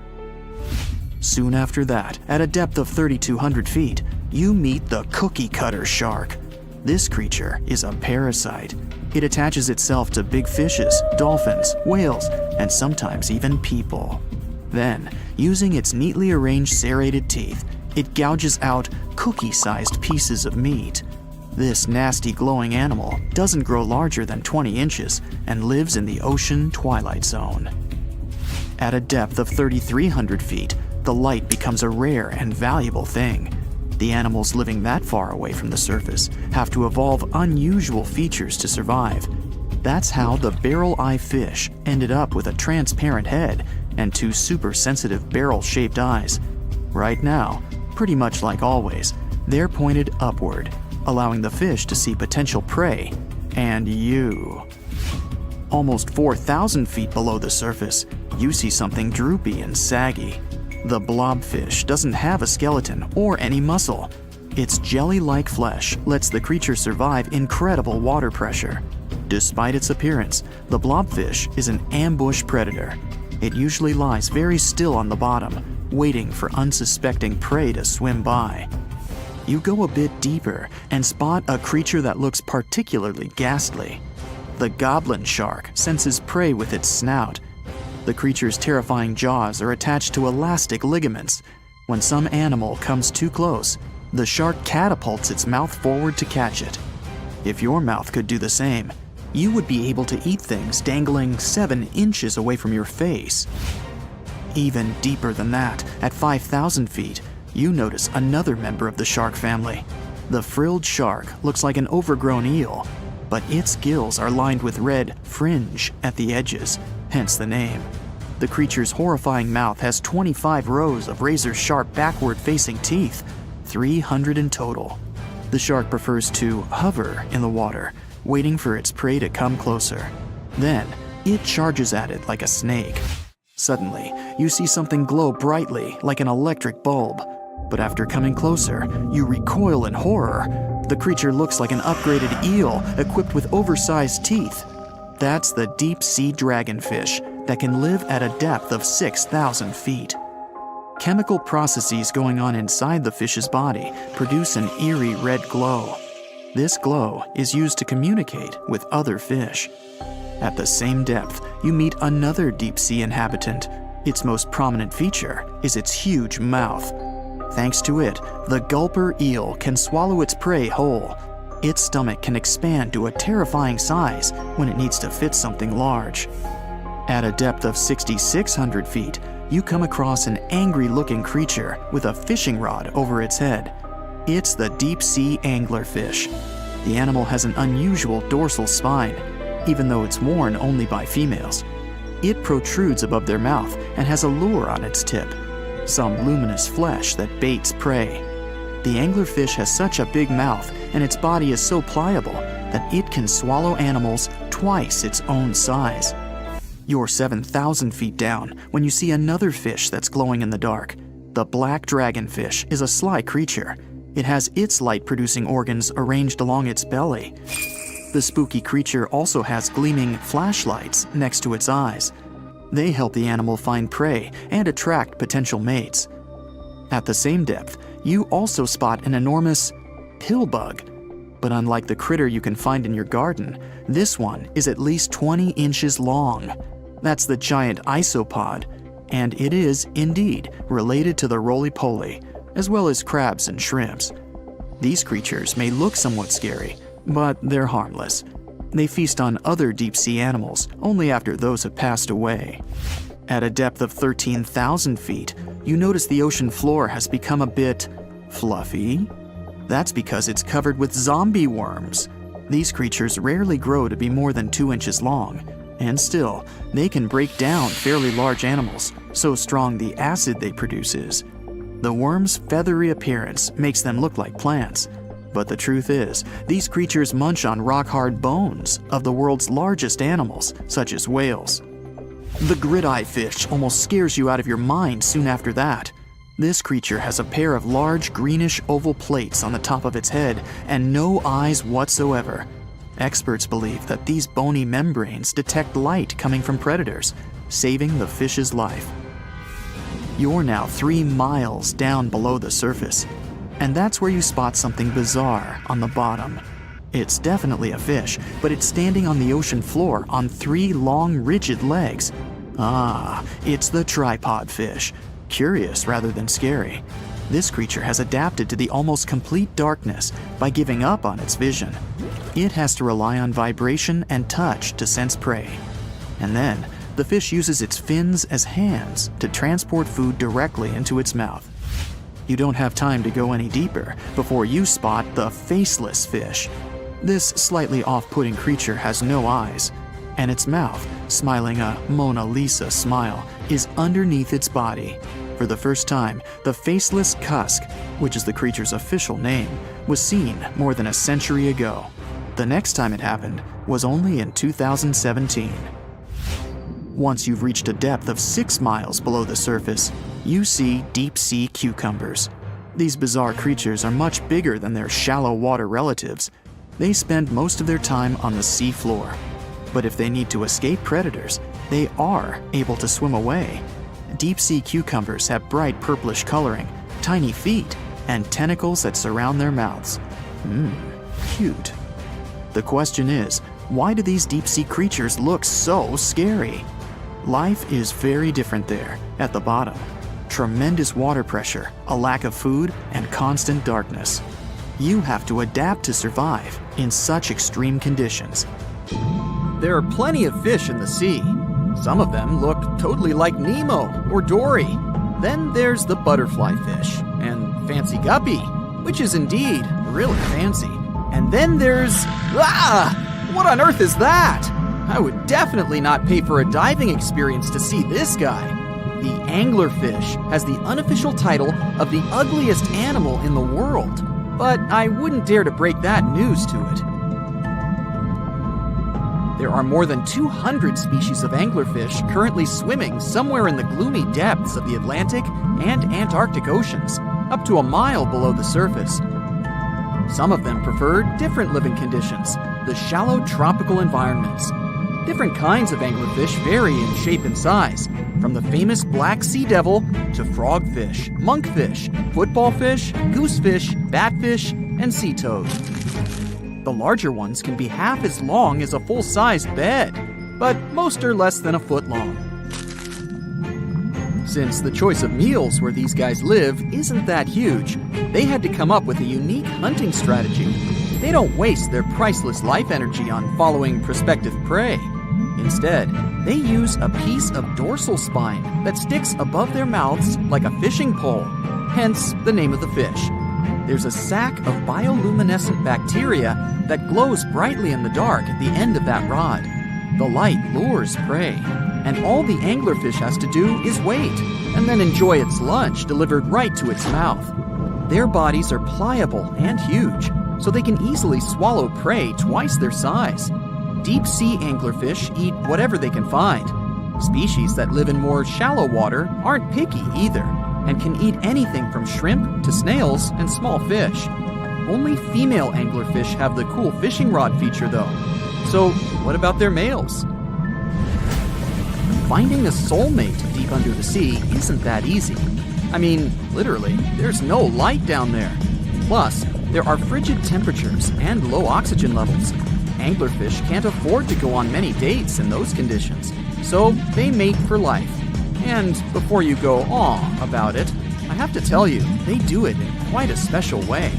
Soon after that, at a depth of 3,200 feet, you meet the cookie cutter shark. This creature is a parasite. It attaches itself to big fishes, dolphins, whales, and sometimes even people. Then, using its neatly arranged serrated teeth, it gouges out cookie-sized pieces of meat. This nasty glowing animal doesn't grow larger than 20 inches and lives in the ocean Twilight Zone. At a depth of 3,300 feet, the light becomes a rare and valuable thing. The animals living that far away from the surface have to evolve unusual features to survive. That's how the barrel-eye fish ended up with a transparent head and two super-sensitive barrel-shaped eyes. Right now, pretty much like always, they're pointed upward, allowing the fish to see potential prey and you. Almost 4,000 feet below the surface, you see something droopy and saggy. The blobfish doesn't have a skeleton or any muscle. Its jelly-like flesh lets the creature survive incredible water pressure. Despite its appearance, the blobfish is an ambush predator. It usually lies very still on the bottom, waiting for unsuspecting prey to swim by. You go a bit deeper and spot a creature that looks particularly ghastly. The goblin shark senses prey with its snout. The creature's terrifying jaws are attached to elastic ligaments. When some animal comes too close, the shark catapults its mouth forward to catch it. If your mouth could do the same, you would be able to eat things dangling 7 inches away from your face. Even deeper than that, at 5,000 feet, you notice another member of the shark family. The frilled shark looks like an overgrown eel, but its gills are lined with red fringe at the edges, hence the name. The creature's horrifying mouth has 25 rows of razor-sharp backward-facing teeth, 300 in total. The shark prefers to hover in the water, waiting for its prey to come closer. Then, it charges at it like a snake. Suddenly, you see something glow brightly like an electric bulb. But after coming closer, you recoil in horror. The creature looks like an upgraded eel equipped with oversized teeth. That's the deep-sea dragonfish that can live at a depth of 6,000 feet. Chemical processes going on inside the fish's body produce an eerie red glow. This glow is used to communicate with other fish. At the same depth, you meet another deep-sea inhabitant. Its most prominent feature is its huge mouth. Thanks to it, the gulper eel can swallow its prey whole. Its stomach can expand to a terrifying size when it needs to fit something large. At a depth of 6,600 feet, you come across an angry-looking creature with a fishing rod over its head. It's the deep-sea anglerfish. The animal has an unusual dorsal spine, even though it's worn only by females. It protrudes above their mouth and has a lure on its tip, some luminous flesh that baits prey. The anglerfish has such a big mouth and its body is so pliable that it can swallow animals twice its own size. You're 7,000 feet down when you see another fish that's glowing in the dark. The black dragonfish is a sly creature. It has its light-producing organs arranged along its belly. The spooky creature also has gleaming flashlights next to its eyes. They help the animal find prey and attract potential mates. At the same depth, you also spot an enormous pillbug. But unlike the critter you can find in your garden, this one is at least 20 inches long. That's the giant isopod, and it is, indeed, related to the roly-poly, as well as crabs and shrimps. These creatures may look somewhat scary, but they're harmless. They feast on other deep-sea animals only after those have passed away. At a depth of 13,000 feet, you notice the ocean floor has become a bit fluffy. That's because it's covered with zombie worms. These creatures rarely grow to be more than 2 inches long, and still, they can break down fairly large animals, so strong the acid they produce is. The worms' feathery appearance makes them look like plants, but the truth is, these creatures munch on rock-hard bones of the world's largest animals, such as whales. The grid-eye fish almost scares you out of your mind soon after that. This creature has a pair of large greenish oval plates on the top of its head and no eyes whatsoever. Experts believe that these bony membranes detect light coming from predators, saving the fish's life. You're now 3 miles down below the surface, and that's where you spot something bizarre on the bottom. It's definitely a fish, but it's standing on the ocean floor on 3 long, rigid legs. Ah, it's the tripod fish. Curious rather than scary. This creature has adapted to the almost complete darkness by giving up on its vision. It has to rely on vibration and touch to sense prey. And then, the fish uses its fins as hands to transport food directly into its mouth. You don't have time to go any deeper before you spot the faceless fish. This slightly off-putting creature has no eyes, and its mouth, smiling a Mona Lisa smile, is underneath its body. For the first time, the faceless cusk, which is the creature's official name, was seen more than a century ago. The next time it happened was only in 2017. Once you've reached a depth of 6 miles below the surface, you see deep-sea cucumbers. These bizarre creatures are much bigger than their shallow water relatives. They spend most of their time on the sea floor. But if they need to escape predators, they are able to swim away. Deep-sea cucumbers have bright purplish coloring, tiny feet, and tentacles that surround their mouths. Cute. The question is, why do these deep-sea creatures look so scary? Life is very different there, at the bottom. Tremendous water pressure, a lack of food, and constant darkness. You have to adapt to survive in such extreme conditions. There are plenty of fish in the sea. Some of them look totally like Nemo or Dory. Then there's the butterfly fish and fancy guppy, which is indeed really fancy. And then there's... What on earth is that? I would definitely not pay for a diving experience to see this guy. The anglerfish has the unofficial title of the ugliest animal in the world, but I wouldn't dare to break that news to it. There are more than 200 species of anglerfish currently swimming somewhere in the gloomy depths of the Atlantic and Antarctic oceans, up to a mile below the surface. Some of them prefer different living conditions, the shallow tropical environments. Different kinds of anglerfish vary in shape and size, from the famous black sea devil to frogfish, monkfish, footballfish, goosefish, batfish, and sea toad. The larger ones can be half as long as a full-sized bed, but most are less than a foot long. Since the choice of meals where these guys live isn't that huge, they had to come up with a unique hunting strategy. They don't waste their priceless life energy on following prospective prey. Instead, they use a piece of dorsal spine that sticks above their mouths like a fishing pole, hence the name of the fish. There's a sac of bioluminescent bacteria that glows brightly in the dark at the end of that rod. The light lures prey, and all the anglerfish has to do is wait, and then enjoy its lunch delivered right to its mouth. Their bodies are pliable and huge, so they can easily swallow prey twice their size. Deep-sea anglerfish eat whatever they can find. Species that live in more shallow water aren't picky either, and can eat anything from shrimp to snails and small fish. Only female anglerfish have the cool fishing rod feature though. So what about their males? Finding a soulmate deep under the sea isn't that easy. I mean, literally, there's no light down there. Plus, there are frigid temperatures and low oxygen levels. Anglerfish can't afford to go on many dates in those conditions, so they mate for life. And before you go aw about it, I have to tell you, they do it in quite a special way.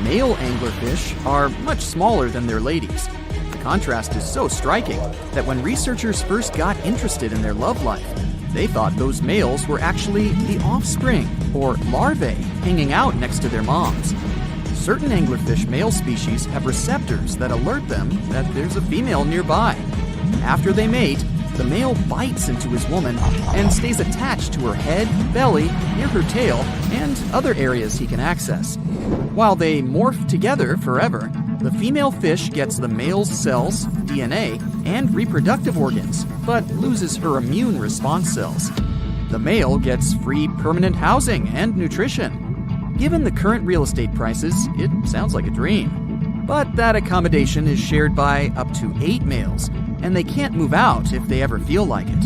Male anglerfish are much smaller than their ladies. The contrast is so striking that when researchers first got interested in their love life, they thought those males were actually the offspring, or larvae, hanging out next to their moms. Certain anglerfish male species have receptors that alert them that there's a female nearby. After they mate, the male bites into his woman and stays attached to her head, belly, near her tail, and other areas he can access. While they morph together forever, the female fish gets the male's cells, DNA, and reproductive organs, but loses her immune response cells. The male gets free permanent housing and nutrition. Given the current real estate prices, it sounds like a dream. But that accommodation is shared by up to 8 males, and they can't move out if they ever feel like it.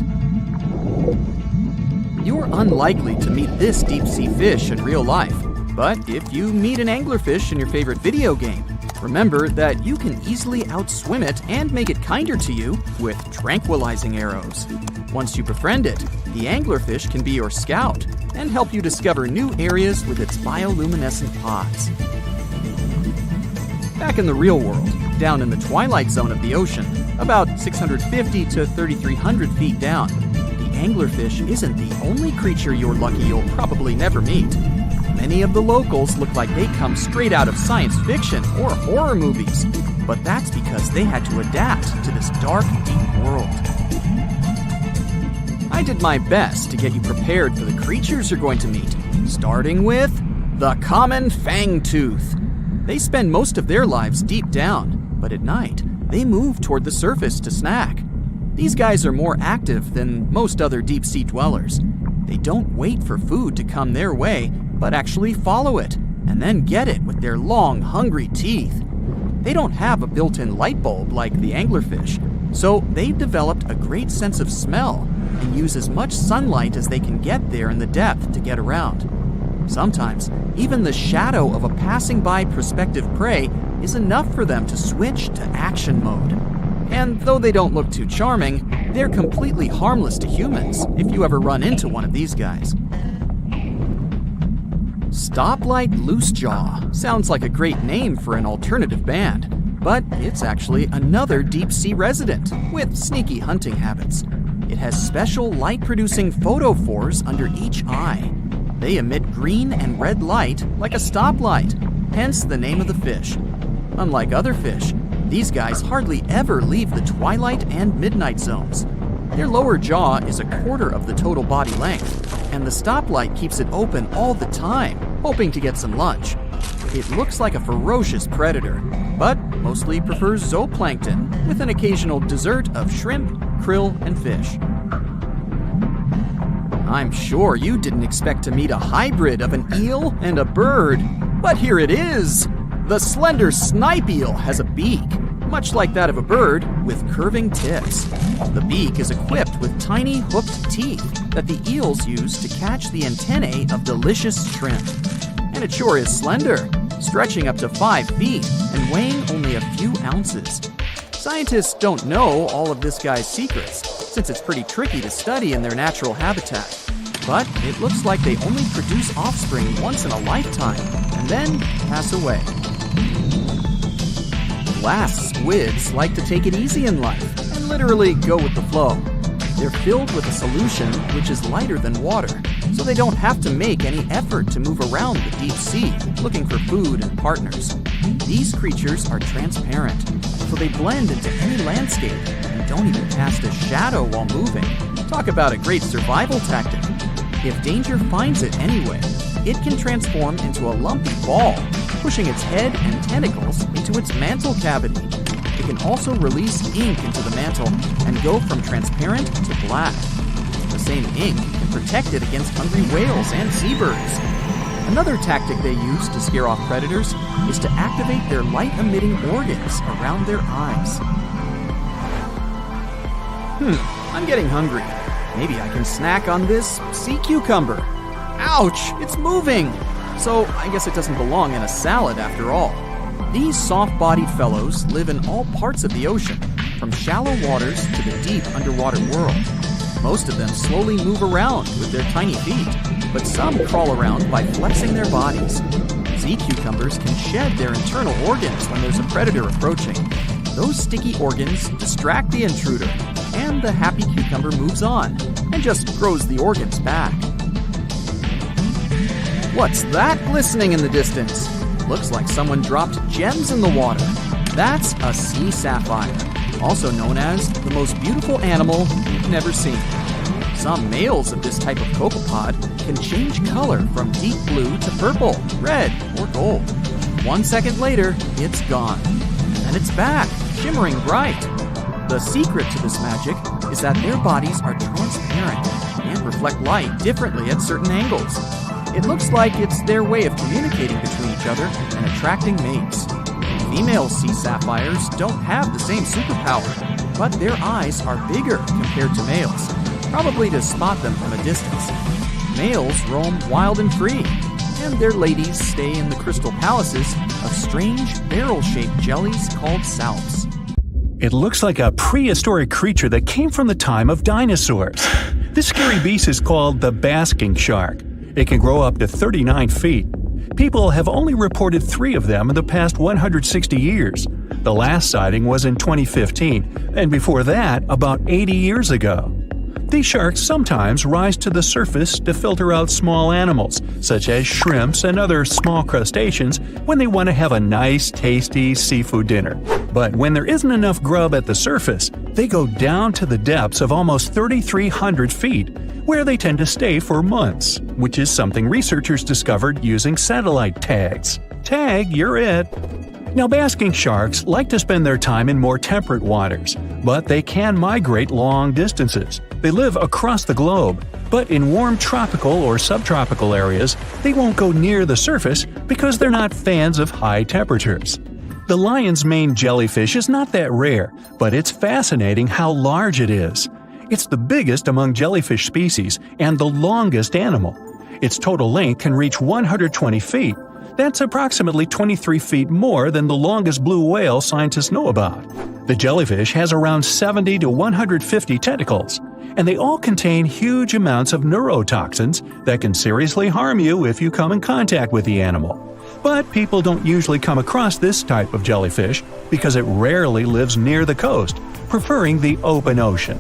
You're unlikely to meet this deep-sea fish in real life, but if you meet an anglerfish in your favorite video game, remember that you can easily outswim it and make it kinder to you with tranquilizing arrows. Once you befriend it, the anglerfish can be your scout and help you discover new areas with its bioluminescent pods. Back in the real world, down in the Twilight Zone of the ocean, about 650 to 3,300 feet down, the anglerfish isn't the only creature you're lucky you'll probably never meet. Many of the locals look like they come straight out of science fiction or horror movies, but that's because they had to adapt to this dark, deep world. I did my best to get you prepared for the creatures you're going to meet, starting with the common fangtooth. They spend most of their lives deep down, but at night, they move toward the surface to snack. These guys are more active than most other deep-sea dwellers. They don't wait for food to come their way, but actually follow it, and then get it with their long, hungry teeth. They don't have a built-in light bulb like the anglerfish, so they've developed a great sense of smell and use as much sunlight as they can get there in the depth to get around. Sometimes, even the shadow of a passing by prospective prey is enough for them to switch to action mode. And though they don't look too charming, they're completely harmless to humans if you ever run into one of these guys. Stoplight Loosejaw sounds like a great name for an alternative band, but it's actually another deep-sea resident with sneaky hunting habits. It has special light-producing photophores under each eye. They emit green and red light like a stoplight, hence the name of the fish. Unlike other fish, these guys hardly ever leave the twilight and midnight zones. Their lower jaw is a quarter of the total body length, and the stoplight keeps it open all the time, hoping to get some lunch. It looks like a ferocious predator, but mostly prefers zooplankton, with an occasional dessert of shrimp, krill, and fish. I'm sure you didn't expect to meet a hybrid of an eel and a bird, but here it is! The slender snipe eel has a beak, much like that of a bird, with curving tips. The beak is equipped with tiny hooked teeth that the eels use to catch the antennae of delicious shrimp. And it sure is slender, stretching up to 5 feet and weighing only a few ounces. Scientists don't know all of this guy's secrets, since it's pretty tricky to study in their natural habitat. But it looks like they only produce offspring once in a lifetime, and then pass away. Glass squids like to take it easy in life, and literally go with the flow. They're filled with a solution which is lighter than water, so they don't have to make any effort to move around the deep sea, looking for food and partners. These creatures are transparent, so they blend into any landscape and don't even cast a shadow while moving. Talk about a great survival tactic. If danger finds it anyway, it can transform into a lumpy ball, pushing its head and tentacles into its mantle cavity. It can also release ink into the mantle and go from transparent to black. The same ink can protect it against hungry whales and seabirds. Another tactic they use to scare off predators is to activate their light-emitting organs around their eyes. I'm getting hungry. Maybe I can snack on this sea cucumber. Ouch, it's moving! So I guess it doesn't belong in a salad after all. These soft-bodied fellows live in all parts of the ocean, from shallow waters to the deep underwater world. Most of them slowly move around with their tiny feet, but some crawl around by flexing their bodies. Sea cucumbers can shed their internal organs when there's a predator approaching. Those sticky organs distract the intruder, and the happy cucumber moves on and just grows the organs back. What's that glistening in the distance? Looks like someone dropped gems in the water. That's a sea sapphire, also known as the most beautiful animal you've never seen. Some males of this type of copepod can change color from deep blue to purple, red, or gold. 1 second later, it's gone. And it's back, shimmering bright. The secret to this magic is that their bodies are transparent, and reflect light differently at certain angles. It looks like it's their way of communicating between each other and attracting mates. Female sea sapphires don't have the same superpower, but their eyes are bigger compared to males, probably to spot them from a distance. Males roam wild and free, and their ladies stay in the crystal palaces of strange barrel-shaped jellies called salps. It looks like a prehistoric creature that came from the time of dinosaurs. This scary beast is called the basking shark. It can grow up to 39 feet. People have only reported 3 of them in the past 160 years. The last sighting was in 2015, and before that, about 80 years ago. These sharks sometimes rise to the surface to filter out small animals, such as shrimps and other small crustaceans, when they want to have a nice, tasty seafood dinner. But when there isn't enough grub at the surface, they go down to the depths of almost 3,300 feet, where they tend to stay for months, which is something researchers discovered using satellite tags. Tag, you're it! Now, basking sharks like to spend their time in more temperate waters, but they can migrate long distances. They live across the globe, but in warm tropical or subtropical areas, they won't go near the surface because they're not fans of high temperatures. The lion's mane jellyfish is not that rare, but it's fascinating how large it is. It's the biggest among jellyfish species and the longest animal. Its total length can reach 120 feet. That's approximately 23 feet more than the longest blue whale scientists know about. The jellyfish has around 70 to 150 tentacles, and they all contain huge amounts of neurotoxins that can seriously harm you if you come in contact with the animal. But people don't usually come across this type of jellyfish because it rarely lives near the coast, preferring the open ocean.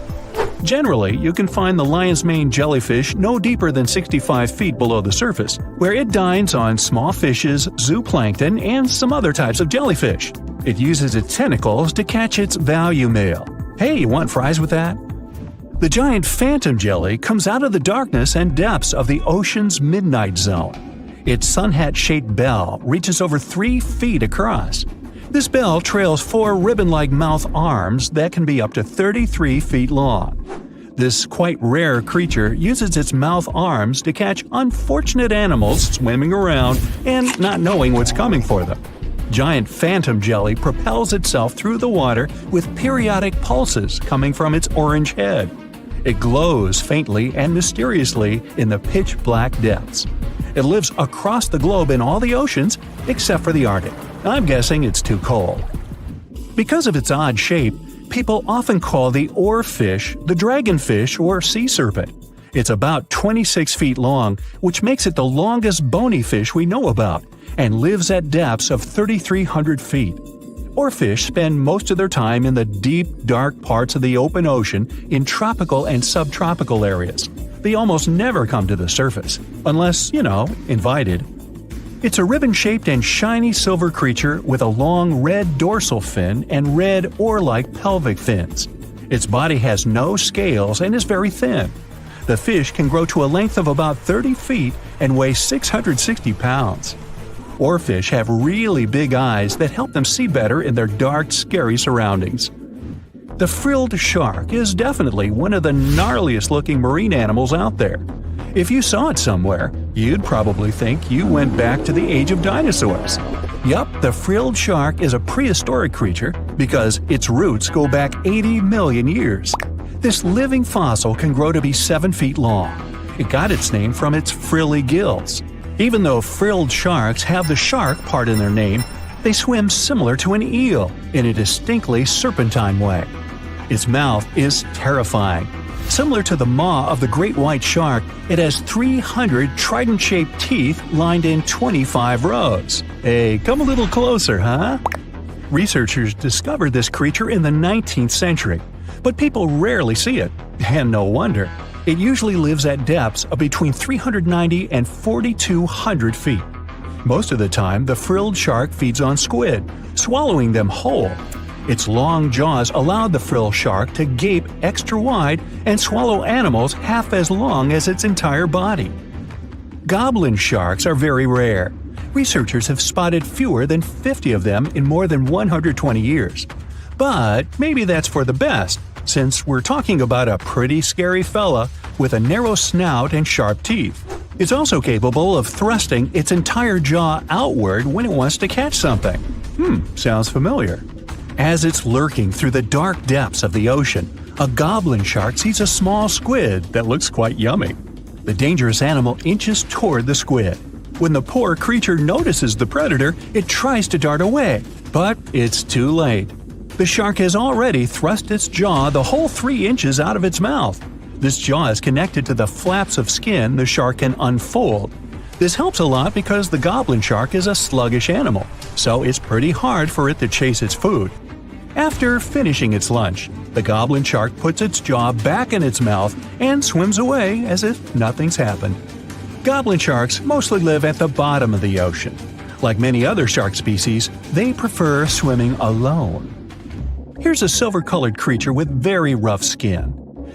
Generally, you can find the lion's mane jellyfish no deeper than 65 feet below the surface, where it dines on small fishes, zooplankton, and some other types of jellyfish. It uses its tentacles to catch its value male. Hey, you want fries with that? The giant phantom jelly comes out of the darkness and depths of the ocean's midnight zone. Its sun-hat-shaped bell reaches over 3 feet across. This bell trails 4 ribbon-like mouth arms that can be up to 33 feet long. This quite rare creature uses its mouth arms to catch unfortunate animals swimming around and not knowing what's coming for them. Giant phantom jelly propels itself through the water with periodic pulses coming from its orange head. It glows faintly and mysteriously in the pitch-black depths. It lives across the globe in all the oceans except for the Arctic. I'm guessing it's too cold. Because of its odd shape, people often call the oarfish the dragonfish or sea serpent. It's about 26 feet long, which makes it the longest bony fish we know about, and lives at depths of 3,300 feet. Oarfish spend most of their time in the deep, dark parts of the open ocean in tropical and subtropical areas. They almost never come to the surface, unless, invited. It's a ribbon-shaped and shiny silver creature with a long red dorsal fin and red oar-like pelvic fins. Its body has no scales and is very thin. The fish can grow to a length of about 30 feet and weigh 660 pounds. Oarfish have really big eyes that help them see better in their dark, scary surroundings. The frilled shark is definitely one of the gnarliest-looking marine animals out there. If you saw it somewhere, you'd probably think you went back to the age of dinosaurs. Yup, the frilled shark is a prehistoric creature because its roots go back 80 million years. This living fossil can grow to be 7 feet long. It got its name from its frilly gills. Even though frilled sharks have the shark part in their name, they swim similar to an eel in a distinctly serpentine way. Its mouth is terrifying. Similar to the maw of the great white shark, it has 300 trident-shaped teeth lined in 25 rows. Hey, come a little closer, huh? Researchers discovered this creature in the 19th century, but people rarely see it, and no wonder. It usually lives at depths of between 390 and 4,200 feet. Most of the time, the frilled shark feeds on squid, swallowing them whole. Its long jaws allowed the frilled shark to gape extra wide and swallow animals half as long as its entire body. Goblin sharks are very rare. Researchers have spotted fewer than 50 of them in more than 120 years. But maybe that's for the best, since we're talking about a pretty scary fella with a narrow snout and sharp teeth. It's also capable of thrusting its entire jaw outward when it wants to catch something. Sounds familiar. As it's lurking through the dark depths of the ocean, a goblin shark sees a small squid that looks quite yummy. The dangerous animal inches toward the squid. When the poor creature notices the predator, it tries to dart away, but it's too late. The shark has already thrust its jaw the whole 3 inches out of its mouth. This jaw is connected to the flaps of skin the shark can unfold. This helps a lot because the goblin shark is a sluggish animal, so it's pretty hard for it to chase its food. After finishing its lunch, the goblin shark puts its jaw back in its mouth and swims away as if nothing's happened. Goblin sharks mostly live at the bottom of the ocean. Like many other shark species, they prefer swimming alone. Here's a silver-colored creature with very rough skin.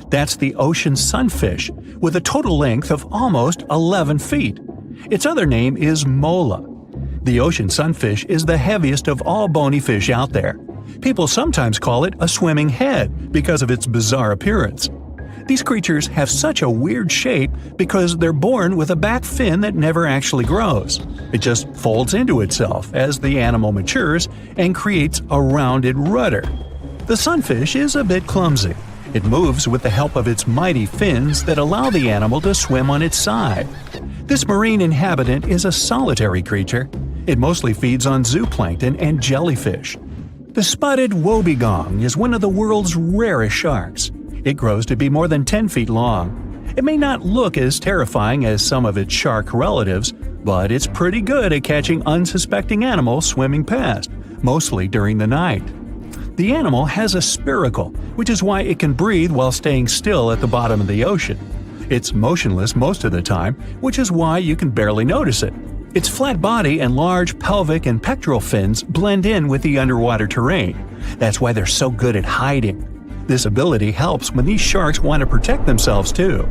That's the ocean sunfish, with a total length of almost 11 feet. Its other name is mola. The ocean sunfish is the heaviest of all bony fish out there. People sometimes call it a swimming head because of its bizarre appearance. These creatures have such a weird shape because they're born with a back fin that never actually grows. It just folds into itself as the animal matures and creates a rounded rudder. The sunfish is a bit clumsy. It moves with the help of its mighty fins that allow the animal to swim on its side. This marine inhabitant is a solitary creature. It mostly feeds on zooplankton and jellyfish. The spotted wobbegong is one of the world's rarest sharks. It grows to be more than 10 feet long. It may not look as terrifying as some of its shark relatives, but it's pretty good at catching unsuspecting animals swimming past, mostly during the night. The animal has a spiracle, which is why it can breathe while staying still at the bottom of the ocean. It's motionless most of the time, which is why you can barely notice it. Its flat body and large pelvic and pectoral fins blend in with the underwater terrain. That's why they're so good at hiding. This ability helps when these sharks want to protect themselves too.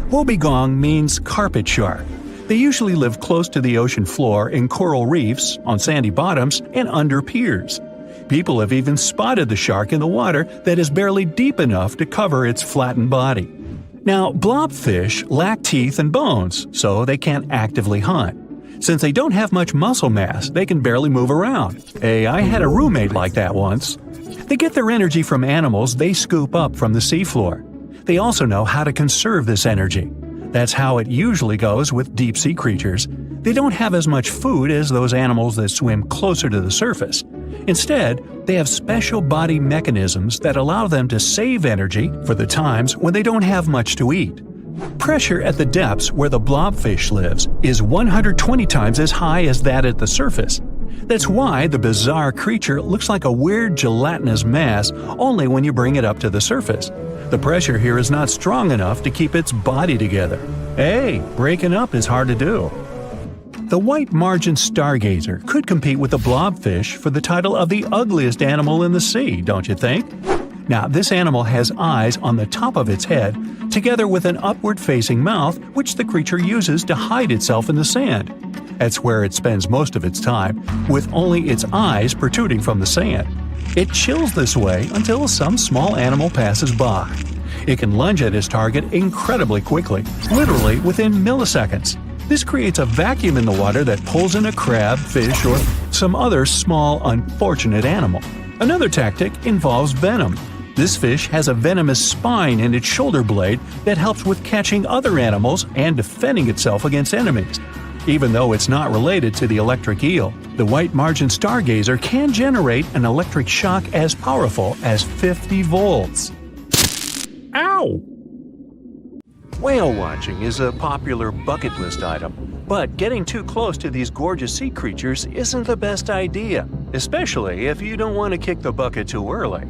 Wobbegong means carpet shark. They usually live close to the ocean floor in coral reefs, on sandy bottoms, and under piers. People have even spotted the shark in the water that is barely deep enough to cover its flattened body. Now, blobfish lack teeth and bones, so they can't actively hunt. Since they don't have much muscle mass, they can barely move around. Hey, I had a roommate like that once. They get their energy from animals they scoop up from the seafloor. They also know how to conserve this energy. That's how it usually goes with deep-sea creatures. They don't have as much food as those animals that swim closer to the surface. Instead, they have special body mechanisms that allow them to save energy for the times when they don't have much to eat. Pressure at the depths where the blobfish lives is 120 times as high as that at the surface. That's why the bizarre creature looks like a weird gelatinous mass only when you bring it up to the surface. The pressure here is not strong enough to keep its body together. Hey, breaking up is hard to do. The white margin stargazer could compete with the blobfish for the title of the ugliest animal in the sea, don't you think? Now, this animal has eyes on the top of its head, together with an upward-facing mouth which the creature uses to hide itself in the sand. That's where it spends most of its time, with only its eyes protruding from the sand. It chills this way until some small animal passes by. It can lunge at its target incredibly quickly, literally within milliseconds. This creates a vacuum in the water that pulls in a crab, fish, or some other small, unfortunate animal. Another tactic involves venom. This fish has a venomous spine in its shoulder blade that helps with catching other animals and defending itself against enemies. Even though it's not related to the electric eel, the white margin stargazer can generate an electric shock as powerful as 50 volts. Ow! Whale watching is a popular bucket list item, but getting too close to these gorgeous sea creatures isn't the best idea, especially if you don't want to kick the bucket too early.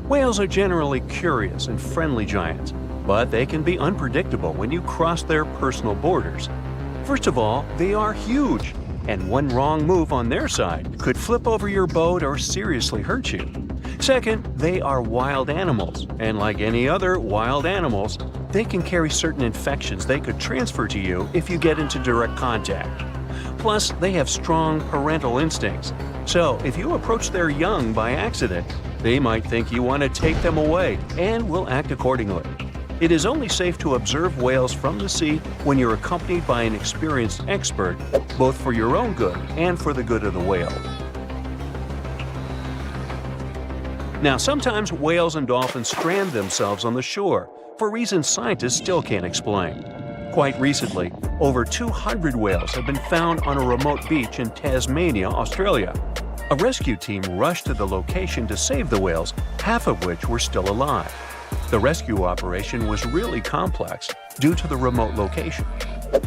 Whales are generally curious and friendly giants, but they can be unpredictable when you cross their personal borders. First of all, they are huge, and one wrong move on their side could flip over your boat or seriously hurt you. Second, they are wild animals, and like any other wild animals, they can carry certain infections they could transfer to you if you get into direct contact. Plus, they have strong parental instincts, so if you approach their young by accident, they might think you want to take them away and will act accordingly. It is only safe to observe whales from the sea when you're accompanied by an experienced expert, both for your own good and for the good of the whale. Now, sometimes whales and dolphins strand themselves on the shore for reasons scientists still can't explain. Quite recently, over 200 whales have been found on a remote beach in Tasmania, Australia. A rescue team rushed to the location to save the whales, half of which were still alive. The rescue operation was really complex due to the remote location.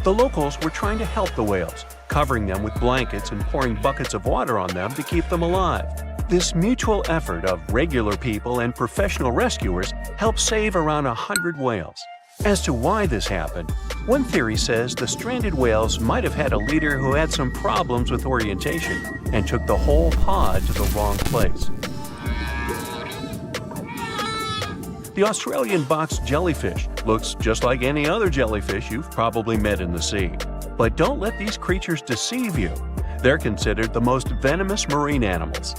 The locals were trying to help the whales, covering them with blankets and pouring buckets of water on them to keep them alive. This mutual effort of regular people and professional rescuers helped save around 100 whales. As to why this happened, one theory says the stranded whales might have had a leader who had some problems with orientation and took the whole pod to the wrong place. The Australian box jellyfish looks just like any other jellyfish you've probably met in the sea. But don't let these creatures deceive you. They're considered the most venomous marine animals.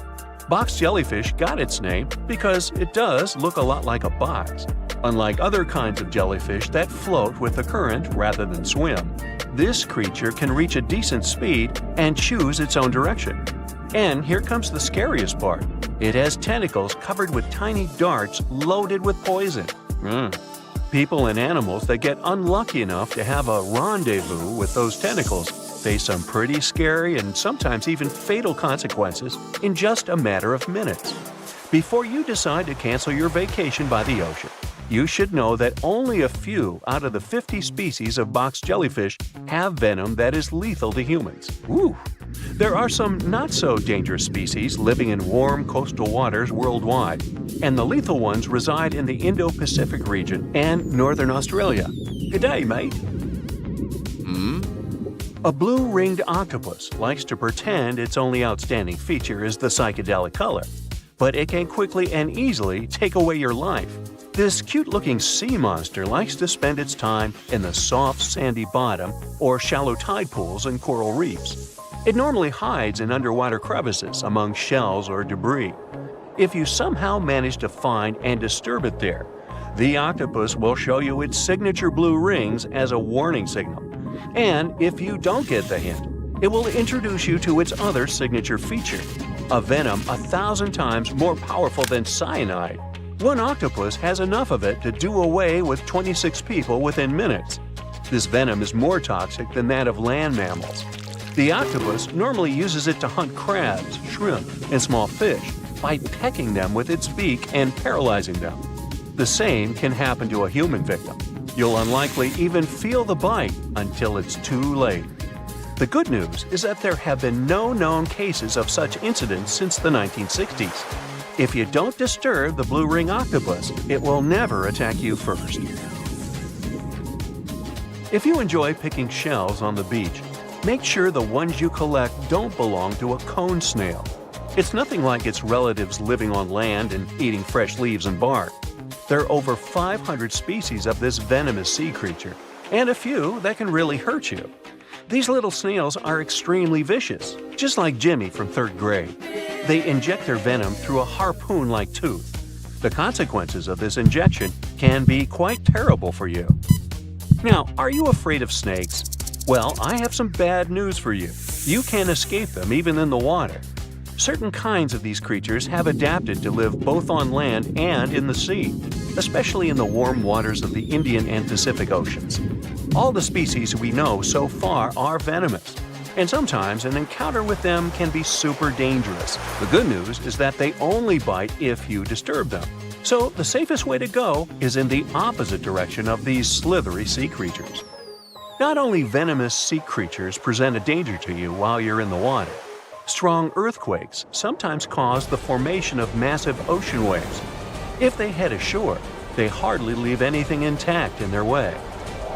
Box jellyfish got its name because it does look a lot like a box. Unlike other kinds of jellyfish that float with the current rather than swim, this creature can reach a decent speed and choose its own direction. And here comes the scariest part. It has tentacles covered with tiny darts loaded with poison. People and animals that get unlucky enough to have a rendezvous with those tentacles face some pretty scary and sometimes even fatal consequences in just a matter of minutes. Before you decide to cancel your vacation by the ocean, you should know that only a few out of the 50 species of box jellyfish have venom that is lethal to humans. Woo! There are some not-so-dangerous species living in warm coastal waters worldwide, and the lethal ones reside in the Indo-Pacific region and northern Australia. Good day, mate. A blue-ringed octopus likes to pretend its only outstanding feature is the psychedelic color, but it can quickly and easily take away your life. This cute-looking sea monster likes to spend its time in the soft, sandy bottom or shallow tide pools and coral reefs. It normally hides in underwater crevices among shells or debris. If you somehow manage to find and disturb it there, the octopus will show you its signature blue rings as a warning signal. And if you don't get the hint, it will introduce you to its other signature feature, a venom 1,000 times more powerful than cyanide. One octopus has enough of it to do away with 26 people within minutes. This venom is more toxic than that of land mammals. The octopus normally uses it to hunt crabs, shrimp, and small fish by pecking them with its beak and paralyzing them. The same can happen to a human victim. You'll unlikely even feel the bite until it's too late. The good news is that there have been no known cases of such incidents since the 1960s. If you don't disturb the blue ring octopus, it will never attack you first. If you enjoy picking shells on the beach, make sure the ones you collect don't belong to a cone snail. It's nothing like its relatives living on land and eating fresh leaves and bark. There are over 500 species of this venomous sea creature, and a few that can really hurt you. These little snails are extremely vicious, just like Jimmy from 3rd grade. They inject their venom through a harpoon-like tooth. The consequences of this injection can be quite terrible for you. Now, are you afraid of snakes? Well, I have some bad news for you. You can't escape them even in the water. Certain kinds of these creatures have adapted to live both on land and in the sea, especially in the warm waters of the Indian and Pacific Oceans. All the species we know so far are venomous, and sometimes an encounter with them can be super dangerous. The good news is that they only bite if you disturb them. So the safest way to go is in the opposite direction of these slithery sea creatures. Not only venomous sea creatures present a danger to you while you're in the water. Strong earthquakes sometimes cause the formation of massive ocean waves. If they head ashore, they hardly leave anything intact in their way.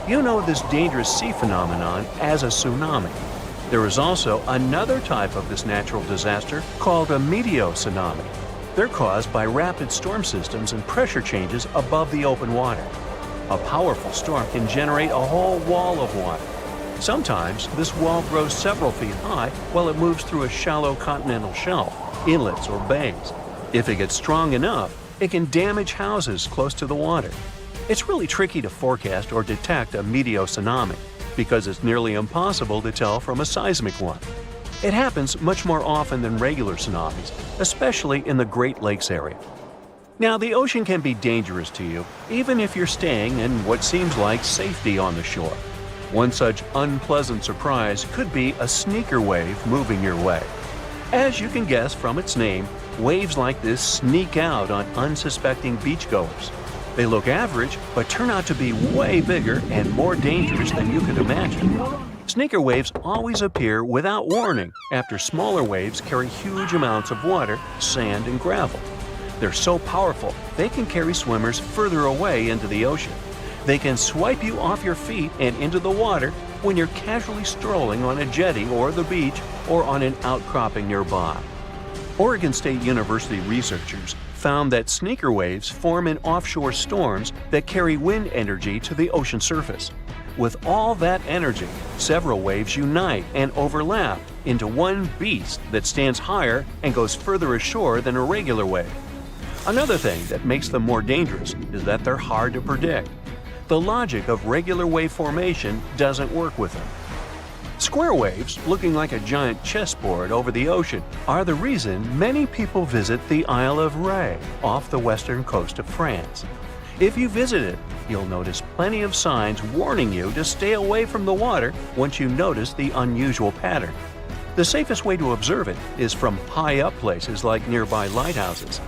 You know this dangerous sea phenomenon as a tsunami. There is also another type of this natural disaster called a meteotsunami. They're caused by rapid storm systems and pressure changes above the open water. A powerful storm can generate a whole wall of water. Sometimes this wall grows several feet high while it moves through a shallow continental shelf, inlets, or bays. If it gets strong enough, it can damage houses close to the water. It's really tricky to forecast or detect a meteotsunami because it's nearly impossible to tell from a seismic one. It happens much more often than regular tsunamis, especially in the Great Lakes area. Now, the ocean can be dangerous to you, even if you're staying in what seems like safety on the shore. One such unpleasant surprise could be a sneaker wave moving your way. As you can guess from its name, waves like this sneak out on unsuspecting beachgoers. They look average, but turn out to be way bigger and more dangerous than you could imagine. Sneaker waves always appear without warning after smaller waves carry huge amounts of water, sand, and gravel. They're so powerful, they can carry swimmers further away into the ocean. They can swipe you off your feet and into the water when you're casually strolling on a jetty or the beach or on an outcropping nearby. Oregon State University researchers found that sneaker waves form in offshore storms that carry wind energy to the ocean surface. With all that energy, several waves unite and overlap into one beast that stands higher and goes further ashore than a regular wave. Another thing that makes them more dangerous is that they're hard to predict. The logic of regular wave formation doesn't work with them. Square waves, looking like a giant chessboard over the ocean, are the reason many people visit the Isle of Ré off the western coast of France. If you visit it, you'll notice plenty of signs warning you to stay away from the water once you notice the unusual pattern. The safest way to observe it is from high up places like nearby lighthouses.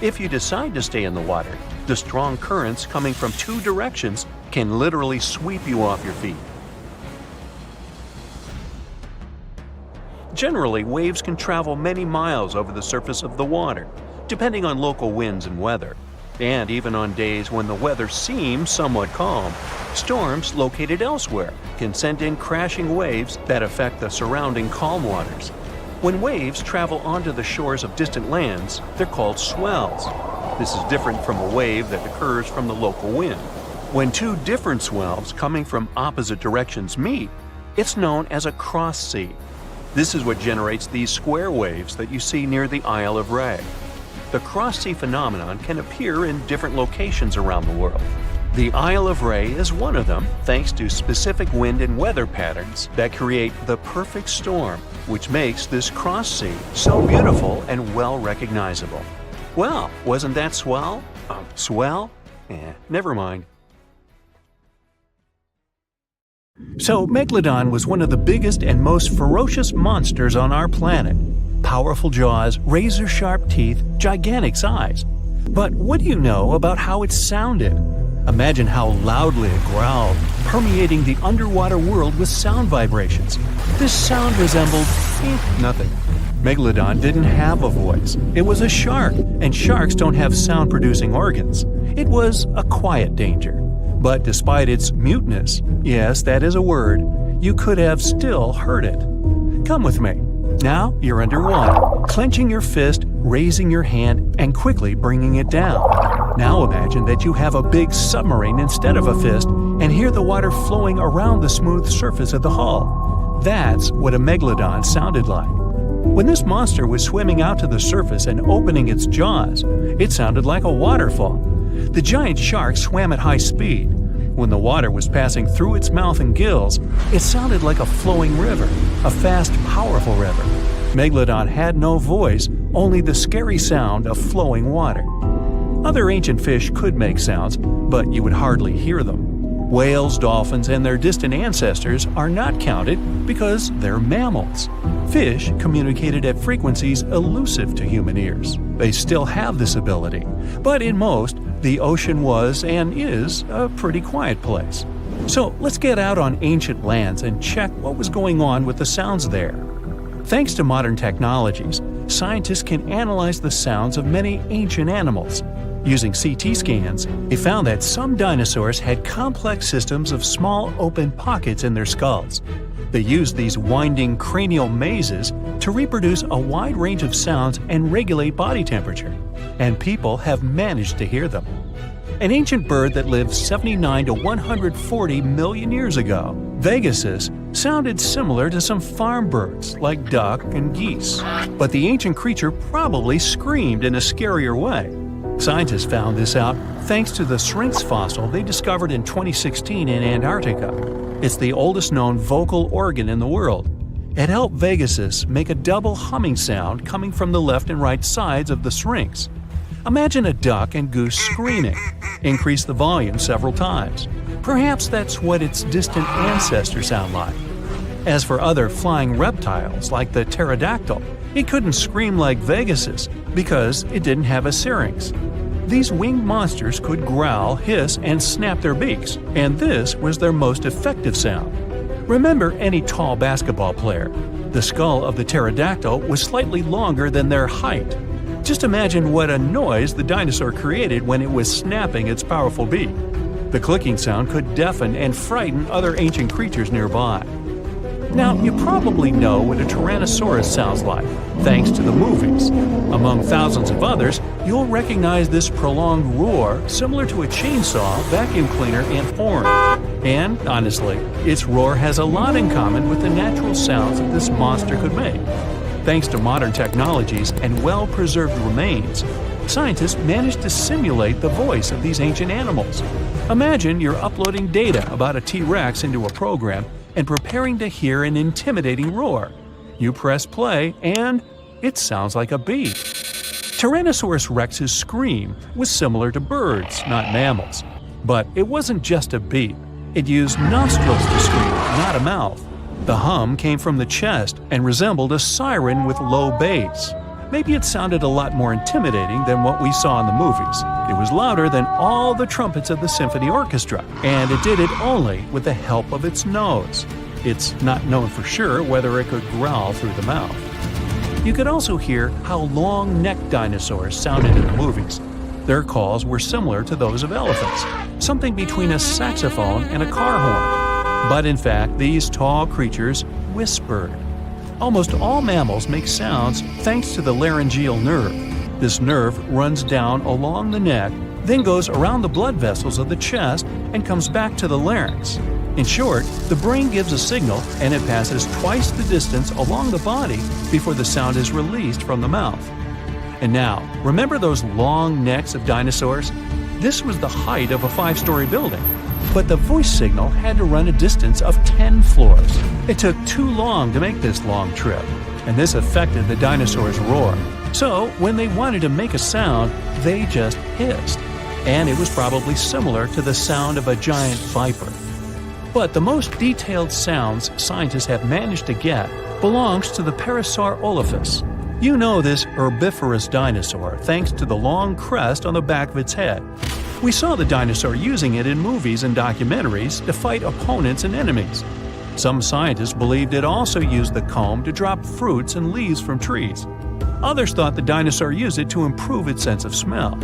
If you decide to stay in the water, the strong currents coming from two directions can literally sweep you off your feet. Generally, waves can travel many miles over the surface of the water, depending on local winds and weather. And even on days when the weather seems somewhat calm, storms located elsewhere can send in crashing waves that affect the surrounding calm waters. When waves travel onto the shores of distant lands, they're called swells. This is different from a wave that occurs from the local wind. When two different swells coming from opposite directions meet, it's known as a cross sea. This is what generates these square waves that you see near the Isle of Ré. The cross-sea phenomenon can appear in different locations around the world. The Isle of Ré is one of them, thanks to specific wind and weather patterns that create the perfect storm, which makes this cross-sea so beautiful and well recognizable. Well, wasn't that swell? Swell? Never mind. So, Megalodon was one of the biggest and most ferocious monsters on our planet. Powerful jaws, razor-sharp teeth, gigantic size. But what do you know about how it sounded? Imagine how loudly it growled, permeating the underwater world with sound vibrations. This sound resembled nothing. Megalodon didn't have a voice. It was a shark, and sharks don't have sound-producing organs. It was a quiet danger. But despite its muteness, yes, that is a word, you could have still heard it. Come with me. Now you're underwater, clenching your fist, raising your hand, and quickly bringing it down. Now imagine that you have a big submarine instead of a fist and hear the water flowing around the smooth surface of the hull. That's what a megalodon sounded like. When this monster was swimming out to the surface and opening its jaws, it sounded like a waterfall. The giant shark swam at high speed. When the water was passing through its mouth and gills, it sounded like a flowing river, a fast, powerful river. Megalodon had no voice, only the scary sound of flowing water. Other ancient fish could make sounds, but you would hardly hear them. Whales, dolphins, and their distant ancestors are not counted because they're mammals. Fish communicated at frequencies elusive to human ears. They still have this ability, but in most, the ocean was and is a pretty quiet place. So let's get out on ancient lands and check what was going on with the sounds there. Thanks to modern technologies, scientists can analyze the sounds of many ancient animals. Using CT scans, they found that some dinosaurs had complex systems of small open pockets in their skulls. They used these winding cranial mazes to reproduce a wide range of sounds and regulate body temperature, and people have managed to hear them. An ancient bird that lived 79 to 140 million years ago, Pegasus, sounded similar to some farm birds like duck and geese. But the ancient creature probably screamed in a scarier way. Scientists found this out thanks to the Syrinx fossil they discovered in 2016 in Antarctica. It's the oldest known vocal organ in the world. It helped Vegasus make a double humming sound coming from the left and right sides of the Syrinx. Imagine a duck and goose screaming. Increase the volume several times. Perhaps that's what its distant ancestors sound like. As for other flying reptiles like the pterodactyl, it couldn't scream like Vegasus because it didn't have a syrinx. These winged monsters could growl, hiss, and snap their beaks, and this was their most effective sound. Remember any tall basketball player. The skull of the pterodactyl was slightly longer than their height. Just imagine what a noise the dinosaur created when it was snapping its powerful beak. The clicking sound could deafen and frighten other ancient creatures nearby. Now, you probably know what a Tyrannosaurus sounds like, thanks to the movies. Among thousands of others, you'll recognize this prolonged roar similar to a chainsaw, vacuum cleaner, and horn. And, honestly, its roar has a lot in common with the natural sounds that this monster could make. Thanks to modern technologies and well-preserved remains, scientists managed to simulate the voice of these ancient animals. Imagine you're uploading data about a T-Rex into a program and preparing to hear an intimidating roar. You press play, and it sounds like a beat. Tyrannosaurus rex's scream was similar to birds, not mammals. But it wasn't just a beat. It used nostrils to scream, not a mouth. The hum came from the chest and resembled a siren with low bass. Maybe it sounded a lot more intimidating than what we saw in the movies. It was louder than all the trumpets of the symphony orchestra, and it did it only with the help of its nose. It's not known for sure whether it could growl through the mouth. You could also hear how long-necked dinosaurs sounded in the movies. Their calls were similar to those of elephants, something between a saxophone and a car horn. But in fact, these tall creatures whispered. Almost all mammals make sounds thanks to the laryngeal nerve. This nerve runs down along the neck, then goes around the blood vessels of the chest and comes back to the larynx. In short, the brain gives a signal and it passes twice the distance along the body before the sound is released from the mouth. And now, remember those long necks of dinosaurs? This was the height of a 5-story building. But the voice signal had to run a distance of 10 floors. It took too long to make this long trip, and this affected the dinosaurs' roar. So, when they wanted to make a sound, they just hissed. And it was probably similar to the sound of a giant viper. But the most detailed sounds scientists have managed to get belongs to the Parasaurolophus. You know this herbivorous dinosaur thanks to the long crest on the back of its head. We saw the dinosaur using it in movies and documentaries to fight opponents and enemies. Some scientists believed it also used the comb to drop fruits and leaves from trees. Others thought the dinosaur used it to improve its sense of smell.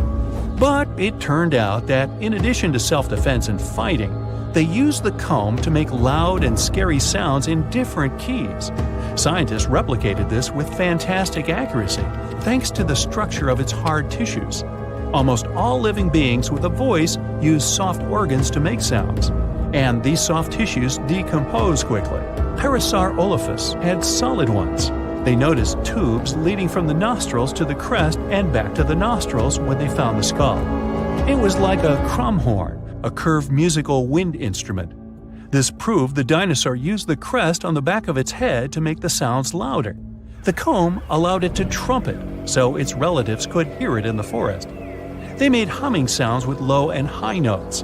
But it turned out that, in addition to self-defense and fighting, they used the comb to make loud and scary sounds in different keys. Scientists replicated this with fantastic accuracy, thanks to the structure of its hard tissues. Almost all living beings with a voice use soft organs to make sounds, and these soft tissues decompose quickly. Parasaurolophus had solid ones. They noticed tubes leading from the nostrils to the crest and back to the nostrils when they found the skull. It was like a crumhorn, a curved musical wind instrument. This proved the dinosaur used the crest on the back of its head to make the sounds louder. The comb allowed it to trumpet, so its relatives could hear it in the forest. They made humming sounds with low and high notes.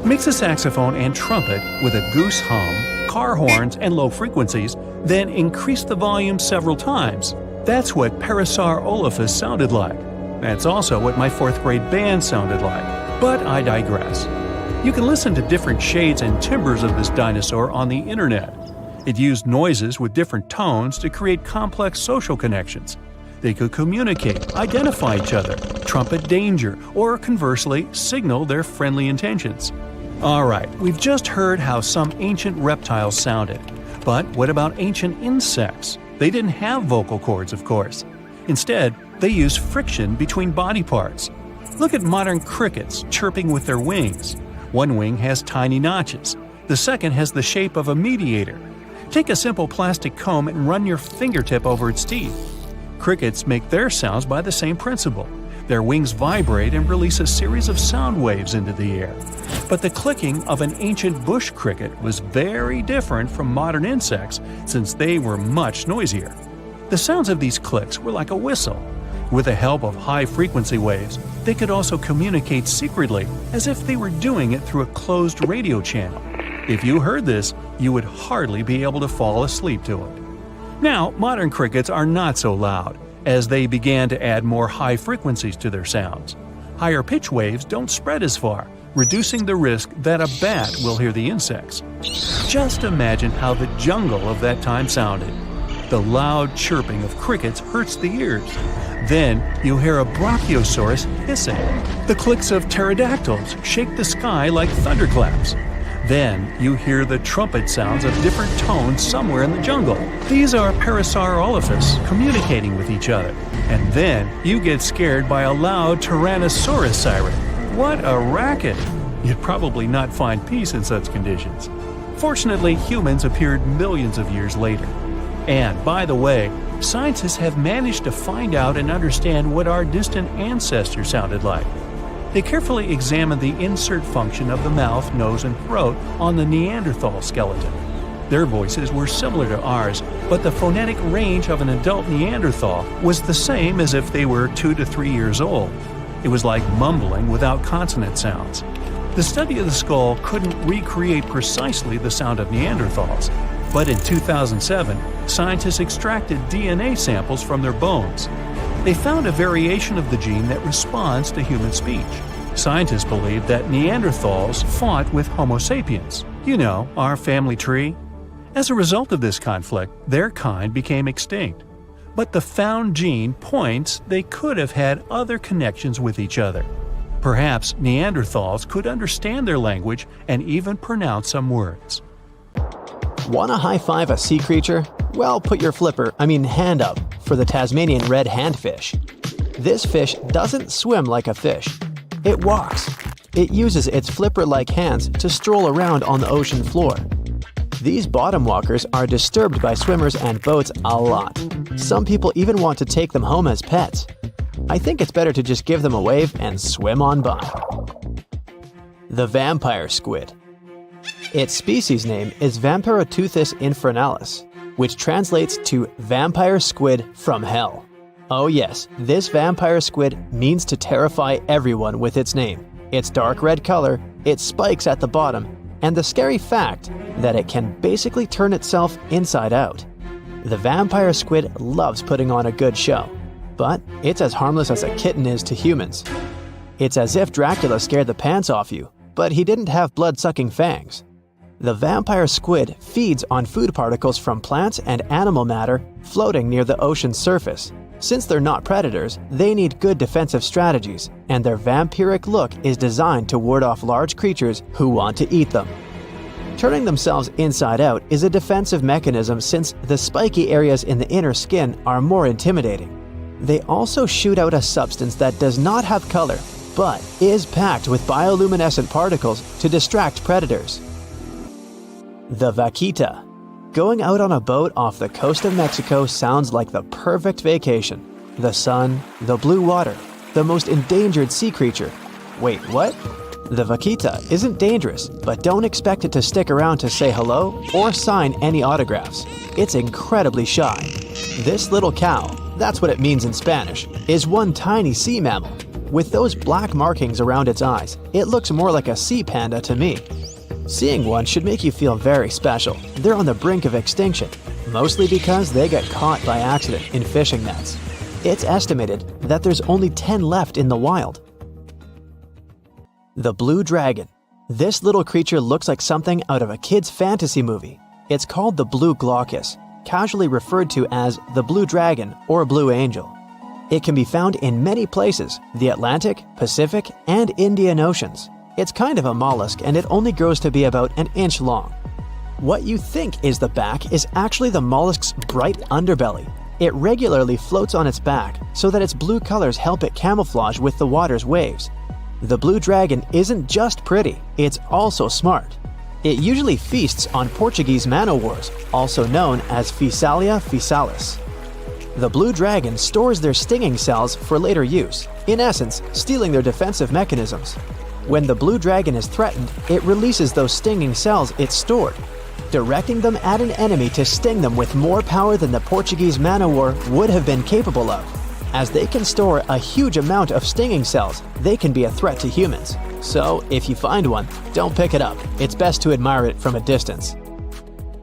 Mix a saxophone and trumpet with a goose hum, car horns, and low frequencies, then increase the volume several times. That's what Parasaurolophus sounded like. That's also what my 4th grade band sounded like. But I digress. You can listen to different shades and timbres of this dinosaur on the internet. It used noises with different tones to create complex social connections. They could communicate, identify each other, trumpet danger, or conversely, signal their friendly intentions. Alright, we've just heard how some ancient reptiles sounded. But what about ancient insects? They didn't have vocal cords, of course. Instead, they used friction between body parts. Look at modern crickets chirping with their wings. One wing has tiny notches. The second has the shape of a mediator. Take a simple plastic comb and run your fingertip over its teeth. Crickets make their sounds by the same principle. Their wings vibrate and release a series of sound waves into the air. But the clicking of an ancient bush cricket was very different from modern insects since they were much noisier. The sounds of these clicks were like a whistle. With the help of high-frequency waves, they could also communicate secretly as if they were doing it through a closed radio channel. If you heard this, you would hardly be able to fall asleep to it. Now, modern crickets are not so loud, as they began to add more high frequencies to their sounds. Higher pitch waves don't spread as far, reducing the risk that a bat will hear the insects. Just imagine how the jungle of that time sounded. The loud chirping of crickets hurts the ears. Then you hear a brachiosaurus hissing. The clicks of pterodactyls shake the sky like thunderclaps. Then you hear the trumpet sounds of different tones somewhere in the jungle. These are Parasaurolophus communicating with each other. And then you get scared by a loud Tyrannosaurus siren. What a racket! You'd probably not find peace in such conditions. Fortunately, humans appeared millions of years later. And, by the way, scientists have managed to find out and understand what our distant ancestors sounded like. They carefully examined the insert function of the mouth, nose, and throat on the Neanderthal skeleton. Their voices were similar to ours, but the phonetic range of an adult Neanderthal was the same as if they were 2 to 3 years old. It was like mumbling without consonant sounds. The study of the skull couldn't recreate precisely the sound of Neanderthals, but in 2007, scientists extracted DNA samples from their bones. They found a variation of the gene that responds to human speech. Scientists believe that Neanderthals fought with Homo sapiens, our family tree. As a result of this conflict, their kind became extinct. But the found gene points they could have had other connections with each other. Perhaps Neanderthals could understand their language and even pronounce some words. Want to high-five a sea creature? Well, put your hand up for the Tasmanian red handfish. This fish doesn't swim like a fish. It walks. It uses its flipper-like hands to stroll around on the ocean floor. These bottom walkers are disturbed by swimmers and boats a lot. Some people even want to take them home as pets. I think it's better to just give them a wave and swim on by. The vampire squid. Its species name is Vampiroteuthis infernalis, which translates to vampire squid from hell. Oh yes, this vampire squid means to terrify everyone with its name, its dark red color, its spikes at the bottom, and the scary fact that it can basically turn itself inside out. The vampire squid loves putting on a good show, but it's as harmless as a kitten is to humans. It's as if Dracula scared the pants off you, but he didn't have blood-sucking fangs. The vampire squid feeds on food particles from plants and animal matter floating near the ocean's surface. Since they're not predators, they need good defensive strategies, and their vampiric look is designed to ward off large creatures who want to eat them. Turning themselves inside out is a defensive mechanism since the spiky areas in the inner skin are more intimidating. They also shoot out a substance that does not have color, but is packed with bioluminescent particles to distract predators. The vaquita. Going out on a boat off the coast of Mexico sounds like the perfect vacation. The sun, the blue water, the most endangered sea creature. Wait, what? The vaquita isn't dangerous, but don't expect it to stick around to say hello or sign any autographs. It's incredibly shy. This little cow, that's what it means in Spanish, is one tiny sea mammal. With those black markings around its eyes, it looks more like a sea panda to me. Seeing one should make you feel very special. They're on the brink of extinction, mostly because they got caught by accident in fishing nets. It's estimated that there's only 10 left in the wild. The blue dragon. This little creature looks like something out of a kid's fantasy movie. It's called the blue glaucus, casually referred to as the blue dragon or blue angel. It can be found in many places, the Atlantic, Pacific, and Indian Oceans. It's kind of a mollusk and it only grows to be about an inch long. What you think is the back is actually the mollusk's bright underbelly. It regularly floats on its back so that its blue colors help it camouflage with the water's waves. The blue dragon isn't just pretty, it's also smart. It usually feasts on Portuguese man-o'-wars, also known as Physalia physalis. The blue dragon stores their stinging cells for later use, in essence, stealing their defensive mechanisms. When the blue dragon is threatened, it releases those stinging cells it stored, directing them at an enemy to sting them with more power than the Portuguese man-o-war would have been capable of. As they can store a huge amount of stinging cells, they can be a threat to humans. So, if you find one, don't pick it up. It's best to admire it from a distance.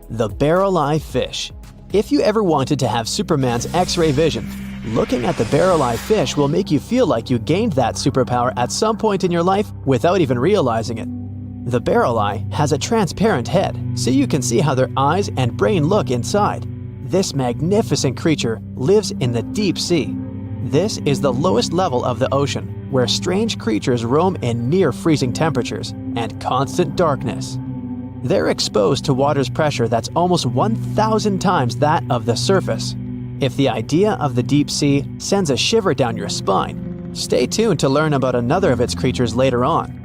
The barrel-eye fish. If you ever wanted to have Superman's X-ray vision, looking at the barrel-eye fish will make you feel like you gained that superpower at some point in your life without even realizing it. The barrel eye has a transparent head, so you can see how their eyes and brain look inside. This magnificent creature lives in the deep sea. This is the lowest level of the ocean, where strange creatures roam in near-freezing temperatures and constant darkness. They're exposed to water's pressure that's almost 1,000 times that of the surface. If the idea of the deep sea sends a shiver down your spine, stay tuned to learn about another of its creatures later on.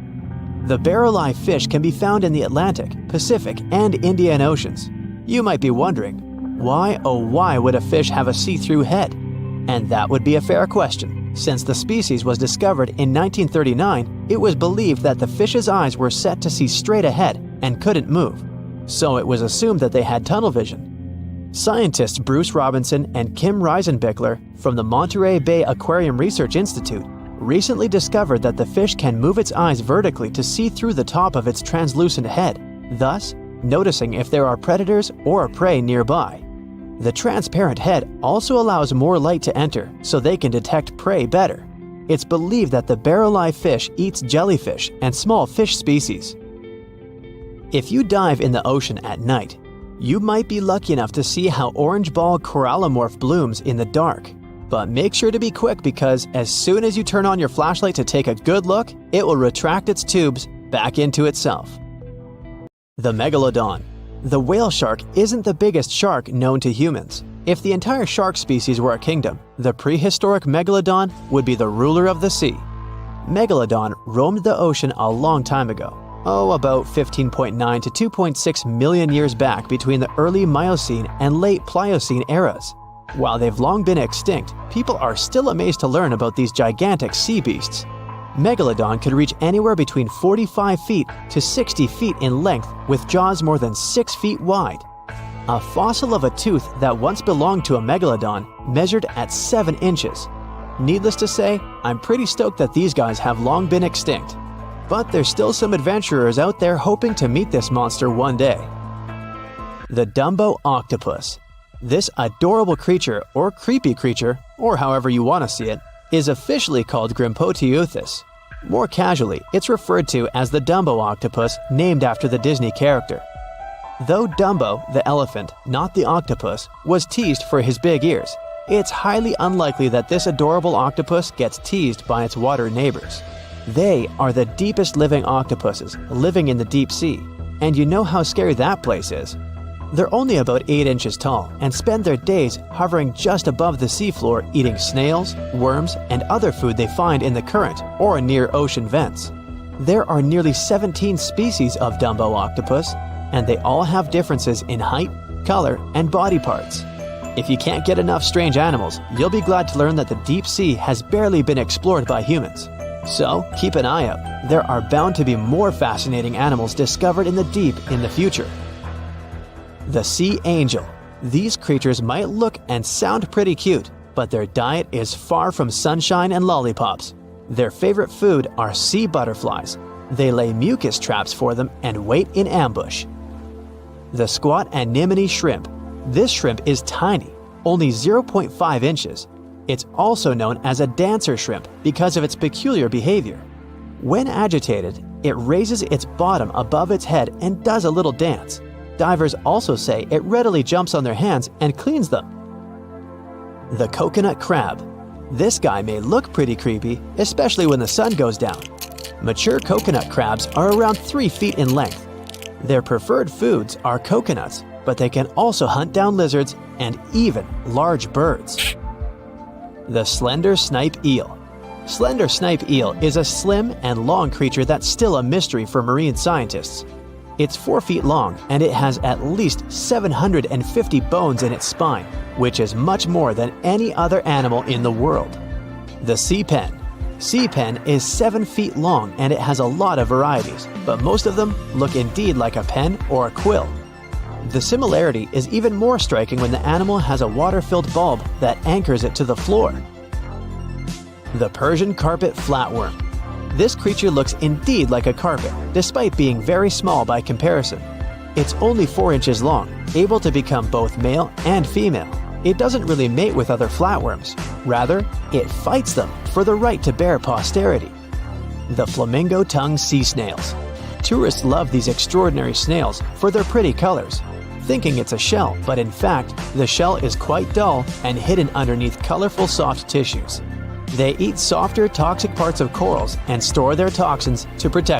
The barrel-eye fish can be found in the Atlantic, Pacific, and Indian Oceans. You might be wondering, why oh why would a fish have a see-through head? And that would be a fair question. Since the species was discovered in 1939, it was believed that the fish's eyes were set to see straight ahead and couldn't move. So it was assumed that they had tunnel vision. Scientists Bruce Robinson and Kim Reisenbichler from the Monterey Bay Aquarium Research Institute recently discovered that the fish can move its eyes vertically to see through the top of its translucent head, thus noticing if there are predators or prey nearby. The transparent head also allows more light to enter so they can detect prey better. It's believed that the barrel-eye fish eats jellyfish and small fish species. If you dive in the ocean at night, you might be lucky enough to see how orange ball corallomorph blooms in the dark. But make sure to be quick because as soon as you turn on your flashlight to take a good look, it will retract its tubes back into itself. The Megalodon. The whale shark isn't the biggest shark known to humans. If the entire shark species were a kingdom, the prehistoric Megalodon would be the ruler of the sea. Megalodon roamed the ocean a long time ago. About 15.9 to 2.6 million years back between the early Miocene and late Pliocene eras. While they've long been extinct, people are still amazed to learn about these gigantic sea beasts. Megalodon could reach anywhere between 45 feet to 60 feet in length with jaws more than 6 feet wide. A fossil of a tooth that once belonged to a megalodon measured at 7 inches. Needless to say, I'm pretty stoked that these guys have long been extinct. But there's still some adventurers out there hoping to meet this monster one day. The Dumbo Octopus. This adorable creature, or creepy creature, or however you want to see it, is officially called Grimpoteuthis. More casually, it's referred to as the Dumbo octopus, named after the Disney character. Though Dumbo, the elephant, not the octopus, was teased for his big ears, it's highly unlikely that this adorable octopus gets teased by its water neighbors. They are the deepest living octopuses, living in the deep sea, and you know how scary that place is. They're only about 8 inches tall and spend their days hovering just above the seafloor eating snails, worms, and other food they find in the current or near ocean vents. There are nearly 17 species of Dumbo octopus, and they all have differences in height, color, and body parts. If you can't get enough strange animals, you'll be glad to learn that the deep sea has barely been explored by humans. So keep an eye out. There are bound to be more fascinating animals discovered in the deep in the future. The sea angel. These creatures might look and sound pretty cute, but their diet is far from sunshine and lollipops. Their favorite food are sea butterflies. They lay mucus traps for them and wait in ambush. The squat anemone shrimp. This shrimp is tiny, only 0.5 inches. It's also known as a dancer shrimp because of its peculiar behavior. When agitated, it raises its bottom above its head and does a little dance. Divers also say it readily jumps on their hands and cleans them. The coconut crab. This guy may look pretty creepy, especially when the sun goes down. Mature coconut crabs are around 3 feet in length. Their preferred foods are coconuts, but they can also hunt down lizards and even large birds. The slender snipe eel. Slender snipe eel is a slim and long creature that's still a mystery for marine scientists. It's 4 feet long and it has at least 750 bones in its spine, which is much more than any other animal in the world. The sea pen. Sea pen is 7 feet long and it has a lot of varieties, but most of them look indeed like a pen or a quill. The similarity is even more striking when the animal has a water-filled bulb that anchors it to the floor. The Persian carpet flatworm. This creature looks indeed like a carpet, despite being very small by comparison. It's only 4 inches long, able to become both male and female. It doesn't really mate with other flatworms. Rather, it fights them for the right to bear posterity. The flamingo-tongued sea snails. Tourists love these extraordinary snails for their pretty colors, thinking it's a shell, but in fact, the shell is quite dull and hidden underneath colorful soft tissues. They eat softer, toxic parts of corals and store their toxins to protect